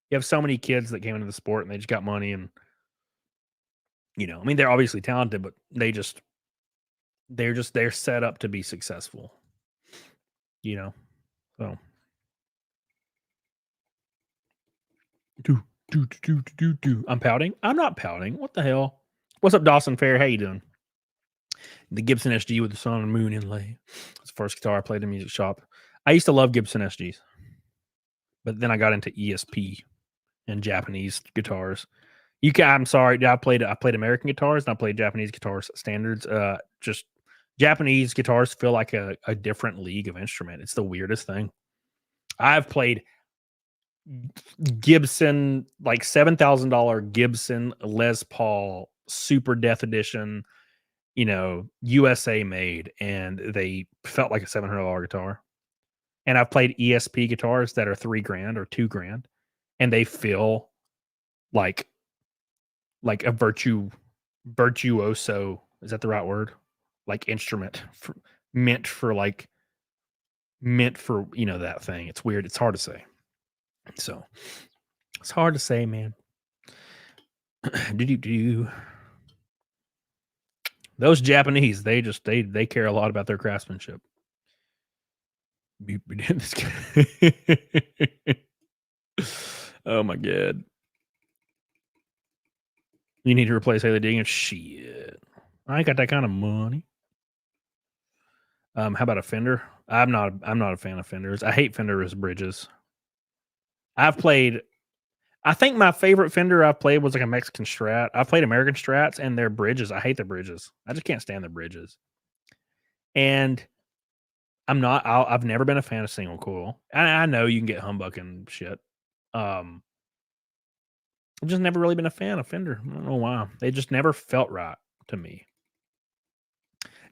You have so many kids that came into the sport and they just got money and. You know, I mean, they're obviously talented, but they're set up to be successful. You know, so. I'm pouting. I'm not pouting. What the hell? What's up, Dawson Fair? How you doing? The Gibson SG with the sun and moon inlay. It's the first guitar I played in a music shop. I used to love Gibson SGs, but then I got into ESP and Japanese guitars. I'm sorry. I played American guitars and I played Japanese guitars standards. Just Japanese guitars feel like a different league of instrument. It's the weirdest thing. I've played Gibson, like $7,000 Gibson Les Paul Super Death Edition, you know, USA made, and they felt like a $700 guitar. And I've played ESP guitars that are $3,000 or $2,000, and they feel like a virtuoso, is that the right word? Like instrument meant for you know, that thing. It's weird. It's hard to say. So it's hard to say, man. Those Japanese, they care a lot about their craftsmanship. Oh my god. You need to replace Haley Deegan? Shit. I ain't got that kind of money. How about a Fender? I'm not a fan of Fenders. I hate Fender's bridges. I think my favorite Fender I've played was like a Mexican Strat. I've played American Strats and their bridges. I hate their bridges. I just can't stand the bridges. And I've never been a fan of single coil. I know you can get humbuck and shit. I've just never really been a fan of Fender. I don't know why. They just never felt right to me.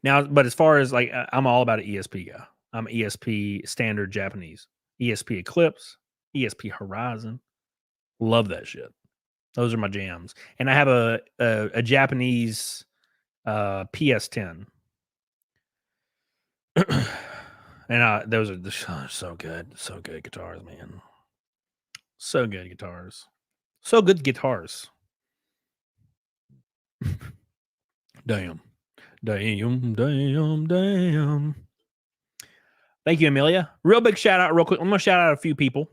Now, but as far as like, I'm all about an ESP guy. I'm ESP standard Japanese. ESP Eclipse, ESP Horizon. Love that shit. Those are my jams. And I have a Japanese PS10. And those are so good. So good guitars, man. So good guitars. So good guitars. Damn. Thank you, Amelia. Real big shout out, real quick. I'm going to shout out a few people.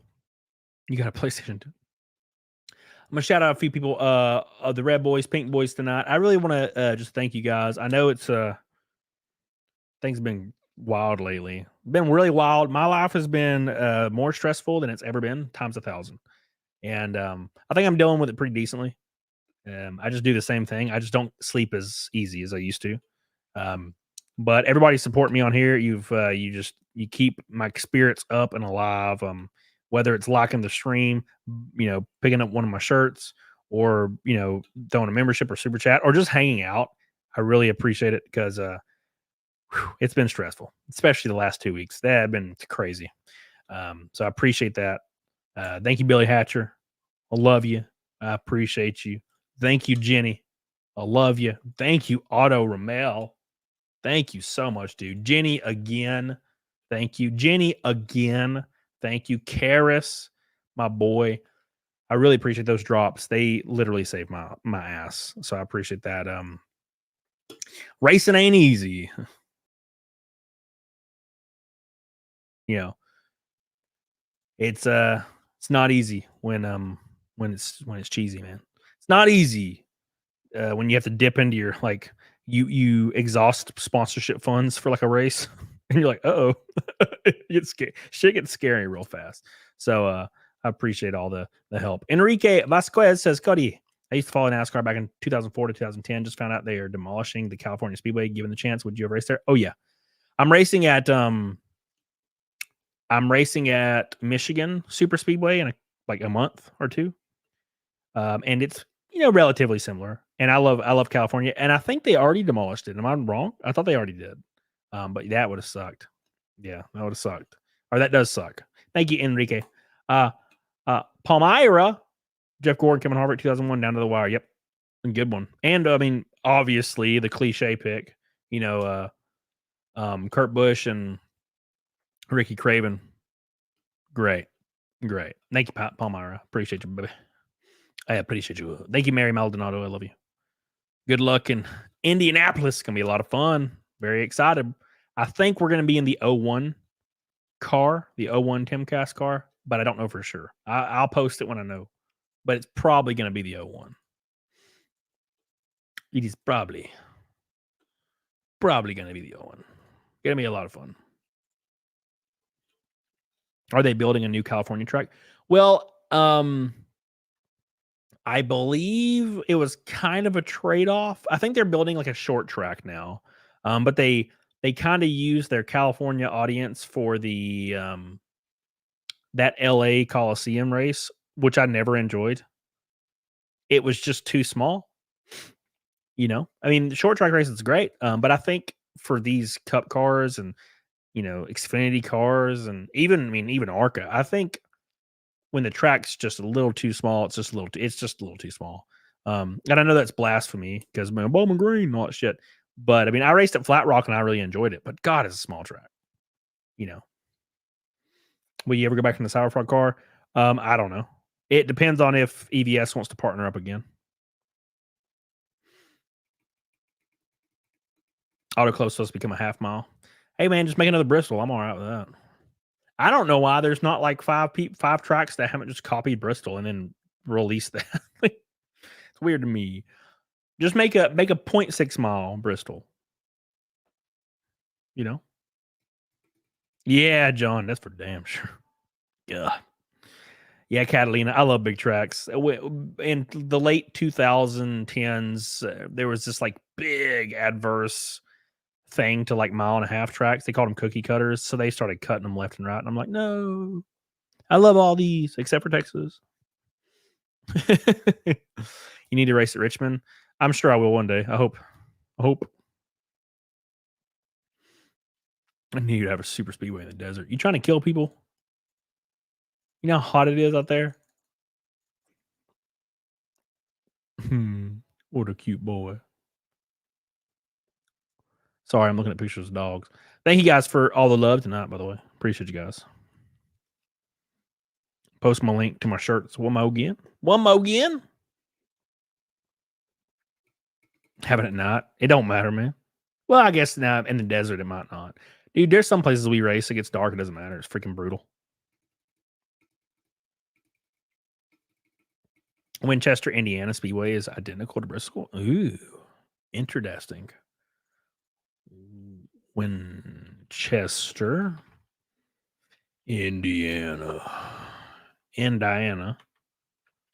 You got a PlayStation 2. I'm going to shout out a few people of the Red Boys, Pink Boys tonight. I really want to just thank you guys. I know it's things have been wild lately. Been really wild. My life has been more stressful than it's ever been, times 1,000. And I think I'm dealing with it pretty decently. I just do the same thing. I just don't sleep as easy as I used to. But everybody support me on here. You keep my spirits up and alive. Whether it's liking the stream, picking up one of my shirts, or throwing a membership or super chat, or just hanging out. I really appreciate it because it's been stressful, especially the last 2 weeks. That have been crazy. So I appreciate that. Thank you, Billy Hatcher. I love you. I appreciate you. Thank you, Jenny. I love you. Thank you, Otto Ramel. Thank you so much, dude. Jenny again. Thank you. Jenny again. Thank you. Karis, my boy. I really appreciate those drops. They literally saved my ass. So I appreciate that. Racing ain't easy. It's not easy when it's cheesy, man. It's not easy when you have to dip into your you exhaust sponsorship funds for like a race and you're like, uh-oh. Shit gets scary real fast. So I appreciate all the help. Enrique Vasquez says, Cody, I used to follow NASCAR back in 2004 to 2010. Just found out they are demolishing the California Speedway. Given the chance, would you have raced there? Oh yeah. I'm racing at Michigan Super Speedway in a month or two. And it's relatively similar. And I love California. And I think they already demolished it. Am I wrong? I thought they already did. But that would have sucked. Yeah, that would have sucked. Or that does suck. Thank you, Enrique. Palmyra, Jeff Gordon, Kevin Harvick, 2001, down to the wire. Yep. A good one. And I mean, obviously the cliche pick, Kurt Busch and Ricky Craven. Great. Thank you, Palmyra. Appreciate you, baby. I appreciate you. Thank you, Mary Maldonado. I love you. Good luck in Indianapolis. It's going to be a lot of fun. Very excited. I think we're going to be in the 01 car, the 01 Timcast car, but I don't know for sure. I'll post it when I know, but it's probably going to be the 01. It is probably going to be the 01. Going to be a lot of fun. Are they building a new California track? Well, I believe it was kind of a trade-off. I think they're building like a short track now. But they kind of use their California audience for the that LA Coliseum race, which I never enjoyed. It was just too small. I mean, the short track race is great. But I think for these cup cars and Xfinity cars and even ARCA, I think when the track's just a little too small, it's just a little too small. And I know that's blasphemy because Bowman Green and all that shit. But I mean, I raced at Flat Rock and I really enjoyed it. But God, it's a small track. Will you ever go back in the Sour Frog car? I don't know. It depends on if EVS wants to partner up again. Auto Club's supposed to become a half mile. Hey man, just make another Bristol. I'm all right with that. I don't know why there's not like five tracks that haven't just copied Bristol and then released that. It's weird to me. Just make a 0.6 mile Bristol. Yeah, John, that's for damn sure. Yeah, Catalina. I love big tracks. In the late 2010s, there was this like big adverse thing to like 1.5 mile tracks. They called them cookie cutters. So they started cutting them left and right. And I'm like, no, I love all these except for Texas. You need to race at Richmond. I'm sure I will one day. I hope. I need to have a super speedway in the desert. You trying to kill people? You know how hot it is out there? What a cute boy. Sorry, I'm looking at pictures of dogs. Thank you guys for all the love tonight, by the way. Appreciate you guys. Post my link to my shirts. One more again. Having it not. It don't matter, man. Well, I guess now in the desert it might not. Dude, there's some places we race, it gets dark, it doesn't matter. It's freaking brutal. Winchester, Indiana Speedway is identical to Bristol. Ooh, interesting. Winchester. Chester, Indiana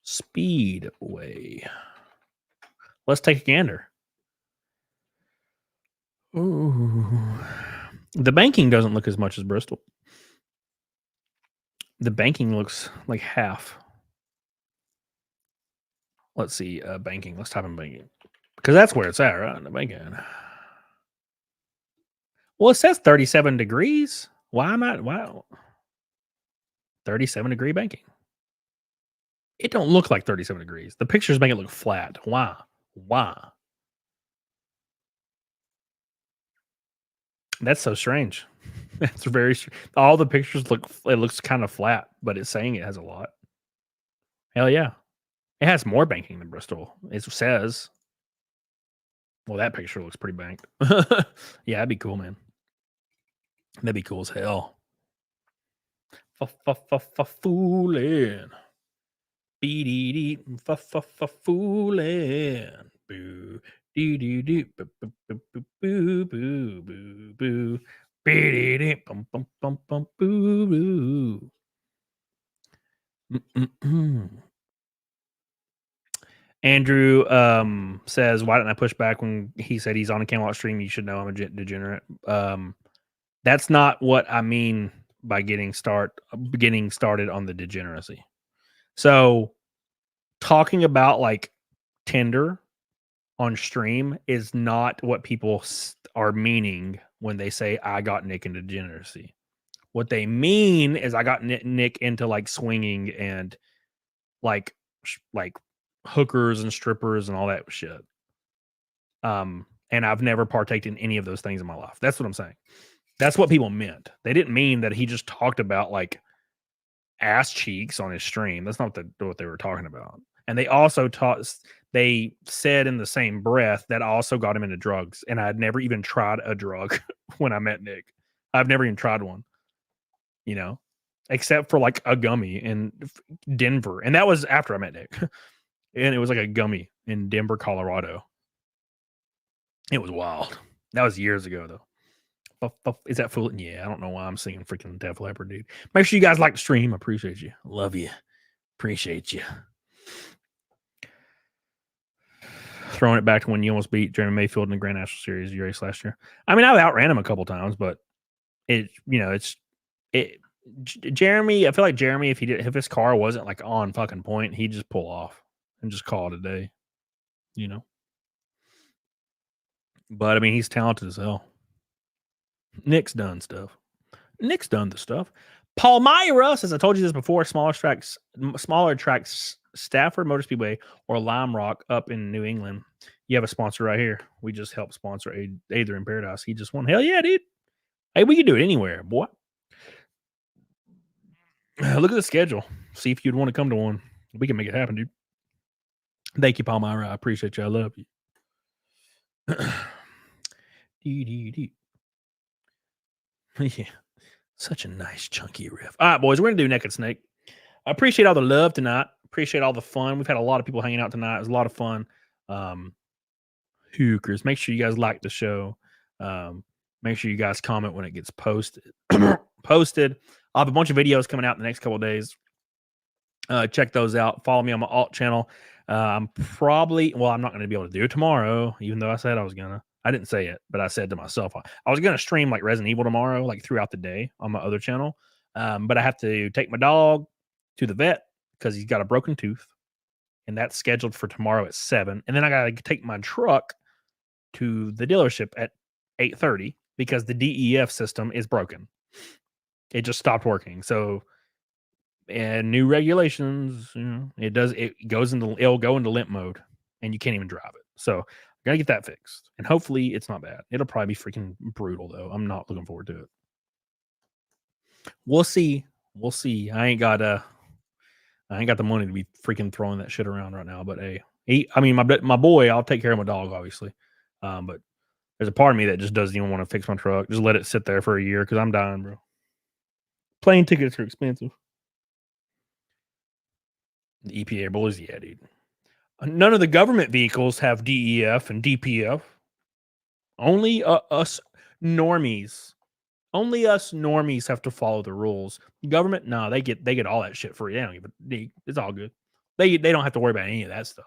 Speedway. Let's take a gander. Ooh. The banking doesn't look as much as Bristol. The banking looks like half. Let's see, banking. Let's type in banking. Because that's where it's at, right? The banking. Well, it says 37 degrees. Why am I? Wow. 37 degree banking. It don't look like 37 degrees. The pictures make it look flat. Why? That's so strange. That's very all the pictures it looks kind of flat, but it's saying it has a lot. Hell yeah. It has more banking than Bristol. It says. Well, that picture looks pretty banked. Yeah, that'd be cool, man. That'd be cool as hell. Foolin'. Be-dee-dee. Foolin'. Boo. Dee-dee-dee. Boo-boo-boo-boo-boo. Be-dee-dee. Boo-boo. Andrew says, why didn't I push back when he said he's on a Camelot stream? You should know I'm a degenerate. That's not what I mean by getting started on the degeneracy. So talking about like Tinder on stream is not what people are meaning when they say I got Nick into degeneracy. What they mean is I got Nick into like swinging and like hookers and strippers and all that shit. And I've never partaken in any of those things in my life. That's what I'm saying. That's what people meant. They didn't mean that he just talked about like ass cheeks on his stream. That's not what they were talking about. And they also they said in the same breath that I also got him into drugs. And I had never even tried a drug when I met Nick. I've never even tried one, you know, except for like a gummy in Denver. And that was after I met Nick. And it was like a gummy in Denver, Colorado. It was wild. That was years ago, though. Is that fool? Yeah, I don't know why I'm singing freaking Def Leppard, dude. Make sure you guys like the stream. I appreciate you. Love you. Appreciate you. Throwing it back to when you almost beat Jeremy Mayfield in the Grand National Series race last year. I mean, I outran him a couple times, but Jeremy, I feel like Jeremy, if his car wasn't like on fucking point, he'd just pull off and just call it a day, you know? But I mean, he's talented as hell. Nick's done stuff. Nick's done the stuff. Palmyra says, I told you this before, smaller tracks, Stafford Motor Speedway or Lime Rock up in New England. You have a sponsor right here. We just helped sponsor Aether in Paradise. He just won. Hell yeah, dude. Hey, we can do it anywhere, boy. Look at the schedule. See if you'd want to come to one. We can make it happen, dude. Thank you, Palmyra. I appreciate you. I love you. Yeah. Such a nice chunky riff. All right, boys, we're going to do Naked Snake. I appreciate all the love tonight. Appreciate all the fun. We've had a lot of people hanging out tonight. It was a lot of fun. Hookers. Make sure you guys like the show. Make sure you guys comment when it gets posted. I'll have a bunch of videos coming out in the next couple of days. Check those out. Follow me on my alt channel. I'm not going to be able to do it tomorrow, even though I said I was going to. I didn't say it, but I said to myself, I was going to stream like Resident Evil tomorrow, like throughout the day on my other channel. But I have to take my dog to the vet because he's got a broken tooth. And that's scheduled for tomorrow at 7. And then I got to take my truck to the dealership at 8:30 because the DEF system is broken. It just stopped working. So, and new regulations, it'll go into limp mode and you can't even drive it. So, gotta get that fixed, and hopefully it's not bad. It'll probably be freaking brutal though. I'm not looking forward to it. We'll see. I ain't got the money to be freaking throwing that shit around right now. But hey, my boy, I'll take care of my dog, obviously. But there's a part of me that just doesn't even want to fix my truck. Just let it sit there for a year because I'm dying, bro. Plane tickets are expensive. The EPA boys, yeah, dude. None of the government vehicles have DEF and DPF. Only us normies Only us normies have to follow the rules. Government, no, they get all that shit free. They don't even. It's all good. They don't have to worry about any of that stuff.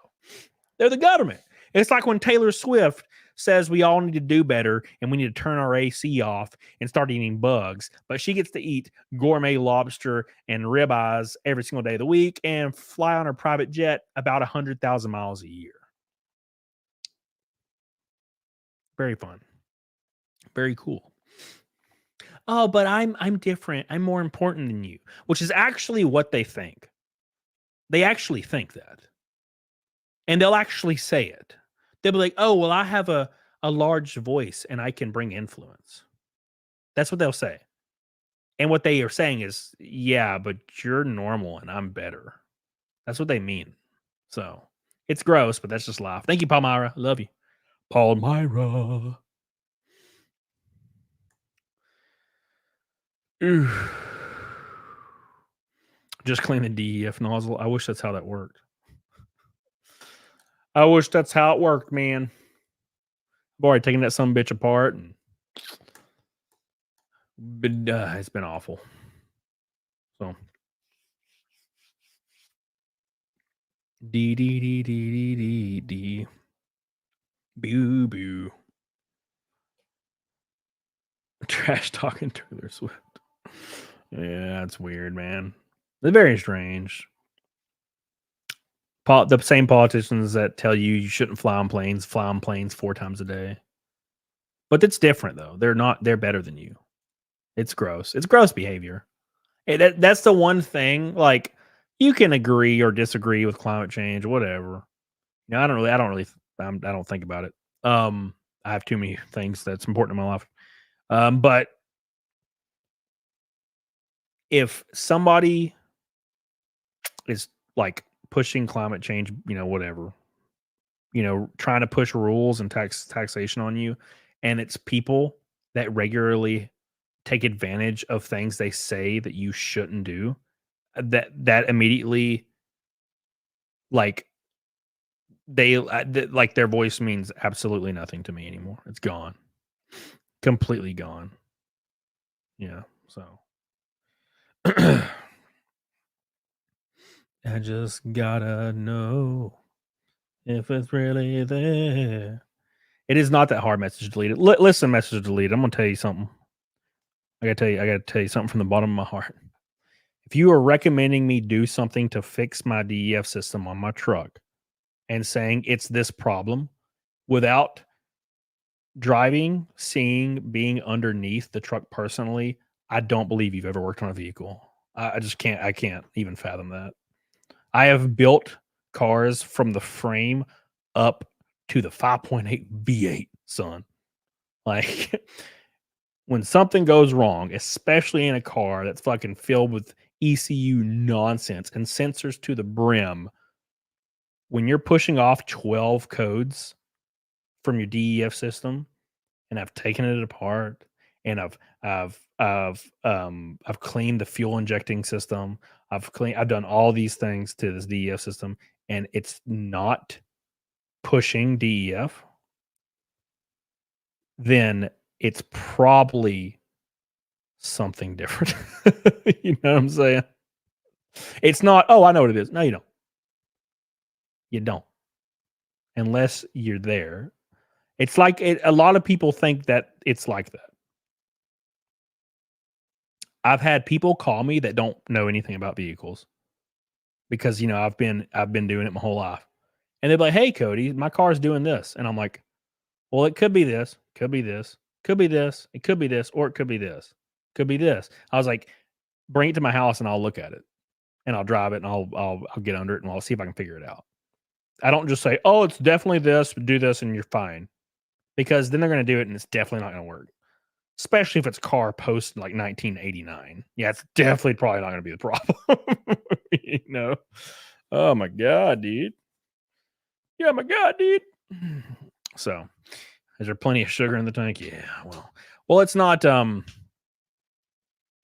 They're the government. It's like when Taylor Swift says we all need to do better and we need to turn our AC off and start eating bugs, but she gets to eat gourmet lobster and ribeyes every single day of the week and fly on her private jet about 100,000 miles a year. Very fun. Very cool. Oh, but I'm different. I'm more important than you, which is actually what they think. They actually think that. And they'll actually say it. They'll be like, oh, well, I have a large voice and I can bring influence. That's what they'll say. And what they are saying is, yeah, but you're normal and I'm better. That's what they mean. So it's gross, but that's just life. Thank you, Palmyra. Love you. Palmyra. Just clean the DEF nozzle. I wish that's how that worked. I wish that's how it worked, man. I've already taken that some bitch apart, and it's been awful. So D. Boo boo. Trash talking Taylor Swift. Yeah, that's weird, man. It's very strange. The same politicians that tell you shouldn't fly on planes 4 times a day. But it's different, though. They're better than you. It's gross. It's gross behavior. That's the one thing. Like, you can agree or disagree with climate change, whatever. You know, I don't think about it. I have too many things that's important in my life. But if somebody is like pushing climate change, whatever, trying to push rules and taxation on you, and it's people that regularly take advantage of things they say that you shouldn't do, that immediately, like, their voice means absolutely nothing to me anymore. It's gone. Completely gone. Yeah, so I just gotta know if it's really there. It is not that hard. Message deleted. Listen, message deleted. I'm gonna tell you something. I gotta tell you something from the bottom of my heart. If you are recommending me do something to fix my DEF system on my truck and saying it's this problem without driving, seeing, being underneath the truck personally, I don't believe you've ever worked on a vehicle. I just can't. I can't even fathom that. I have built cars from the frame up to the 5.8 V8, son. Like, when something goes wrong, especially in a car that's fucking filled with ECU nonsense and sensors to the brim, when you're pushing off 12 codes from your DEF system, and I've taken it apart, and I've cleaned the fuel injecting system. I've done all these things to this DEF system, and it's not pushing DEF, then it's probably something different. You know what I'm saying? It's not, oh, I know what it is. No, you don't. You don't. Unless you're there. It's like a lot of people think that it's like that. I've had people call me that don't know anything about vehicles because, I've been doing it my whole life. And they're like, hey, Cody, my car's doing this. And I'm like, well, it could be this, could be this, could be this, it could be this, or it could be this, could be this. I was like, bring it to my house and I'll look at it and I'll drive it and I'll get under it and I'll see if I can figure it out. I don't just say, oh, it's definitely this, do this and you're fine. Because then they're going to do it and it's definitely not going to work. Especially if it's a car post like 1989. Yeah, it's definitely probably not going to be the problem. Oh my God, dude. Yeah, my God, dude. So, is there plenty of sugar in the tank? Yeah, well, it's not. The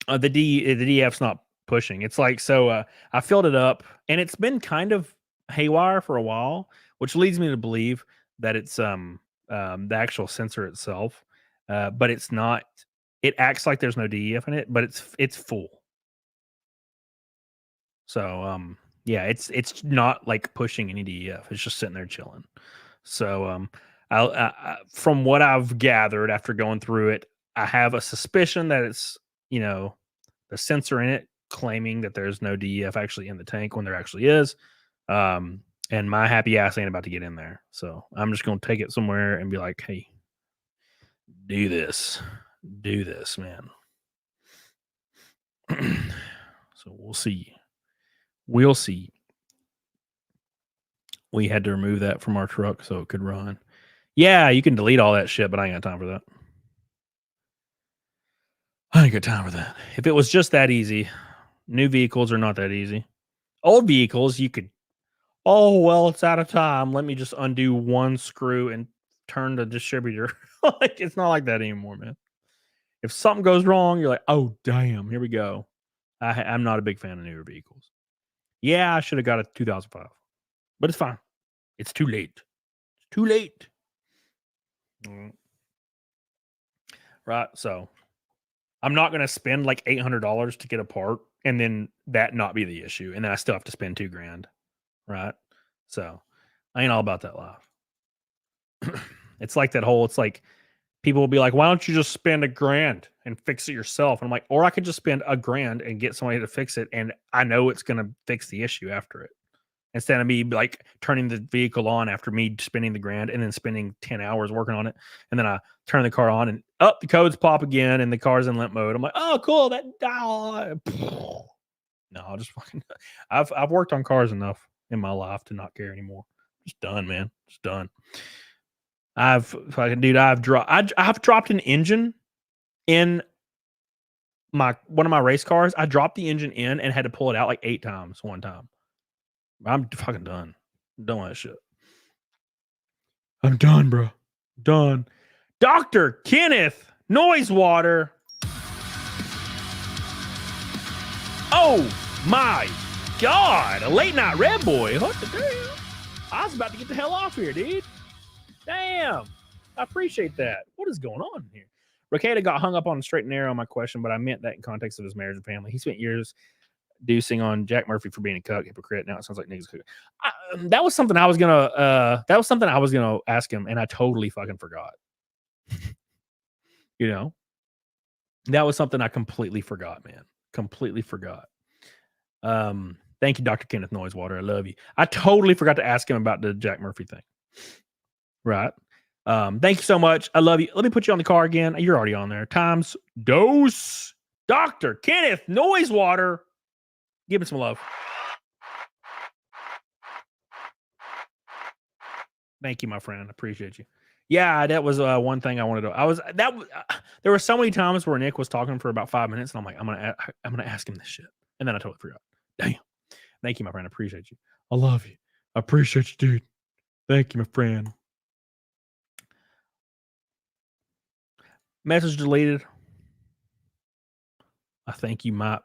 DEF's not pushing. It's like, so I filled it up, and it's been kind of haywire for a while, which leads me to believe that it's the actual sensor itself, but it's not it acts like there's no DEF in it, but it's full. So yeah, it's not like pushing any DEF. It's just sitting there chilling. So from what I've gathered after going through it, I have a suspicion that it's, you know, the sensor in it claiming that there's no DEF actually in the tank when there actually is. And my happy ass ain't about to get in there. So I'm just going to take it somewhere and be like, hey, do this, man. So we'll see. We'll see. We had to remove that from our truck so it could run. Yeah, you can delete all that shit, but I ain't got time for that. I ain't got time for that. If it was just that easy, new vehicles are not that easy. Old vehicles, you could, oh, well, it's out of time. Let me just undo one screw and turn the distributor. Like, it's not like that anymore, man. If something goes wrong, you're like, oh, damn, here we go. I'm not a big fan of newer vehicles. Yeah, I should have got a 2005, but it's fine. It's too late. It's too late. Right, so I'm not going to spend like $800 to get a part and then that not be the issue. And then I still have to spend $2,000. Right. So I ain't all about that life. It's like that whole, it's like people will be like, why don't you just spend $1,000 and fix it yourself? And I'm like, or I could just spend $1,000 and get somebody to fix it. And I know it's going to fix the issue after it. Instead of me like turning the vehicle on after me spending $1,000 and then spending 10 hours working on it. And then I turn the car on and the codes pop again and the car's in limp mode. I'm like, oh, cool. No, I'll just fucking, I've worked on cars enough in my life to not care anymore. Just done, man. Just done. I've dropped an engine in one of my race cars. I dropped the engine in and had to pull it out like 8 times one time. I'm fucking done. I'm done with that shit. I'm done, bro. Done. Dr. Kenneth Noisewater. Oh my God. A late night red boy. What the damn? I was about to get the hell off here, dude. Damn. I appreciate that. What is going on here? Rekieta got hung up on the straight and narrow on my question, but I meant that in context of his marriage and family. He spent years deucing on Jack Murphy for being a cuck, hypocrite. Now it sounds like niggas cook. That was something I was gonna ask him, and I totally fucking forgot. You know, that was something I completely forgot, man. Completely forgot. Thank you, Dr. Kenneth Noisewater. I love you. I totally forgot to ask him about the Jack Murphy thing. Right. Thank you so much. I love you. Let me put you on the car again. You're already on there. Times dose. Dr. Kenneth Noisewater. Give him some love. Thank you, my friend. Appreciate you. Yeah, that was one thing I wanted to. There were so many times where Nick was talking for about 5 minutes, and I'm like, I'm gonna ask him this shit, and then I totally forgot. Damn. Thank you, my friend. I appreciate you. I love you. I appreciate you, dude. Thank you, my friend. Message deleted. I think you might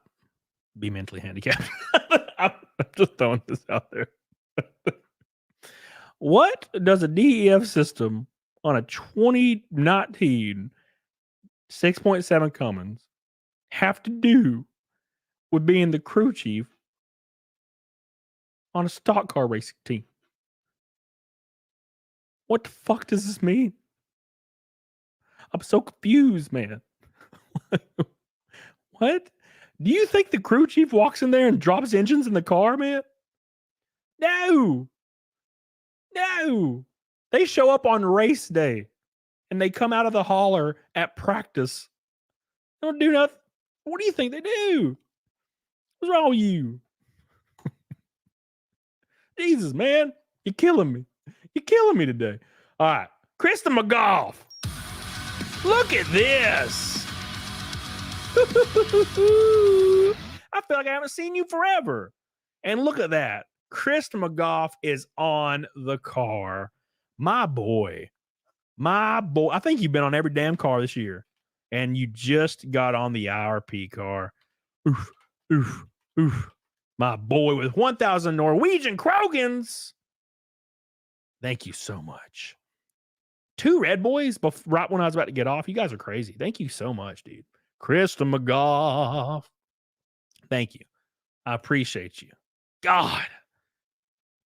be mentally handicapped. I'm just throwing this out there. What does a DEF system on a 2019 6.7 Cummins have to do with being the crew chief on a stock car racing team? What the fuck does this mean? I'm so confused, man. What? Do you think the crew chief walks in there and drops engines in the car, man? No. No. They show up on race day and they come out of the hauler at practice. They don't do nothing. What do you think they do? What's wrong with you? Jesus, man. You're killing me. You're killing me today. All right. Krista McGough. Look at this. I feel like I haven't seen you forever. And look at that. Krista McGough is on the car. My boy. My boy. I think you've been on every damn car this year. And you just got on the IRP car. Oof, oof, oof. My boy with 1,000 Norwegian Krogans. Thank you so much. 2 Red Boys right when I was about to get off. You guys are crazy. Thank you so much, dude. Krista McGough. Thank you. I appreciate you. God.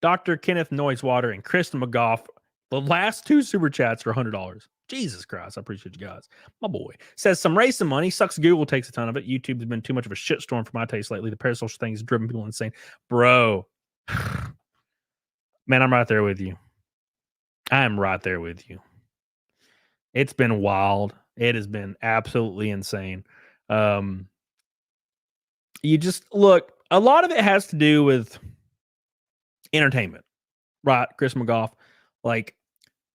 Dr. Kenneth Noisewater and Krista McGough. The last 2 super chats for $100. Jesus Christ. I appreciate you guys. My boy says some racing money. Sucks Google takes a ton of it. YouTube has been too much of a shitstorm for my taste lately. The parasocial thing has driven people insane. Bro. Man, I'm right there with you. I am right there with you. It's been wild. It has been absolutely insane. You just look, a lot of it has to do with entertainment, right? Chris McGough, like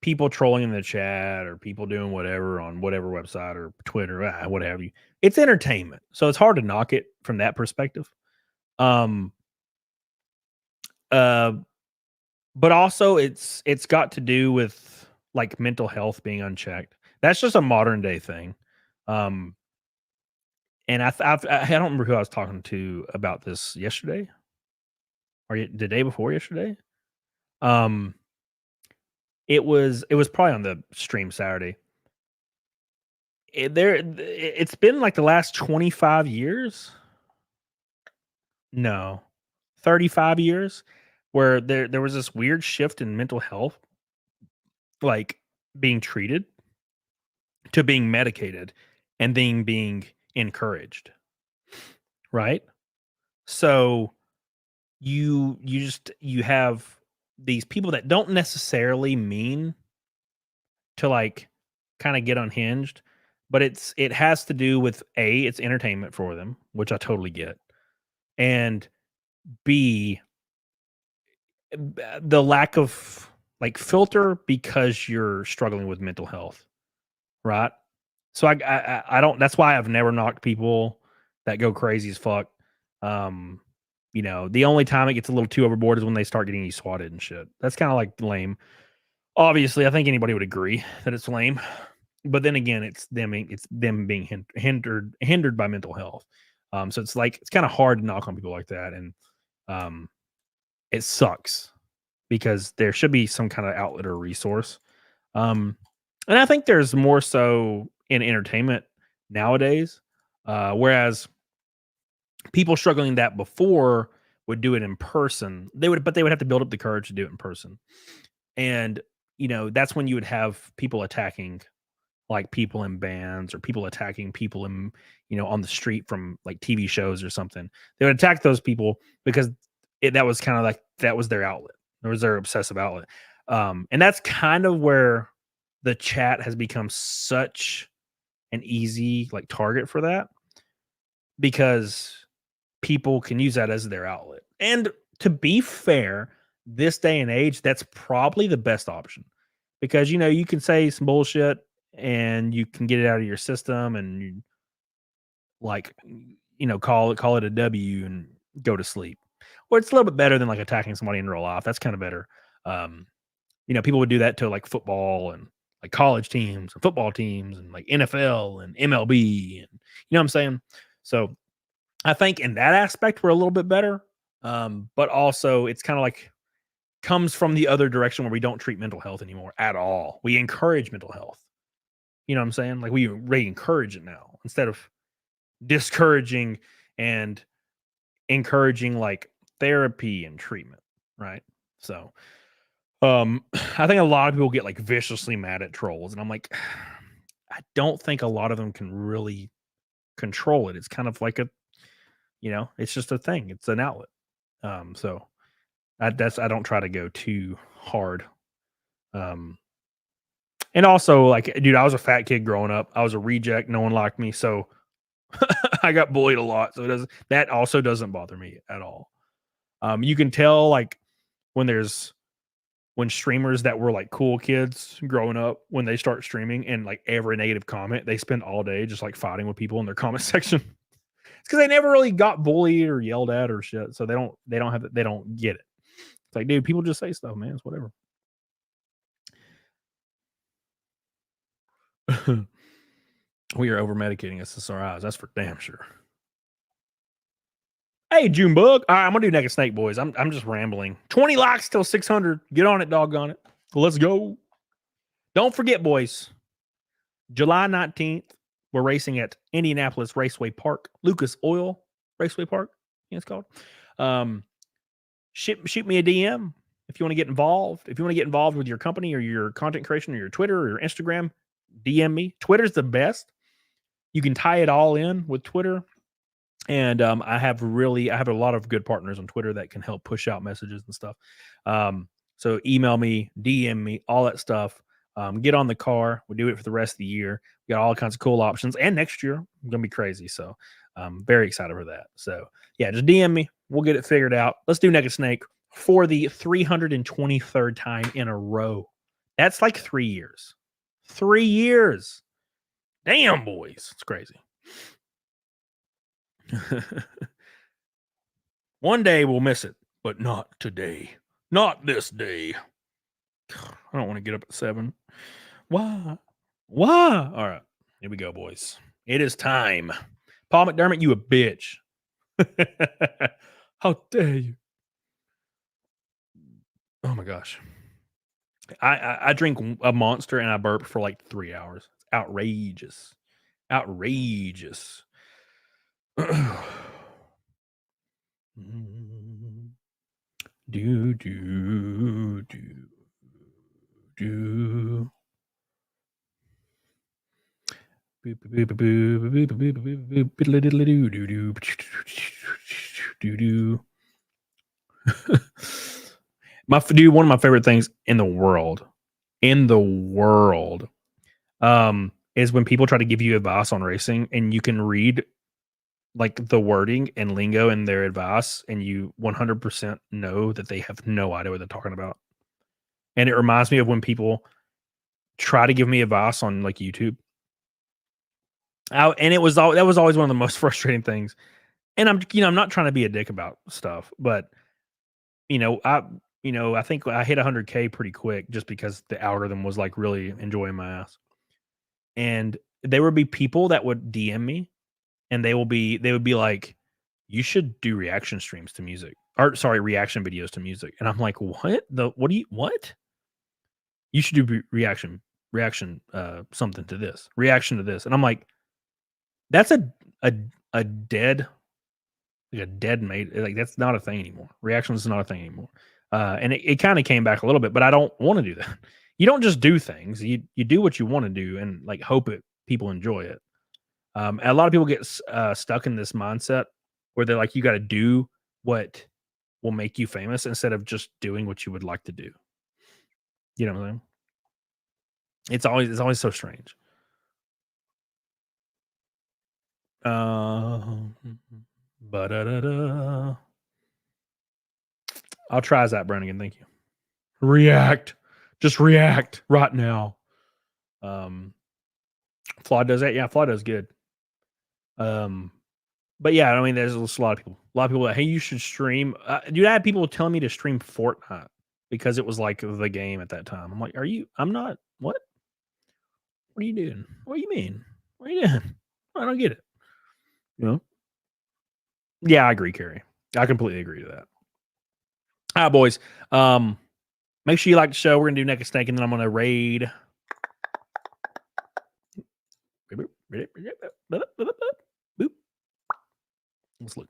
people trolling in the chat or people doing whatever on whatever website or Twitter, what have you. It's entertainment. So it's hard to knock it from that perspective. But also it's got to do with like mental health being unchecked. That's just a modern day thing. And I don't remember who I was talking to about this yesterday or the day before yesterday. It was probably on the stream Saturday. It's been like the last 25 years. No, 35 years where there was this weird shift in mental health, like being treated to being medicated and then being encouraged. Right? So you have these people that don't necessarily mean to like kind of get unhinged, but it has to do with A, it's entertainment for them, which I totally get. And B, the lack of like filter because you're struggling with mental health. Right? So I don't, that's why I've never knocked people that go crazy as fuck. You know, the only time it gets a little too overboard is when they start getting you swatted and shit. That's kind of like lame. Obviously, I think anybody would agree that it's lame. But then again, it's them being hindered by mental health. So it's like it's kind of hard to knock on people like that, and it sucks because there should be some kind of outlet or resource. And I think there's more so in entertainment nowadays, whereas people struggling that before would do it in person. They would have to build up the courage to do it in person. And, you know, that's when you would have people attacking like people in bands or people attacking people in, you know, on the street from like TV shows or something. They would attack those people because that was kind of like, that was their outlet. It was their obsessive outlet. And that's kind of where the chat has become such an easy like target for that, because people can use that as their outlet. And to be fair, this day and age, that's probably the best option, because, you know, you can say some bullshit and you can get it out of your system and you, like, you know, call it a W and go to sleep. Or it's a little bit better than like attacking somebody in real life. That's kind of better. You know, people would do that to like football and like college teams and football teams and like NFL and MLB, and you know what I'm saying? So I think in that aspect we're a little bit better. But also it's kind of like comes from the other direction where we don't treat mental health anymore at all. We encourage mental health. You know what I'm saying? Like we really encourage it now instead of discouraging and encouraging like therapy and treatment. Right. So I think a lot of people get like viciously mad at trolls, and I'm like, I don't think a lot of them can really control it. It's kind of like a, you know, it's just a thing. It's an outlet. So I don't try to go too hard. And also, like, dude, I was a fat kid growing up. I was a reject. No one liked me, so I got bullied a lot. So that also doesn't bother me at all. You can tell like when streamers that were like cool kids growing up, when they start streaming and like every negative comment, they spend all day just like fighting with people in their comment section. It's because they never really got bullied or yelled at or shit. So they don't get it. It's like, dude, people just say stuff, man. It's whatever. We are over medicating SSRIs. That's for damn sure. Hey, Junebug. All right, I'm gonna do Naked Snake, boys. I'm just rambling. 20 likes till 600. Get on it, doggone it. Let's go. Don't forget, boys, July 19th, we're racing at Indianapolis Raceway Park, Lucas Oil Raceway Park, I think it's called. Shoot me a DM if you want to get involved. If you want to get involved with your company or your content creation or your Twitter or your Instagram, DM me. Twitter's the best. You can tie it all in with Twitter. And I have a lot of good partners on Twitter that can help push out messages and stuff. So email me, DM me, all that stuff. Get on the car. We'll do it for the rest of the year. We got all kinds of cool options. And next year, I'm going to be crazy. So I'm very excited for that. So yeah, just DM me. We'll get it figured out. Let's do Naked Snake for the 323rd time in a row. That's like 3 years. 3 years. Damn, boys. It's crazy. One day we'll miss it, but not today. Not this day. I don't want to get up at 7. Why? All right. Here we go, boys. It is time. Paul McDermott, you a bitch. How dare you? Oh my gosh. I drink a Monster and I burp for like 3 hours. It's outrageous. Outrageous. Do. One of my favorite things in the world, is when people try to give you advice on racing and you can read like the wording and lingo in their advice and you 100% know that they have no idea what they're talking about. And it reminds me of when people try to give me advice on like YouTube. And that was always one of the most frustrating things. And I'm not trying to be a dick about stuff, but I think I hit 100K pretty quick just because the algorithm was like really enjoying my ass. And there would be people that would DM me and they would be like, you should do reaction streams to music, reaction videos to music. And I'm like, what? What? You should do reaction something to this, reaction to this. And I'm like, that's a dead mate. Like that's not a thing anymore. Reactions is not a thing anymore. And it kind of came back a little bit, but I don't want to do that. You don't just do things. You do what you want to do and like hope people enjoy it. And a lot of people get stuck in this mindset where they're like, you got to do what will make you famous instead of just doing what you would like to do. You know what I'm saying? It's always so strange. I'll try that, Brannigan. Thank you. Just react right now. Flawed does that. Yeah, Flawed does good. But yeah, I mean, there's a lot of people that, hey, you should stream. Dude, I had people telling me to stream Fortnite because it was like the game at that time. I'm like, I'm not, what? What are you doing? What do you mean? What are you doing? I don't get it. Yeah, I agree, Carrie. I completely agree to that. All right, boys. Make sure you like the show. We're gonna do Naked Snake, and then I'm gonna raid. Boop. Let's look.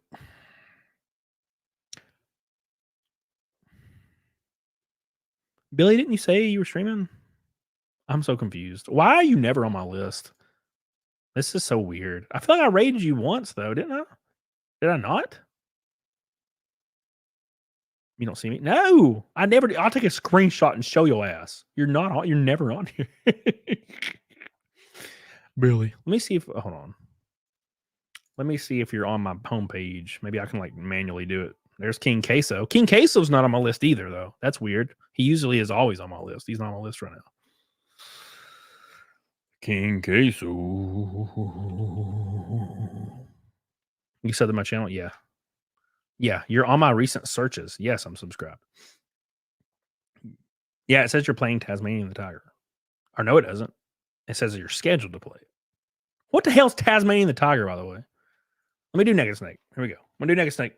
Billy, didn't you say you were streaming? I'm so confused. Why are you never on my list? This is so weird. I feel like I raided you once, though, didn't I? Did I not? You don't see me? No, I never did. I'll take a screenshot and show your ass. You're not on. You're never on here. Billy, let me see if. Hold on. Let me see if you're on my homepage. Maybe I can like manually do it. There's King Queso. King Queso's not on my list either, though. That's weird. He usually is always on my list. He's not on my list right now. King Queso. You said to my channel? Yeah. Yeah, you're on my recent searches. Yes, I'm subscribed. Yeah, it says you're playing Tasmanian the Tiger. Or no, it doesn't. It says you're scheduled to play it. What the hell's Tasmanian the Tiger, by the way? Let me do Naked Snake. Here we go. I'm going to do Naked Snake.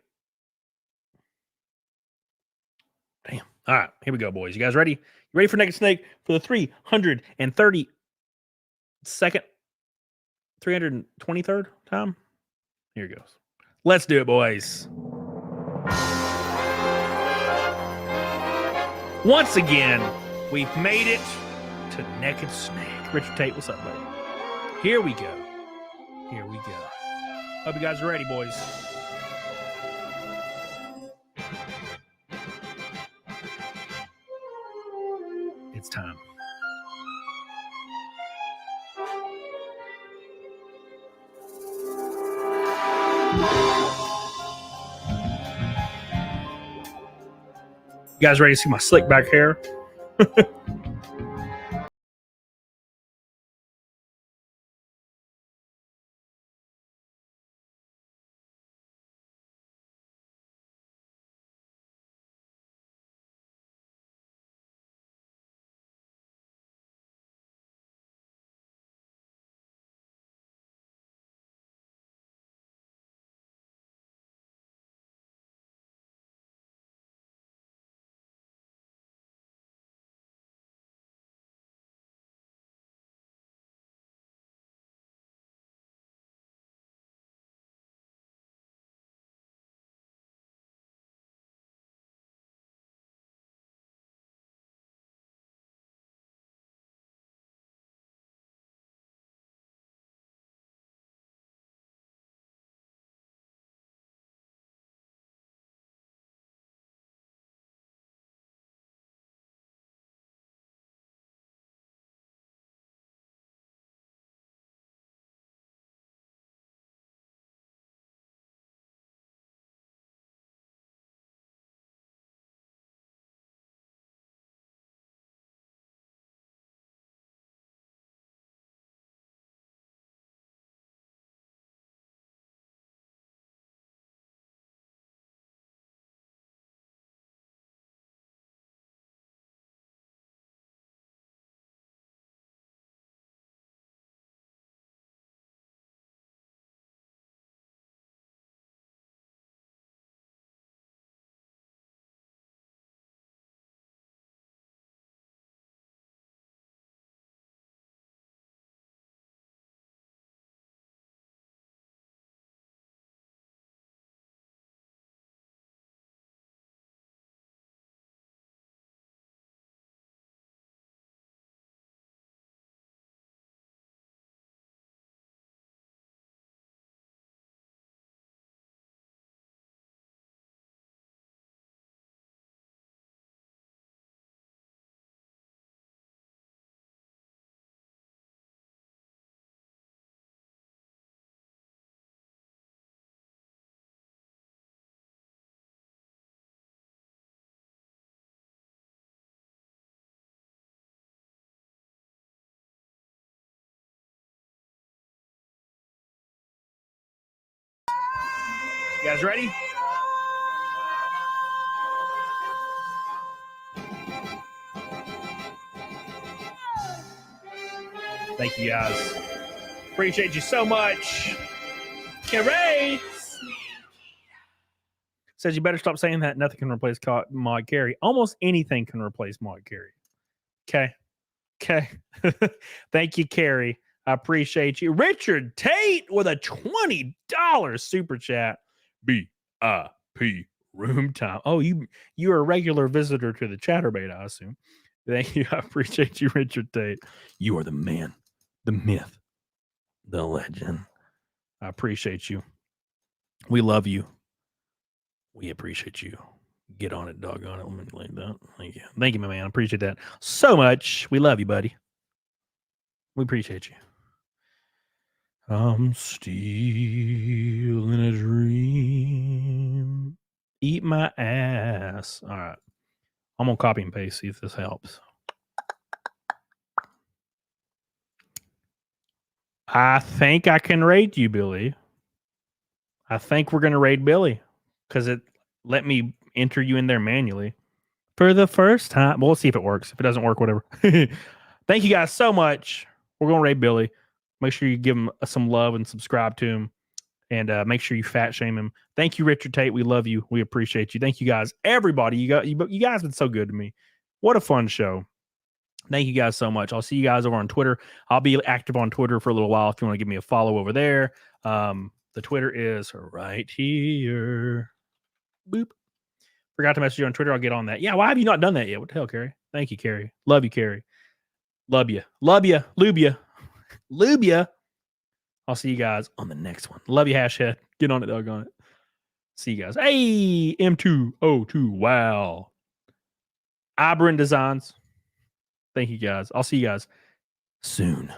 Damn. All right, here we go, boys. You guys ready? You ready for Naked Snake for the 332nd, 323rd time? Here it goes. Let's do it, boys. Once again, we've made it to Naked Snake. Richard Tate, what's up, buddy? Here we go. Here we go. Hope you guys are ready, boys. It's time. You guys ready to see my slick back hair? You guys ready? Thank you, guys. Appreciate you so much. Carrie says you better stop saying that. Nothing can replace Mod Carry. Almost anything can replace Mod Carry. Okay. Okay. Thank you, Carrie. I appreciate you. Richard Tate with a $20 super chat. BIP room time. Oh, you're a regular visitor to the Chatterbait, I assume. Thank you. I appreciate you, Richard Tate. You are the man, the myth, the legend. I appreciate you. We love you. We appreciate you. Get on it, doggone it. Let me like that. Thank you. Thank you, my man. I appreciate that so much. We love you, buddy. We appreciate you. I'm still in a dream. Eat my ass. All right. I'm going to copy and paste, see if this helps. I think I can raid you, Billy. I think we're going to raid Billy because it let me enter you in there manually for the first time. Well, we'll see if it works. If it doesn't work, whatever. Thank you guys so much. We're going to raid Billy. Make sure you give him some love and subscribe to him. and make sure you fat shame him. Thank you, Richard Tate. We love you. We appreciate you. Thank you guys, everybody. You guys have been so good to me. What a fun show. Thank you guys so much. I'll see you guys over on Twitter. I'll be active on Twitter for a little while if you want to give me a follow over there. The Twitter is right here. Boop. Forgot to message you on Twitter. I'll get on that. Yeah, why have you not done that yet? What the hell, Carrie? Thank you, Carrie. Love you, Carrie. Love you. Love you. Lube you. Lube you. I'll see you guys on the next one. Love you, Hashhead. Get on it, doggone it. See you guys. Hey, M202. Wow. Ibrin Designs. Thank you, guys. I'll see you guys soon.